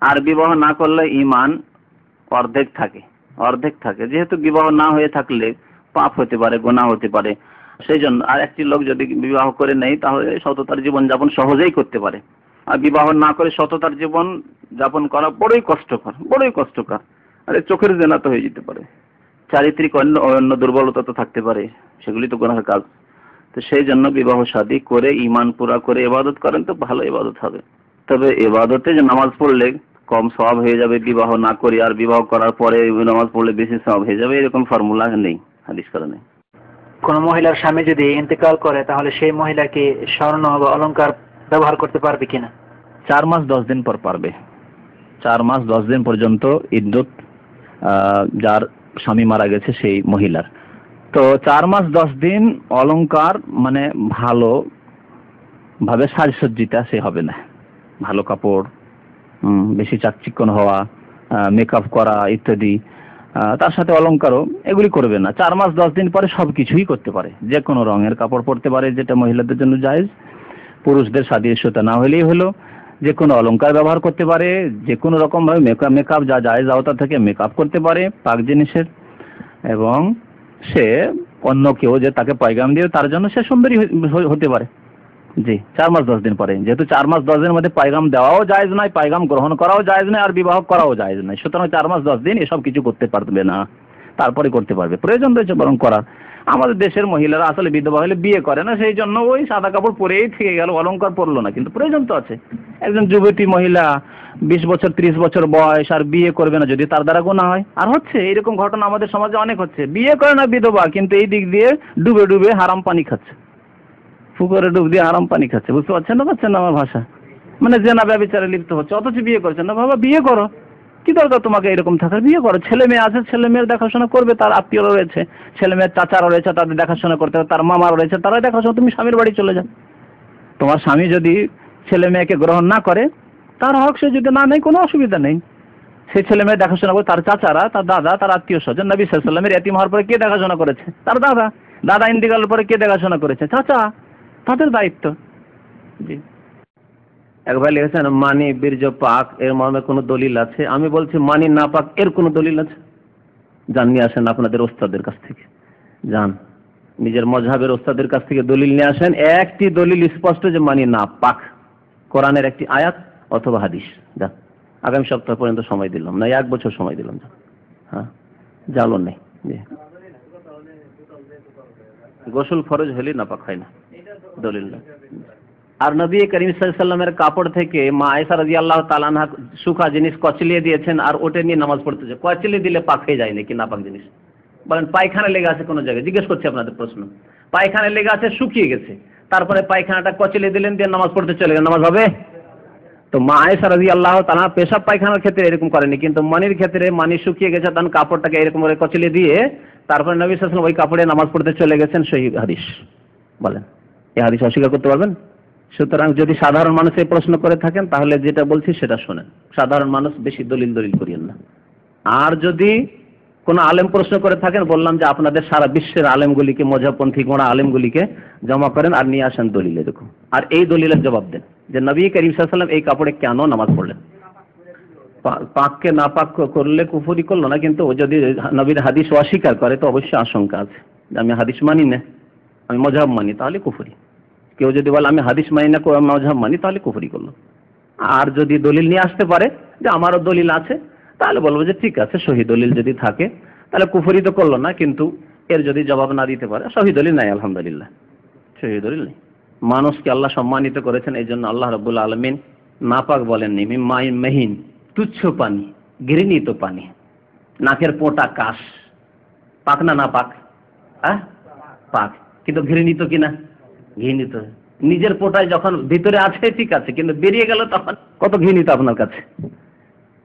আর বিবাহ না করলে ঈমান অর্ধেক থাকে, যেহেতু বিবাহ না হয়ে থাকলে পাপ হতে পারে, গুনাহ হতে পারে। সেই জন্য আর একটি লোক যদি বিবাহ করে নেই তাহলে সততার জীবনযাপন সহজেই করতে পারে। আর বিবাহ না করে সততার জীবন যাপন করা বড়ই কষ্টকর। আরে চোখের জেনা তো হয়ে যেতে পারে, চারিত্রিক অন্য দুর্বলতা তো থাকতে পারে, সেগুলি তো গুনাহের কাজ। তো সেই জন্য বিবাহ শাদী করে ঈমান পুরা করে ইবাদত করেন তো ভালো ইবাদত হবে। তবে ইবাদতে যে নামাজ পড়লে কম সওয়াব হয়ে যাবে বিবাহ না করে, আর বিবাহ করার পরে নামাজ পড়লে বেশি সওয়াব হয়ে যাবে, এরকম ফর্মুলা নেই, হাদিস করে নেই। কোন মহিলার স্বামী যদি ইন্তেকাল করে তাহলে সেই মহিলা কি স্বর্ণ বা অলংকার ব্যবহার করতে পারবে কিনা? 4 মাস 10 দিন পর পারবে। 4 মাস 10 দিন পর্যন্ত ইদ্যত যার স্বামী মারা গেছে সেই মহিলার। তো 4 মাস 10 দিন অলংকার মানে ভালো ভাবে সাজসজ্জিতা সে হবে না, ভালো কাপড়, বেশি চাকচিক্যন হওয়া, মেকআপ করা ইত্যাদি, তার সাথে অলংকারও এগুলি করবে না। 4 মাস 10 দিন পরে সবকিছুই করতে পারে, যে কোনো রঙের কাপড় পরতে পারে, যেটা মহিলাদের জন্য জায়েজ। পুরুষদের সাদৃশ্যতা না হলেই হলো, যে কোনো অলংকার ব্যবহার করতে পারে, যে কোনো রকম ভাবে মেকআপ যা জায়েজ আওতা থেকে মেকআপ করতে পারে পাক জিনিসের, এবং সে অন্য কেউ যে তাকে পয়গাম দিয়ে তার জন্য সে সুন্দরী হতে পারে। জি, 4 মাস 10 দিন পরে, যেহেতু 4 মাস 10 দিনের মধ্যে পয়গাম দেওয়াও জায়েজ নয়, পয়গাম গ্রহণ করাও জায়েজ নয়, আর বিবাহ করাও জায়েজ নয়, সুতরাং 4 মাস 10 দিন এসব কিছু করতে পারবে না, তারপরে করতে পারবে। প্রয়োজন রয়েছে বরং করার। আমাদের দেশের মহিলারা আসলে বিধবা হলে বিয়ে করে না, সেই জন্য ওই সাদা কাপড় পরেই থেকে গেল, অলংকার পরলো না, কিন্তু প্রয়োজন তো আছে। একজন যুবতী মহিলা 20 বছর 30 বছর বয়স আর বিয়ে করবে না, যদি তার দ্বারা গুনাহ হয়। আর হচ্ছে এরকম ঘটনা আমাদের সমাজে অনেক হচ্ছে, বিয়ে করে না বিধবা, কিন্তু এই দিক দিয়ে ডুবে ডুবে হারাম পানি খাচ্ছে, পুকুরে ডুব দিয়ে হারাম পানি খাচ্ছে। বুঝতে পারছেন না আমার ভাষা? মানে জেনা ব্যভিচারে লিপ্ত হচ্ছে, অথচ বিয়ে করছেন না। বাবা বিয়ে করো, কি দরকার তোমাকে এরকম থাকার? বিয়ে করো, ছেলে মেয়ে আছে, ছেলে মেয়ের দেখাশোনা করবে, তার আত্মীয়রা রয়েছে, ছেলে মেয়ের চাচারা রয়েছে, তাদের দেখাশোনা করতে হবে, তার মামারা রয়েছে, তারা দেখাশোনা। তুমি স্বামীর বাড়ি চলে যাও। তোমার স্বামী যদি ছেলে মেয়েকে গ্রহণ না করে, তার হক সে যদি না নেই, কোনো অসুবিধা নেই। সেই ছেলে মেয়ে দেখাশোনা করে তার চাচারা, তার দাদা, তার আত্মীয় স্বজন। নবী সাল্লাল্লাহু আলাইহি ওয়াসাল্লামের এতিম হওয়ার পরে কে দেখাশোনা করেছে? তার দাদা। দাদা ইন্তেকালের পরে কে দেখাশোনা করেছে? চাচা। তাদের দায়িত্ব। জি। এক ভাই লিখেছেন মানি বীর্য পাক, এর মর্মে কোনো দলিল আছে? আমি বলছি মানি না পাক এর কোনো দলিল আছে? যান নিয়ে আসেন আপনাদের ওস্তাদের কাছ থেকে, যান নিজের মজহাবের ওস্তাদের কাছ থেকে দলিল নিয়ে আসেন। একটি দলিল স্পষ্ট যে মানি না পাক, কোরআনের একটি আয়াত অথবা হাদিস। যান, আগামী সপ্তাহ পর্যন্ত সময় দিলাম না, 1 বছর সময় দিলাম। হ্যাঁ, জালো নেই। জি, গোসল ফরজ হলে নাপাক হয় না, দলিল না। আর নবী করিম সাল্লাল্লাহু আলাইহি ওয়াসাল্লামের কাপড় থেকে মা আয়েশা রাদিয়াল্লাহু তাআলা আনহা শুকা জিনিস কচলিয়ে দিয়েছেন, আর ওটা নিয়ে নামাজ পড়তেছে। কচলিয়ে দিলে পাক হয়ে যায় নাকি নাপাক জিনিস? বলেন পায়খানা লেগে আছে কোনো জায়গায়, জিজ্ঞেস করছি আপনাদের প্রশ্ন। পায়খানা লেগে আছে, শুকিয়ে গেছে, তারপরে পায়খানাটা কচলিয়ে দিলেন, দিয়ে নামাজ পড়তে চলে গেলেন, নামাজ হবে? তো মা আয়েশা রাদিয়াল্লাহু তাআলা পেশাব পায়খানার ক্ষেত্রে এরকম করেনি, কিন্তু মানির ক্ষেত্রে মানি শুকিয়ে গেছে, তখন কাপড়টাকে এরকম করে কচলিয়ে দিয়ে তারপরে নবী সাল্লাল্লাহু আলাইহি ওয়াসাল্লাম ওই কাপড়ে নামাজ পড়তে চলে গেছেন। সহিহ হাদিস। বলেন এই হাদিস অস্বীকার করতে পারবেন? সুতরাং যদি সাধারণ মানুষ এই প্রশ্ন করে থাকেন, তাহলে যেটা বলছি সেটা শোনেন। সাধারণ মানুষ বেশি দলিল করিয়েন না। আর যদি কোনো আলেম প্রশ্ন করে থাকেন, বললাম যে আপনাদের সারা বিশ্বের আলেমগুলিকে, মজহবপন্থী গোঁড়া আলেমগুলিকে জমা করেন আর নিয়ে আসেন দলিল এরকম, আর এই দলিলের জবাব দেন যে নবী করিম সাল্লাল্লাহু আলাইহি ওয়াসাল্লাম এই কাপড়ে কেন নামাজ পড়লেন। পাককে নাপাক করলে কুফরি করলো না, কিন্তু ও যদি নবীর হাদিস অস্বীকার করে তো অবশ্যই আশঙ্কা আছে যে আমি হাদিস মানি না, আমি মজহব মানি, তাহলে কুফরি। কেউ যদি বলে আমি হাদিস মানি না, মজহব মানি, তাহলে কুফরি করলো। আর যদি দলিল নিয়ে আসতে পারে যে আমারও দলিল আছে, তাহলে বলবো যে ঠিক আছে, সহি দলিল যদি থাকে তাহলে কুফরি তো করলো না, কিন্তু এর যদি জবাব না দিতে পারে, সহি দলিল নাই, আলহামদুলিল্লাহ, সহি দলিল নেই। মানুষকে আল্লাহ সম্মানিত করেছেন, এই জন্য আল্লাহ রাব্বুল আলামিন নাপাক বলেননি। মিম্মাইন মহিন, তুচ্ছ পানি, ঘৃণিত পানি, নাকের পোটা কাশ, পাক না না পাক? পাক, কিন্তু ঘৃণিত কিনা? ঘৃণিত। নিজের পোটায় যখন ভিতরে আছে ঠিক আছে, কিন্তু বেরিয়ে গেল তখন কত ঘৃণিত আপনার কাছে।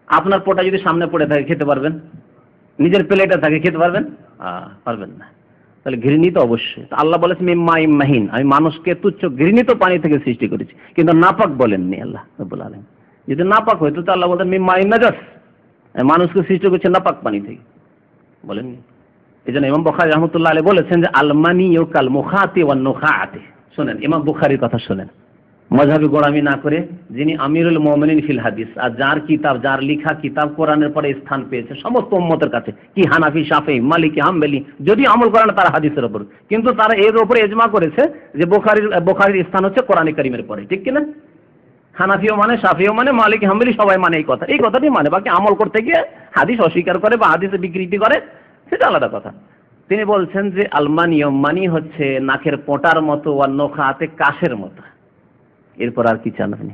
আপনার পোটা যদি সামনে পড়ে থাকে খেতে পারবেন? নিজের প্লেটে থাকে খেতে পারবেন? পারবেন না। তাহলে ঘৃণিত অবশ্যই। আল্লাহ বলেছে মিম্মাইন মাহিন, আমি মানুষকে তুচ্ছ ঘৃণিত পানি থেকে সৃষ্টি করেছি, কিন্তু নাপাক বলেননি আল্লাহ রাব্বুল আলামিন। যদি নাপাক হইতো তো আল্লাহ বলতেন মিম্মাইন নাজাস, মানুষকে সৃষ্টি করছে নাপাক পানি থেকে, বলেননি। এই জন্য ইমাম বুখারী রাহমাতুল্লাহ আলাইহি বলেছেন যে আল মানিয়ু কাল মুখাতি ওয়ান নুখাতি। শুনেন ইমাম বুখারীর কথা শুনেন, মযহাবি গোড়ামি না করে, যিনি আমিরুল মুমিনিন ফিল হাদিস, আর যার কিতাব, যার লেখা কিতাব কোরআনের পরে স্থান পেয়েছে সমস্ত উম্মতের কাছে, কি হানাফি, শাফিঈ, মালিকি, হাম্বলি, যদি আমল করে না তারা হাদিসের উপর, কিন্তু তারা এর উপরে ইজমা করেছে যে বুখারীর স্থান হচ্ছে কোরআনে কারীমের পরে, ঠিক কিনা? হানাফিও মানে, শাফিও মানে, মালিকি, হাম্বলি সবাই মানে এই কথাটি মানে, বাকি আমল করতে গিয়ে হাদিস অস্বীকার করে বা হাদিসে বিকৃতি করে সেটা আলাদা কথা। তিনি বলছেন যে আলমানিয়ম মানি হচ্ছে নাকের পোঁটার মতো আর নোখাতে কাশের মতো। এরপর আর কি চান আপনি?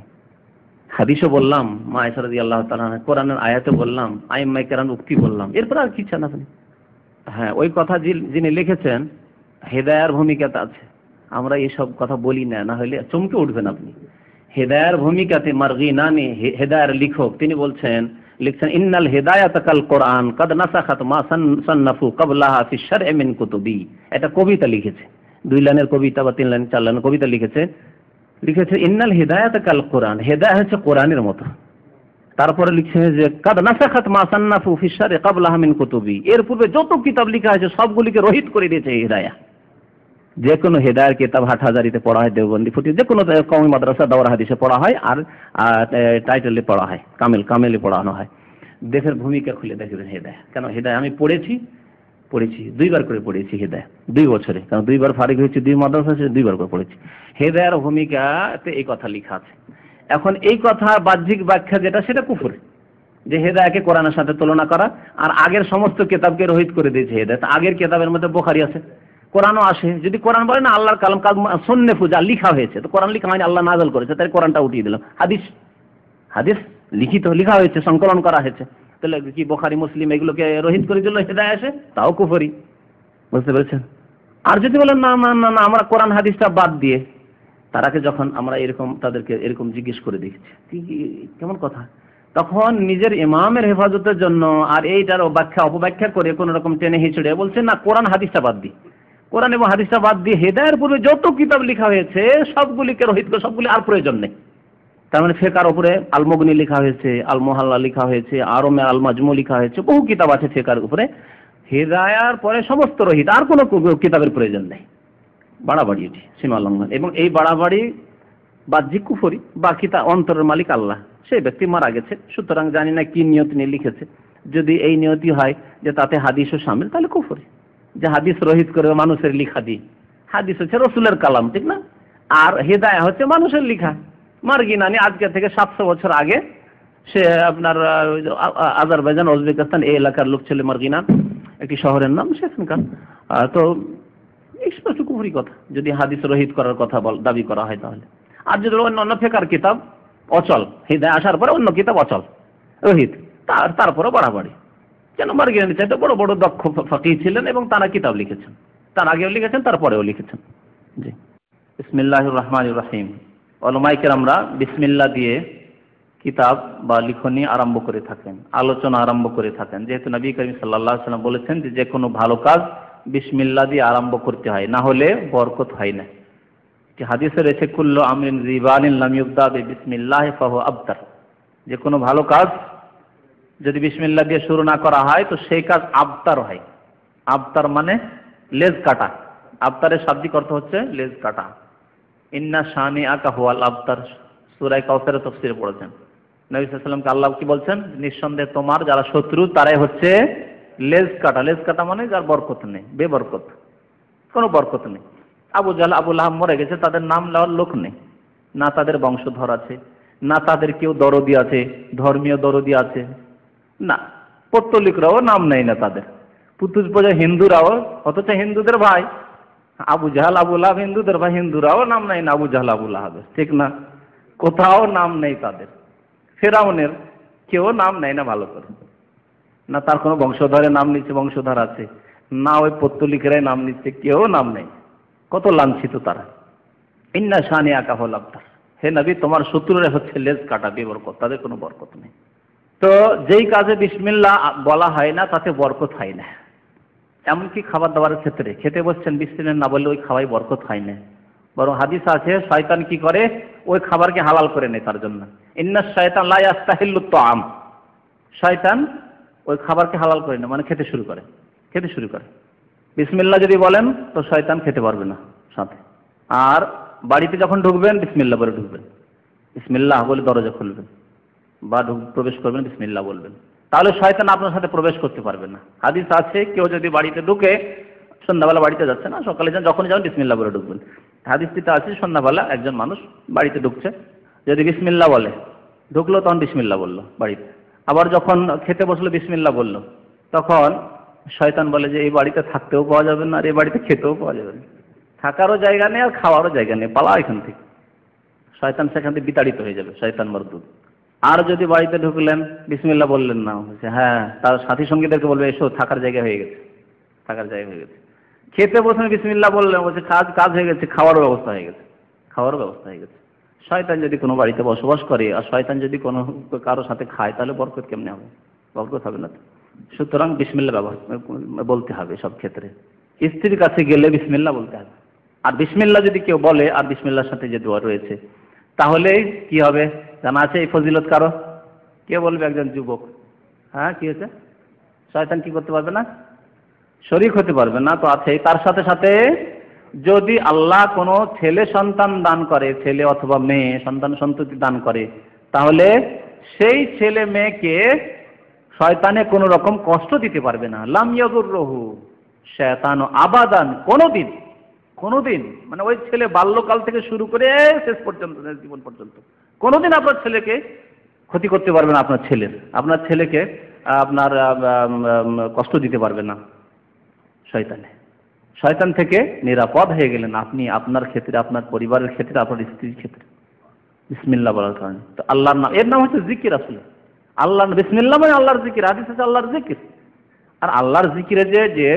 হাদিসও বললাম, মা আয়েশা রাদিয়াল্লাহু তাআলা, কোরআনের আয়াতও বললাম, আইম্মায়ে কেরাম উক্তি বললাম, এরপর আর কি চান আপনি? হ্যাঁ, ওই কথা যিনি লিখেছেন হেদায়ার ভূমিকাতে আছে, আমরা এইসব কথা বলি না, না হলে চমকে উঠবেন আপনি। হেদায়ার ভূমিকাতে মারগিনানি, হেদায়ার লেখক, তিনি লিখছেন ইন্নাল হিদায়াতা কাল কোরআন কাদ নাসাখাত মা সান্নাফু ক্বাবলাহা ফি শারঈ মিন কুতুবি। এটা কবিতা লিখেছে, 2 লাইনের কবিতা বা 3 লাইন 4 লাইনের কবিতা লিখেছে ইন্নাল হিদায়াতা কাল কোরআন, হেদায়াত হচ্ছে কোরআনের মতো। তারপরে লিখছে যে কাদ নাসাখাত মা সান্নাফু ফি শারঈ ক্বাবলাহা মিন কুতুবি, এর পূর্বে যত কিতাব লেখা হয়েছে সবগুলিকে রহিত করে দিয়েছে হিদায়াত। যে কোনো হেদায়ার কিতাব হাটহাজারিতে পড়া হয়, দেওবন্দি, ফুটি, যে কোনো কওমি মাদ্রাসা দাওরা হাদিসে পড়া হয়, আর টাইটেলে পড়া হয়, কামেলে পড়ানো হয়। দেশের ভূমিকা খুলে দেখবেন হেদায়া। কেন হেদায়া আমি পড়েছি 2 বার করে পড়েছি হেদায়া, 2 বছরে, কারণ 2 বার ফারিগ হয়েছে, 2 মাদ্রাসা 2 বার করে পড়েছি। হেদায়ার ভূমিকাতে এই কথা লেখা আছে। এখন এই কথা বাহ্যিক ব্যাখ্যা যেটা, সেটা কুফর, যে হেদায়াকে কোরআনের সাথে তুলনা করা, আর আগের সমস্ত কিতাবকে রহিত করে দিয়েছে হেদায়াত। আগের কিতাবের মধ্যে বুখারী আছে, কোরআনও আসে, যদি কোরআন বলে না আল্লাহর কালাম সুন্নাফু যা লেখা হয়েছে, তো কোরআন লেখা হয়নি, আল্লাহ নাযিল করেছে, তাই কোরআনটা উঠিয়ে দিলাম। হাদিস লিখিত লেখা হয়েছে, সংকলন করা হয়েছে, তাহলে কি বুখারী, মুসলিম এগুলোকে রহিত করে দিল হেদায়াত আসে, তাও কুফরি। বুঝতে পেরেছেন? আর যদি বলেন না না না আমরা কোরআন হাদিসটা বাদ দিয়ে, তারাকে যখন আমরা তাদেরকে এরকম জিজ্ঞেস করে দেখছি কেমন কথা, তখন নিজের ইমামের হেফাজতের জন্য আর এইটার অপব্যাখ্যা করে কোন রকম টেনে হিচড়ে বলছে না কোরআন হাদিসটা বাদ দিই, কোরআন এবং হাদিসটা বাদ দিয়ে হেদায়ের পূর্বে যত কিতাব লেখা হয়েছে সবগুলিকে রহিত করে, সবগুলি আর প্রয়োজন নেই। তার মানে ফিকহের উপরে আল মুগনি লেখা হয়েছে, আল মুহাল্লা লেখা হয়েছে, আরমে আল মাজমু লেখা হয়েছে, বহু কিতাব আছে ফিকহের উপরে। হেদায়ার পরে সমস্ত রহিত, আর কোনো কিতাবের প্রয়োজন নেই। বাড়াবাড়ি, এটি সীমা লঙ্ঘন, এবং এই বাড়াবাড়ি বাহ্যিক কুফরি, বাকি তা অন্তরের মালিক আল্লাহ। সেই ব্যক্তি মারা গেছে, সুতরাং জানি না কি নিয়ত নিয়ে লিখেছে। যদি এই নিয়তি হয় যে তাতে হাদিসও শামিল, তাহলে কুফরি। যে হাদিস রহিত করে মানুষের লিখা দিই, হাদিস হচ্ছে রসুলের কালাম, ঠিক না? আর হেদায়া হচ্ছে মানুষের লিখা। মার্গিনানি আজকে থেকে 700 বছর আগে, সে আপনার আজারবাইজান, উজবেকিস্তান এই এলাকার লোক ছিল মার্গিনান, একটি শহরের নাম, সেখানকার। তো স্পষ্ট কুফরি কথা যদি হাদিস রহিত করার কথা দাবি করা হয় তাহলে। আর যদি অন্য ফিকহের কিতাব অচল, হিদায়াত আসার পরে অন্য কিতাব অচল, রহিত, তারপরে বাড়াবাড়ি। কেন মার্গিনানি চাইতে বড় বড় দক্ষ ফাকিহ ছিলেন এবং তারা কিতাব লিখেছেন, তার আগেও লিখেছেন, তারপরেও লিখেছেন। জি, বিসমিল্লাহির রহমানির রহিম। উলামায়ে কেরামরা বিসমিল্লাহ দিয়ে কিতাব বা লিখনি আরম্ভ করে থাকেন, আলোচনা আরম্ভ করে থাকেন, যেহেতু নবী করিম সাল্লাল্লাহু আলাইহি ওয়াসাল্লাম বলেছেন যে কোনো ভালো কাজ বিসমিল্লাহ দিয়ে আরম্ভ করতে হয়, না হলে বরকত হয় না। হাদিসে রয়েছে কুল্লু আমরিন যিবালিন লাম ইবদা বিসমিল্লাহ ফাহুয়া আবতার, যে কোনো ভালো কাজ যদি বিসমিল্লাহ দিয়ে শুরু না করা হয় তো সেই কাজ আবতার হয়। আবতার মানে লেজ কাটা। আবতারের শাব্দিক অর্থ হচ্ছে লেজ কাটা। ইন্না শানিআকা হুয়াল আবতার, সূরা কাউসারের তাফসীরে পড়েছেন। নবী সাল্লাল্লাহু আলাইহি ওয়াসাল্লামকে আল্লাহ কি বলছেন? নিঃসন্দেহে তোমার যারা শত্রু তারাই হচ্ছে লেজ কাটা। লেজ কাটা মানে যার বরকত নেই, বেবরকত, কোনো বরকত নেই। আবু জাহল, আবু লাহাব মরে গেছে, তাদের নাম নেওয়ার লোক নেই, না তাদের বংশধর আছে, না তাদের কেউ দরদি আছে, ধর্মীয় দরদি আছে, না পত্তলিকরাও নাম নেই না তাদের। পুতুষ বোঝা হিন্দুরাও, অথচ হিন্দুদের ভাই আবু জাহল, আবু লাহাব হিন্দুদের ভাই, হিন্দুরাও নাম নেই না আবু জাহল, আবু লাহাবের, ঠিক না? কোথাও নাম নেই তাদের। ফেরাউনের কেউ নাম নেয় না ভালো করে, না তার কোনো বংশধরের নাম নিচ্ছে, বংশধর আছে, না ওই পত্তলিকরাই নাম নিচ্ছে, কেউ নাম নেই। কত লাঞ্ছিত তারা। ইন্না শানিআকা হুয়াল আবতার, হে নবী তোমার শত্রুরা হচ্ছে লেজ কাটা, বেবরকত, তাদের কোনো বরকত নেই। তো যেই কাজে বিসমিল্লাহ বলা হয় না তাতে বরকত হয় না। এমনকি খাবার দাবারের ক্ষেত্রে, খেতে বসছেন বিসমিল্লাহ না বললে ওই খাওয়াই বরকত হয় না, বরং হাদিস আছে শয়তান কি করে, ওই খাবারকে হালাল করে নেয় তার জন্য। ইন্না শায়তান লা ইয়াস্তাহিল্লুত তাআম, শয়তান ওই খাবারকে হালাল করে না, মানে খেতে শুরু করে। বিসমিল্লাহ যদি বলেন তো শয়তান খেতে পারবে না সাথে। আর বাড়িতে যখন ঢুকবেন বিসমিল্লাহ বলে ঢুকবেন, বিসমিল্লাহ বলে দরজা খুলবেন বা প্রবেশ করবেন, বিসমিল্লাহ বলবেন, তাহলে শয়তান আপনার সাথে প্রবেশ করতে পারবে না। হাদিস আছে কেউ যদি বাড়িতে ঢুকে, সন্ধ্যাবেলা বাড়িতে যাচ্ছে না, সকালে যান, যখন যাবেন বিসমিল্লাহ বলে ঢুকবেন। হাদিসটিতে আছে সন্ধ্যাবেলা একজন মানুষ বাড়িতে ঢুকছে, যদি বিসমিল্লাহ বলে ঢুকলো, তখন বিসমিল্লাহ বললো বাড়িতে। আবার যখন খেতে বসলো বিসমিল্লাহ বললো, তখন শয়তান বলে যে এই বাড়িতে থাকতেও পাওয়া যাবে না আর এই বাড়িতে খেতেও পাওয়া যাবে না, থাকারও জায়গা নেই আর খাওয়ারও জায়গা নেই, পালা এখান থেকে। শয়তান সেখান থেকে বিতাড়িত হয়ে যাবে, শয়তান মরদুদ। আর যদি বাড়িতে ঢুকলেন বিসমিল্লাহ বললেন না, বলছে হ্যাঁ, তার সাথী সঙ্গীদেরকে বলবে এসো, থাকার জায়গা হয়ে গেছে, থাকার জায়গা হয়ে গেছে। খেতে বসে বিসমিল্লাহ বললেন, বলছে কাজ হয়ে গেছে, খাওয়ার ব্যবস্থা হয়ে গেছে, খাওয়ার ব্যবস্থা হয়ে গেছে। শয়তান যদি কোনো বাড়িতে বসবাস করে আর শয়তান যদি কোনো কারো সাথে খায়, তাহলে বরকত কেমনে হবে? বরকত হবে না তো। সুতরাং বিসমিল্লাহ ব্যবহার বলতে হবে সব ক্ষেত্রে। স্ত্রীর কাছে গেলে বিসমিল্লাহ বলতে হবে। আর বিসমিল্লাহ যদি কেউ বলে আর বিসমিল্লাহর সাথে যে দোয়া রয়েছে, তাহলে কি হবে জানা আছে? এই ফজিলত কারো কে বলবে? একজন যুবক। হ্যাঁ, কি হয়েছে? শয়তান কি করতে পারবে না? শরীক হতে পারবে না তো আছে। তার সাথে সাথে যদি আল্লাহ কোনো ছেলে সন্তান দান করে, ছেলে অথবা মেয়ে সন্তান সন্ততি দান করে, তাহলে সেই ছেলে মেয়েকে শয়তানে কোনো রকম কষ্ট দিতে পারবে না। লাম ইয়াদুররহু শায়তান আবাদান, কোনোদিন মানে ওই ছেলে বাল্যকাল থেকে শুরু করে শেষ পর্যন্ত, জীবন পর্যন্ত কোনোদিন আপনার ছেলেকে ক্ষতি করতে পারবে না। আপনার ছেলেকে আপনার কষ্ট দিতে পারবে না শয়তান থেকে নিরাপদ হয়ে গেলেন আপনি, আপনার ক্ষেত্রে, আপনার পরিবারের ক্ষেত্রে, আপনার স্ত্রীর ক্ষেত্রে বিসমিল্লাহ বলার কারণে। তো আল্লাহর নাম, এর নাম হচ্ছে জিকির। আসলে আল্লাহ বিসমিল্লাহ মানে আল্লাহর জিকির। হাদিস আছে আল্লাহর জিকির। আর আল্লাহর জিকিরে যে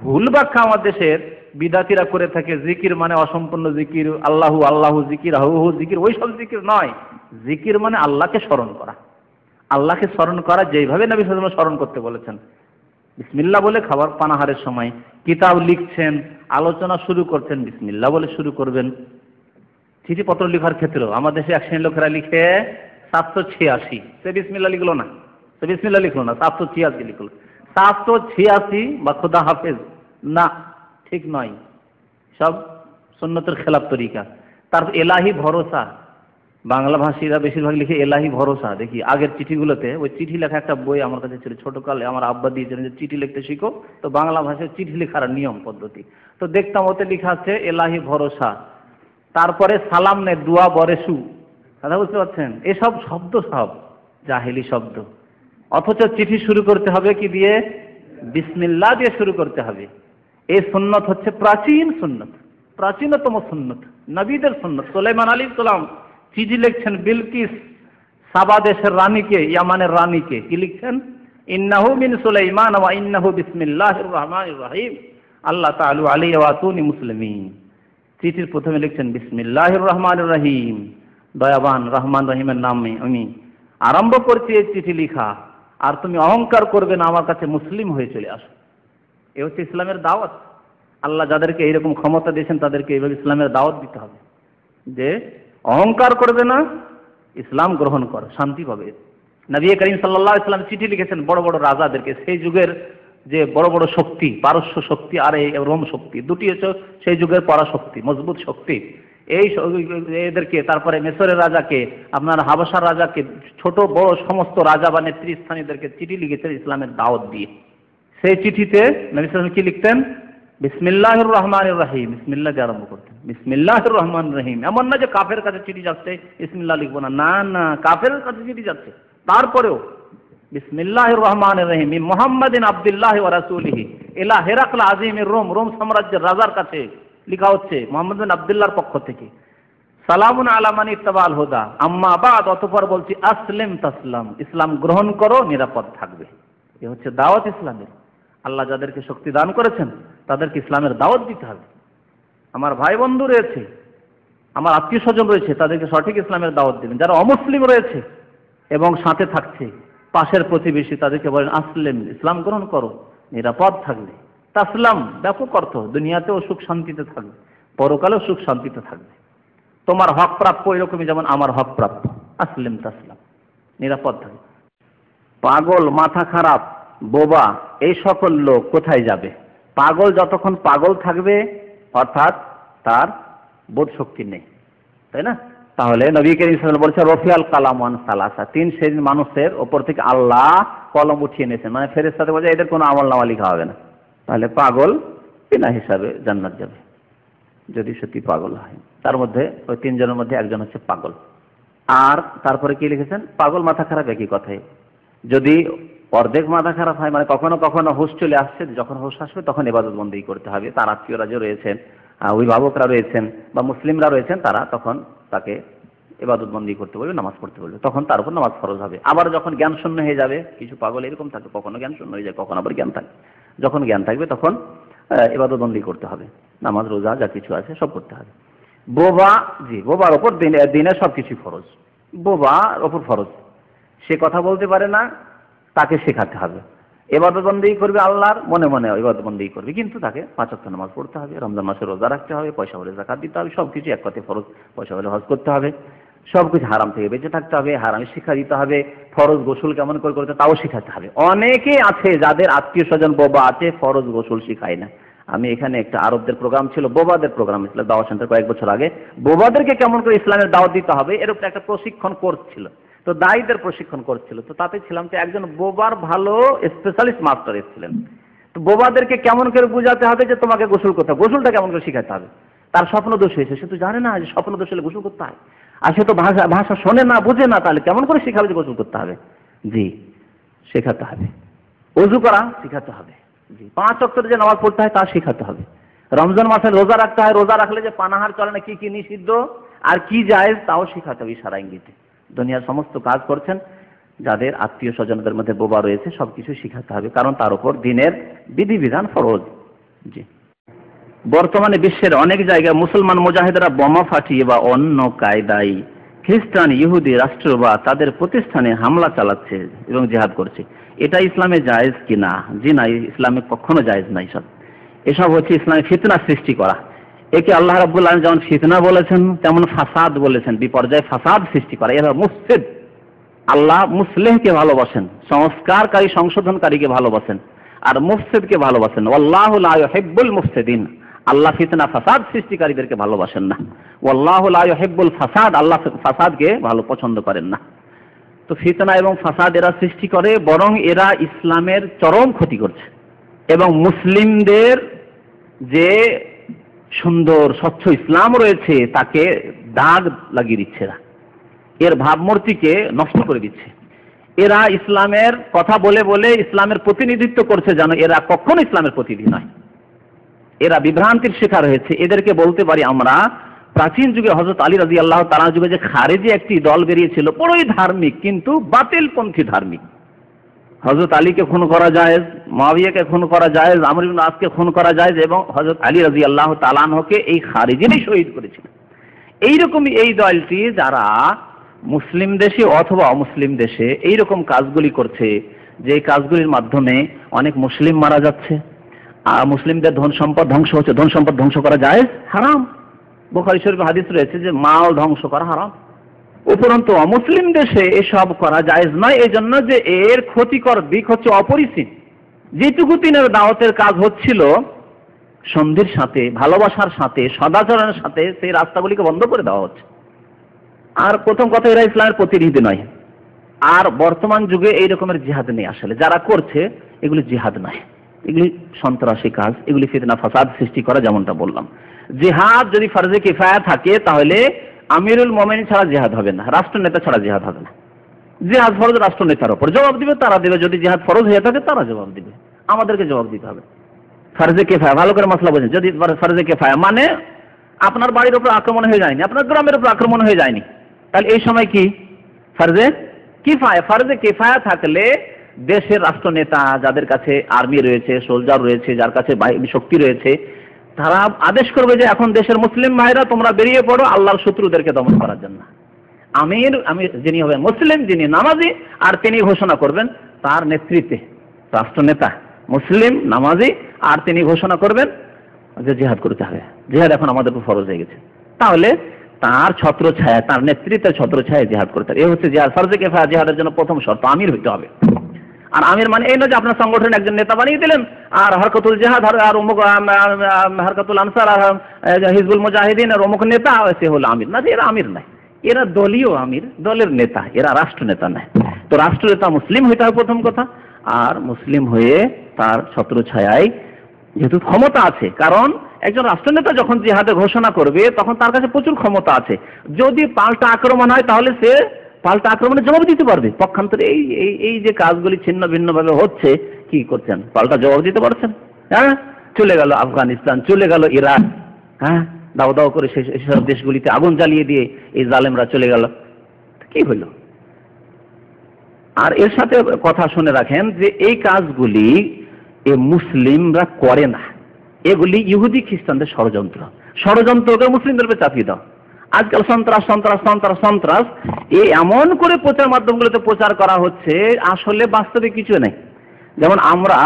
ভুল ব্যাখ্যা আমার দেশের বিদাতিরা করে থাকে, জিকির মানে অসম্পূর্ণ জিকির, আল্লাহু আল্লাহু জিকির, হু জিকির, ওই সব জিকির নয়। জিকির মানে আল্লাহকে স্মরণ করা, আল্লাহকে স্মরণ করা যেভাবে নবী সাল্লাল্লাহু আলাইহি ওয়াসাল্লাম স্মরণ করতে বলেছেন। বিসমিল্লাহ বলে খাবার পানাহারের সময়, কিতাব লিখছেন, আলোচনা শুরু করছেন, বিসমিল্লাহ বলে শুরু করবেন। চিঠিপত্র লেখার ক্ষেত্রেও আমার দেশে এক শ্রেণীর লোকেরা লিখে 786, সে বিসমিল্লাহ লিখলো না, 786 লিখলো। 786 বা খোদা হাফেজ না, ঠিক নয়, সব সুন্নতের খেলাফ তরিকা। তারপর এলাহি ভরসা, বাংলা ভাষীরা বেশিরভাগ লিখে এলাহি ভরসা। দেখি আগের চিঠিগুলোতে, ওই চিঠি লেখা একটা বই আমার কাছে ছিল ছোটকালে, আমার আব্বা দিয়েছিলেন যে চিঠি লিখতে শিখো, তো বাংলা ভাষায় চিঠি লেখার নিয়ম পদ্ধতি, তো দেখতাম ওতে লেখা আছে এলাহি ভরসা, তারপরে সালাম নে দুয়া বরেসু। কথা বুঝতে পারছেন? এসব শব্দ সব জাহেলি শব্দ। অথচ চিঠি শুরু করতে হবে কি দিয়ে? বিসমিল্লাহ দিয়ে শুরু করতে হবে। এই সুন্নত হচ্ছে প্রাচীন সুন্নত, প্রাচীনতম সুন্নত, নবীদের সুন্নত। সুলাইমান আলাইহিস সালাম চিঠি লিখছেন বিলকিস, সাবা দেশের রানীকে, ইয়ামানের রানীকে। কি লিখছেন? ইন্নাহু মিন সুলাইমান ওয়া ইন্নাহু বিসমিল্লাহির রহমানির রহিম, আল্লাহ তাআলা আলাইহি ওয়া আতুনি মুসলিমিন। চিঠির প্রথমে লিখছেন বিসমিল্লাহির রহমানির রহিম, দয়াবান রহমান রহিমের নামে আমি আরম্ভ করছি এই চিঠি লেখা, আর তুমি অহংকার করবে না, আমার কাছে মুসলিম হয়ে চলে আসো। এ হচ্ছে ইসলামের দাওয়াত। আল্লাহ যাদেরকে এইরকম ক্ষমতা দিয়েছেন তাদেরকে এইভাবে ইসলামের দাওয়াত দিতে হবে, যে অহংকার করবে না, ইসলাম গ্রহণ কর, শান্তি পাবে। নবী করিম সাল্লাল্লাহু আলাইহি ওয়াসাল্লাম চিঠি লিখেছেন বড় বড় রাজাদেরকে, সেই যুগের যে বড় বড় শক্তি, পারস্য শক্তি আর এই রোম শক্তি, দুটি হচ্ছে সেই যুগের পরাশক্তি, মজবুত শক্তি। এই এদেরকে, তারপরে মিশরের রাজাকে, আপনার হাবশার রাজাকে, ছোট বড় সমস্ত রাজা বা নেতৃস্থানীয়দেরকে চিঠি লিখেছেন ইসলামের দাওয়াত দিয়ে। সেই চিঠিতে নবী সাল্লাল্লাহু আলাইহি ওয়াসাল্লাম কি লিখতেন? বিসমিল্লাহির রহমানির রহিম, বিসমিল্লাহ দিয়ে আরম্ভ করতেন, বিসমিল্লাহির রহমানির রহিম। এমন না যে কাফের কাছে চিঠি যাচ্ছে বিসমিল্লাহ লিখবো না, না না, কাফের কাছে চিঠি যাচ্ছে তারপরেও বিসমিল্লাহির রহমানির রহিম, মুহাম্মাদিন আবদুল্লাহি ওয়া রাসূলিহি ইলা হিরাকল আযীমির রোম, রোম সাম্রাজ্যের রাজার কাছে লেখা হচ্ছে মুহাম্মদ বিন আবদুল্লাহর পক্ষ থেকে। সালামুন আলা মান ইত্তাবাল হুদা আম্মা বাদ, অতঃপর বলছি আসলিম তাসলাম, ইসলাম গ্রহণ করো, নিরাপদ থাকবে। এ হচ্ছে দাওয়াত ইসলামের। আল্লাহ যাদেরকে শক্তি দান করেছেন তাদেরকে ইসলামের দাওয়াত দিতে হবে। আমার ভাই বন্ধু রয়েছে, আমার আত্মীয় স্বজন রয়েছে, তাদেরকে সঠিক ইসলামের দাওয়াত দিবেন। যারা অমুসলিম রয়েছে এবং সাথে থাকছে পাশের প্রতিবেশী, তাদেরকে বলেন আসলেম, ইসলাম গ্রহণ করো, নিরাপদ থাকবে। তাসলাম ব্যাপক অর্থ, দুনিয়াতেও সুখ শান্তিতে থাকবে, পরকালেও সুখ শান্তিতে থাকবে। তোমার হক প্রাপ্য এরকমই যেমন আমার হক প্রাপ্য, আসলেম তাসলাম, নিরাপদ থাকবে। পাগল, মাথা খারাপ, বোবা, এই সকল লোক কোথায় যাবে? পাগল যতক্ষণ পাগল থাকবে, অর্থাৎ তার বোধ শক্তি নেই, তাই না? তাহলে নবী করিম সাল্লাল্লাহু আলাইহি ওয়াসাল্লাম বলছে রফিয়াল কালাম আন সালাসা, 3 শ্রেণীর মানুষের ওপর থেকে আল্লাহ কলম উঠিয়ে নিয়েছেন, মানে ফেরেশতাদের বলছে এদের কোনো আমলনামা লেখা হবে না। তাহলে পাগল বিনা হিসাবে জান্নাত যাবে যদি সত্যি পাগল হয়। তার মধ্যে ওই 3 জনের মধ্যে একজন হচ্ছে পাগল। আর তারপরে কি লিখেছেন, পাগল মাথা খারাপ একই কথাই। যদি অর্ধেক মাথা খারাপ হয়, মানে কখনো কখনো হুঁশ চলে আসছে, যখন হুঁশ আসবে তখন ইবাদত বন্দেগী করতে হবে। তার আত্মীয়রা যে রয়েছেন, অভিভাবকরা রয়েছেন বা মুসলিমরা রয়েছেন, তারা তখন তাকে ইবাদত বন্দেগী করতে বলবে, নামাজ পড়তে বলবে, তখন তার উপর নামাজ ফরজ হবে। আবার যখন জ্ঞান শূন্য হয়ে যাবে, কিছু পাগল এরকম থাকে, কখনো জ্ঞান শূন্য হয়ে যায়, কখনো আবার জ্ঞান থাকে, যখন জ্ঞান থাকবে তখন ইবাদত বন্দেগী করতে হবে, নামাজ রোজা যা কিছু আছে সব করতে হবে। বোবা, জি, বোবার ওপর দিনের সবকিছু ফরজ, বোবার ওপর ফরজ, সে কথা বলতে পারে না, তাকে শেখাতে হবে। ইবাদত বন্দেগী করবে আল্লাহর, মনে মনে ইবাদত বন্দেগী করবে, কিন্তু তাকে 5 ওয়াক্ত নামাজ পড়তে হবে, রমজান মাসে রোজা রাখতে হবে, পয়সা হলে যাকাত দিতে হবে, সবকিছু এক কথায় ফরজ। পয়সা হলে হজ করতে হবে, সবকিছু হারাম থেকে বেঁচে থাকতে হবে, হারামে শিক্ষা দিতে হবে, ফরজ গোসল কেমন করে করতে তাও শেখাতে হবে। অনেকে আছে যাদের আত্মীয় স্বজন বোবা আছে, ফরজ গোসল শিখায় না। আমি এখানে একটা আরবদের প্রোগ্রাম ছিল, বোবাদের প্রোগ্রাম ছিল দাওয়াত সেন্টার কয়েক বছর আগে। বোবাদেরকে কেমন করে ইসলামের দাওয়াত দিতে হবে এরকম একটা প্রশিক্ষণ কোর্স ছিল, তো দায়ীদের প্রশিক্ষণ করছিল। তো তাতে ছিলাম যে একজন বোবার ভালো স্পেশালিস্ট মাস্টার এসেছিলেন। তো বোবাদেরকে কেমন করে বোঝাতে হবে যে তোমাকে গোসল করতে হবে, গোসলটা কেমন করে শিখাতে হবে। তার স্বপ্ন দোষ হয়েছে, সে তো জানে না যে স্বপ্ন দোষ হলে গোসল করতে হয়, আর সে তো ভাষা শোনে না, বোঝে না, তাহলে কেমন করে শিখাবে যে গোসল করতে হবে। জি, শেখাতে হবে। ওযু করা শিখাতে হবে, জি, 5 ওয়াক্ত যে নামাজ পড়তে হয় তা শিখাতে হবে। রমজান মাসে রোজা রাখতে হয়, রোজা রাখলে যে পানাহার চলে না, কি কি নিষিদ্ধ আর কি জায়েজ তাও শিখাতে হবে ইশারা ইঙ্গিতে। দুনিয়ার সমস্ত কাজ করছেন যাদের আত্মীয় স্বজনদের মধ্যে বোবা রয়েছে সবকিছু শিখাতে হবে, কারণ তার উপর দিনের বিধিবিধান ফরজ। জি, বর্তমানে বিশ্বের অনেক জায়গায় মুসলমান মুজাহিদরা বোমা ফাটিয়ে বা অন্য কায়দায় খ্রিস্টান ইহুদি রাষ্ট্র বা তাদের প্রতিষ্ঠানে হামলা চালাচ্ছে এবং জিহাদ করছে। এটা ইসলামে জায়েজ কিনা? জি না, ইসলামে কখনো জায়েজ নাই। এসব হচ্ছে ইসলামে ফিতনা সৃষ্টি করা। একে আল্লাহ রাব্বুল আলামিন যেমন ফিতনা বলেছেন তেমন ফাসাদ বলেছেন, বিপর্যয় ফাসাদ সৃষ্টি করা। এরা মুফসিদ। আল্লাহ মুসলিহকে ভালোবাসেন, সংস্কারকারী সংশোধনকারীকে ভালোবাসেন, আর মুফসিদকে ভালোবাসেন। ওয়াল্লাহু লা ইউহিব্বুল মুফসিদিন। আল্লাহ ফিতনা ফাসাদ সৃষ্টিকারীদেরকে ভালোবাসেন না। ওয়াল্লাহু লা ইউহিব্বুল ফাসাদ। আল্লাহ ফাসাদকে ভালো পছন্দ করেন না। তো ফিতনা এবং ফাসাদ এরা সৃষ্টি করে, বরং এরা ইসলামের চরম ক্ষতি করছে এবং মুসলিমদের যে সুন্দর স্বচ্ছ ইসলাম রয়েছে তাকে দাগ লাগিয়ে দিচ্ছে। এর ভাবমূর্তিকে নষ্ট করে দিচ্ছে। এরা ইসলামের কথা বলে বলে ইসলামের প্রতিনিধিত্ব করছে, জানো এরা কখনো ইসলামের প্রতিনিধি নয়। এরা বিভ্রান্তির শিকার হয়েছে। এদেরকে বলতে পারি আমরা, প্রাচীন যুগে হযরত আলী রাদিয়াল্লাহু তাআলা যুগে যে খারেজি একটি দল বেরিয়েছিল, বড়ই ধার্মিক কিন্তু বাতিলপন্থী ধার্মিক। হযরত আলীকে খুন করা জায়েজ, মুয়াবিয়াকে খুন করা জায়েজ, আমর ইবনে আসকে খুন করা জায়েজ, এবং হযরত আলী রাদিয়াল্লাহু তাআলা আনহুকে এই খারেজিরাই শহীদ করেছিল। এইরকমই এই দলটি যারা মুসলিম দেশে অথবা অমুসলিম দেশে এইরকম কাজগুলি করছে, যে কাজগুলির মাধ্যমে অনেক মুসলিম মারা যাচ্ছে, আর মুসলিমদের ধন সম্পদ ধ্বংস হচ্ছে। ধন সম্পদ ধ্বংস করা জায়েজ? হারাম। বুখারী শরীফে হাদিস রয়েছে যে মাল ধ্বংস করা হারাম। উপরন্তু অমুসলিম দেশে এসব করা জায়েজ নয়, এই জন্য যে এর ক্ষতিকর দিক হচ্ছে অপরিসীম। যেটুকু দিনের দাওয়াতের কাজ হচ্ছিল সন্ধির সাথে, ভালোবাসার সাথে, সদাচরণের সাথে, সেই রাস্তাগুলিকে বন্ধ করে দেওয়া হচ্ছে। আর প্রথম কথা, এরা ইসলামের প্রতিনিধি নয়। আর বর্তমান যুগে এই রকমের জিহাদ নেই। আসলে যারা করছে এগুলি জিহাদ নয়, এগুলি সন্ত্রাসী কাজ, এগুলি ফিতনা ফাসাদ সৃষ্টি করা। যেমনটা বললাম, জিহাদ যদি ফরজে কিফায়া থাকে তাহলে আমিরুল মুমিনিন ছাড়া জিহাদ হবে না, রাষ্ট্রনেতা ছাড়া জিহাদ হবে না। জিহাদ ফরজ রাষ্ট্রনেতার উপর, জবাব দিবে তারা দেবে। যদি জিহাদ ফরজ হয়ে থাকে তারা জবাব দিবে, আমাদেরকে জবাব দিতে হবে। ফরজে কিফায়া, ভালো করে মাসলা বোঝেন। যদি ফরজে কিফায়া মানে আপনার বাড়ির উপর আক্রমণ হয়ে যায়নি, আপনার গ্রামের উপর আক্রমণ হয়ে যায়নি, তাহলে এই সময় কি ফরজে কিফায়া। ফরজে কিফায়া থাকলে দেশের রাষ্ট্রনেতা, যাদের কাছে আর্মি রয়েছে, সোলজার রয়েছে, যার কাছে বাহিনী শক্তি রয়েছে, তারা আদেশ করবে যে এখন দেশের মুসলিম ভাইরা তোমরা বেরিয়ে পড়ো আল্লাহর শত্রুদেরকে দমন করার জন্য। আমির যিনি হবেন মুসলিম, যিনি নামাজি, আর তিনি ঘোষণা করবেন তার নেতৃত্বে, রাষ্ট্রনেতা মুসলিম নামাজি, আর তিনি ঘোষণা করবেন যে জিহাদ করতে হবে, জিহাদ এখন আমাদের উপর ফরজ হয়ে গেছে। তাহলে তার ছত্রছায়া, তার নেতৃত্বের ছত্রছায়া জিহাদ করতে হবে। এ হচ্ছে জিহাদ। ফরজে কিফায়া জিহাদের জন্য প্রথম শর্ত আমির হইতে হবে। আর আমির মানে এই নয় যে আপনার সংগঠনের একজন নেতা বানিয়ে দিলেন, আর হরকতুল জিহাদ আর অমুক হরকতুল আনসার আর হিজবুল মুজাহিদিন আর অমুক নেতা সে হলো আমির না, এরা আমির নাই, এরা দলীয় আমির, দলের নেতা, এরা রাষ্ট্র নেতা নয়। তো রাষ্ট্র নেতা মুসলিম হইতে হবে প্রথম কথা, আর মুসলিম হয়ে তার ছত্রছায়ায় যেহেতু ক্ষমতা আছে, কারণ একজন রাষ্ট্রনেতা যখন জিহাদের ঘোষণা করবে তখন তার কাছে প্রচুর ক্ষমতা আছে, যদি পাল্টা আক্রমণ হয় তাহলে সে পাল্টা আক্রমণের জবাব দিতে পারবে। পক্ষান্তরে এই এই এই যে কাজগুলি ছিন্ন ভিন্ন ভাবে হচ্ছে, কি করছেন, পাল্টা জবাব দিতে পারছেন? হ্যাঁ, চলে গেল আফগানিস্তান, চলে গেল ইরাক, হ্যাঁ, দাও দাও করে সেসব দেশগুলিতে আগুন জ্বালিয়ে দিয়ে এই জালেমরা চলে গেল, কি হইল? আর এর সাথে কথা শুনে রাখেন যে এই কাজগুলি মুসলিমরা করে না, এগুলি ইহুদি খ্রিস্টানদের ষড়যন্ত্র, ষড়যন্ত্রকে মুসলিমদের উপর চাপিয়ে দাও। আজকাল সন্ত্রাস সন্ত্রাস সন্ত্রাস সন্ত্রাস এমন করে প্রচার মাধ্যমগুলোতে প্রচার করা হচ্ছে, আসলে বাস্তবে কিছু নেই। যেমন আমরা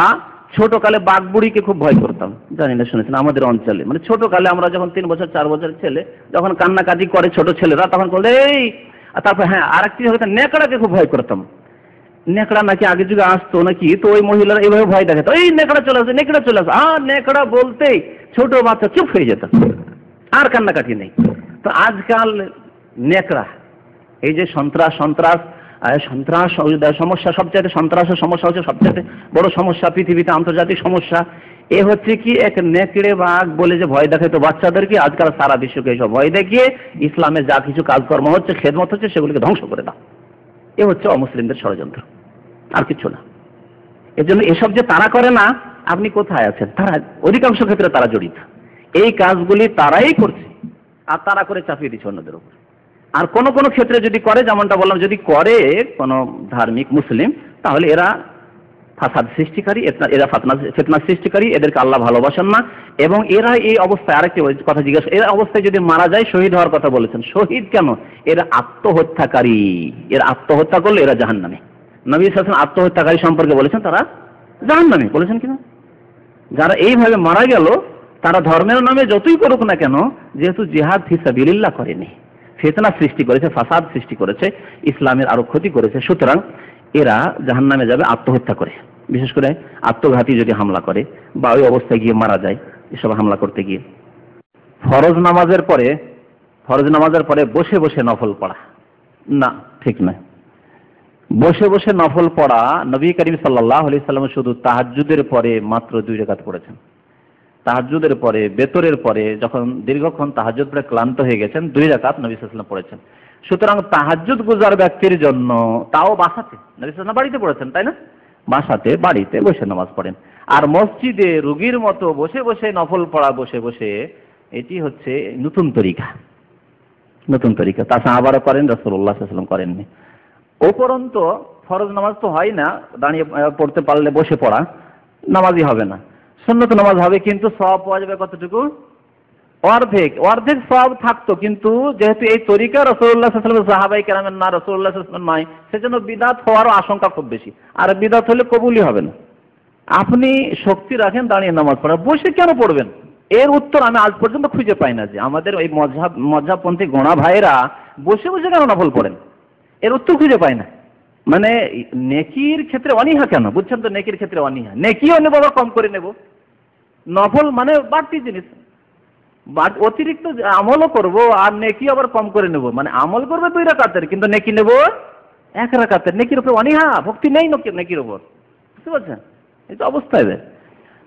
ছোটকালে বাঘবুড়িকে খুব ভয় করতাম, জানি না শুনেছেন আমাদের অঞ্চলে, মানে ছোটকালে আমরা যখন 3 বছর 4 বছরের ছেলে যখন কান্নাকাটি করে ছোট ছেলেরা, তখন বলে এই, তারপর হ্যাঁ আরেকটি হয়তো নেকড়াকে খুব ভয় করতাম, নেকড়া নাকি আগে যুগে আসতো নাকি, তো ওই মহিলারা এইভাবে ভয় দেখাতো, এই নেকড়া চলে আসে, নেকড়া চলে আসে, নেকড়া বলতেই ছোট বাচ্চা চুপ হয়ে যেত, আর কান্নাকাটি নেই। তো আজকাল নেকড়া, এই যে সন্ত্রাস সন্ত্রাস সন্ত্রাস সমস্যা, সবচাইতে সন্ত্রাসের সমস্যা হচ্ছে সবচাইতে বড় সমস্যা পৃথিবীতে, আন্তর্জাতিক সমস্যা। এ হচ্ছে কি এক নেকড়ে বাঘ বলে যে ভয় দেখায় তো বাচ্চাদেরকে, আজকাল সারা বিশ্বকে এইসব ভয় দেখিয়ে ইসলামের যা কিছু কাজকর্ম হচ্ছে, খেদমত হচ্ছে, সেগুলিকে ধ্বংস করে দাও। এ হচ্ছে অমুসলিমদের ষড়যন্ত্র, আর কিছু না। এর জন্য এসব যে তারা করে না, আপনি কোথায় আছেন? তারা অধিকাংশ ক্ষেত্রে তারা জড়িত, এই কাজগুলি তারাই করছে, আর তারা করে চাপিয়ে দিচ্ছে অন্যদের উপর। আর কোন কোন ক্ষেত্রে যদি করে, যেমনটা বললাম, যদি করে কোন ধার্মিক মুসলিম, তাহলে এরা ফাসাদ সৃষ্টিকারী, এরা ফিতনা সৃষ্টিকারী, এদেরকে আল্লাহ ভালোবাসেন না। এবং এরা এই অবস্থায়, আরেকটি কথা জিজ্ঞাসা, এরা অবস্থায় যদি মারা যায় শহীদ হওয়ার কথা বলেছেন। শহীদ কেন? এরা আত্মহত্যাকারী, এরা আত্মহত্যা করলে এরা জাহান্নামী। নবী সাল্লাল্লাহু আলাইহি ওয়াসাল্লাম আত্মহত্যাকারী সম্পর্কে বলেছেন তারা জাহান্নামী, বলেছেন কিনা? যারা এইভাবে মারা গেল, তারা ধর্মের নামে যতই করুক না কেন, যেহেতু জিহাদ ফি সাবিলিল্লাহ করেনি, ফিতনা সৃষ্টি করেছে, ফাসাদ সৃষ্টি করেছে, ইসলামের আরো ক্ষতি করেছে, সুতরাং এরা জাহান্নামে যাবে আত্মহত্যা করে। বিশেষ করে আত্মঘাতী যদি হামলা করে বা ওই অবস্থায় গিয়ে মারা যায় এসব হামলা করতে গিয়ে। ফরজ নামাজের পরে বসে বসে নফল পড়া না, ঠিক নয়। বসে বসে নফল পড়া, নবী করিম সাল্লাল্লাহু আলাইহি সাল্লাম শুধু তাহাজ্জুদের পরে মাত্র 2 রাকাত পড়েছেন। তাহাজ্জুদের পরে, বেতরের পরে, যখন দীর্ঘক্ষণ তাহাজ্জুদ পড়ে ক্লান্ত হয়ে গেছেন, 2 রাকাত নবী সাল্লাল্লাহু আলাইহি ওয়াসাল্লাম পড়েছেন। সুতরাং তাহাজ্জুদ গুজার ব্যক্তির জন্য, তাও বাসাতে, নবী সাল্লাল্লাহু আলাইহি ওয়াসাল্লাম বাড়িতে পড়েছেন, তাই না? বাসাতে, বাড়িতে বসে নামাজ পড়েন। আর মসজিদে রোগীর মতো বসে বসে নফল পড়া, বসে বসে, এটি হচ্ছে নতুন তরিকা, নতুন তরিকা। তা সাহাবারা করেন, রাসূলুল্লাহ সাল্লাল্লাহু আলাইহি ওয়াসাল্লাম করেননি। উপরন্ত ফরজ নামাজ তো হয় না, দাঁড়িয়ে পড়তে পারলে বসে পড়া নামাজই হবে না, সুন্নত নামাজ হবে, কিন্তু সওয়াব পাওয়া যাবে কতটুকু? অর্ধেক সওয়াব থাকতো। কিন্তু যেহেতু এই তরিকা রাসূলুল্লাহ সাল্লাল্লাহু আলাইহি ওয়াসাল্লাম, সাহাবায়ে কেরামের না, রাসূলুল্লাহ সাল্লাল্লাহু আলাইহি ওয়াসাল্লাম নয়, সেজন্য বিদআত হওয়ার আশঙ্কা খুব বেশি। আর বিদআত হলে কবুলই হবে না। আপনি শক্তি রাখেন দাঁড়িয়ে নামাজ পড়া, বসে কেন পড়বেন? এর উত্তর আমি আজ পর্যন্ত খুঁজে পাই না, যে আমাদের ওই মযহাবপন্থী গোঁড়া ভাইরা বসে বসে কেন নফল পড়েন, এর উত্তর খুঁজে পাই না। মানে নেকির ক্ষেত্রে অনীহা কেন? বুঝছেন তো, নেকির ক্ষেত্রে অনীহা। নেকিও নেব বা কম করে নেব, নফল মানে বাড়তি জিনিস, অতিরিক্ত আমলও করব আর নেকি আবার কম করে নেব। মানে আমল করবে 2 রাকাতের, কিন্তু নেকি নেব 1 রাকাতের। নেকির উপর অনীহা, ভক্তি নেই নেকির উপর, বুঝতে পারছেন? এই তো অবস্থা এদের।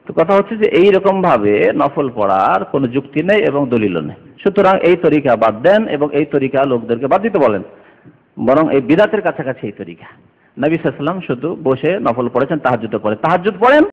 তো কথা হচ্ছে যে এইরকম ভাবে নফল পড়ার কোনো যুক্তি নেই এবং দলিলও নেই। সুতরাং এই তরিকা বাদ দেন এবং এই তরিকা লোকদেরকে বাদ দিতে বলেন, বরং এই বিদআতের কাছাকাছি এই তরিকা। নবী সাল্লাল্লাহু আলাইহি ওয়াসাল্লাম শুধু বসে নফল পড়েছেন, তাহাজ্জুদ পড়েন।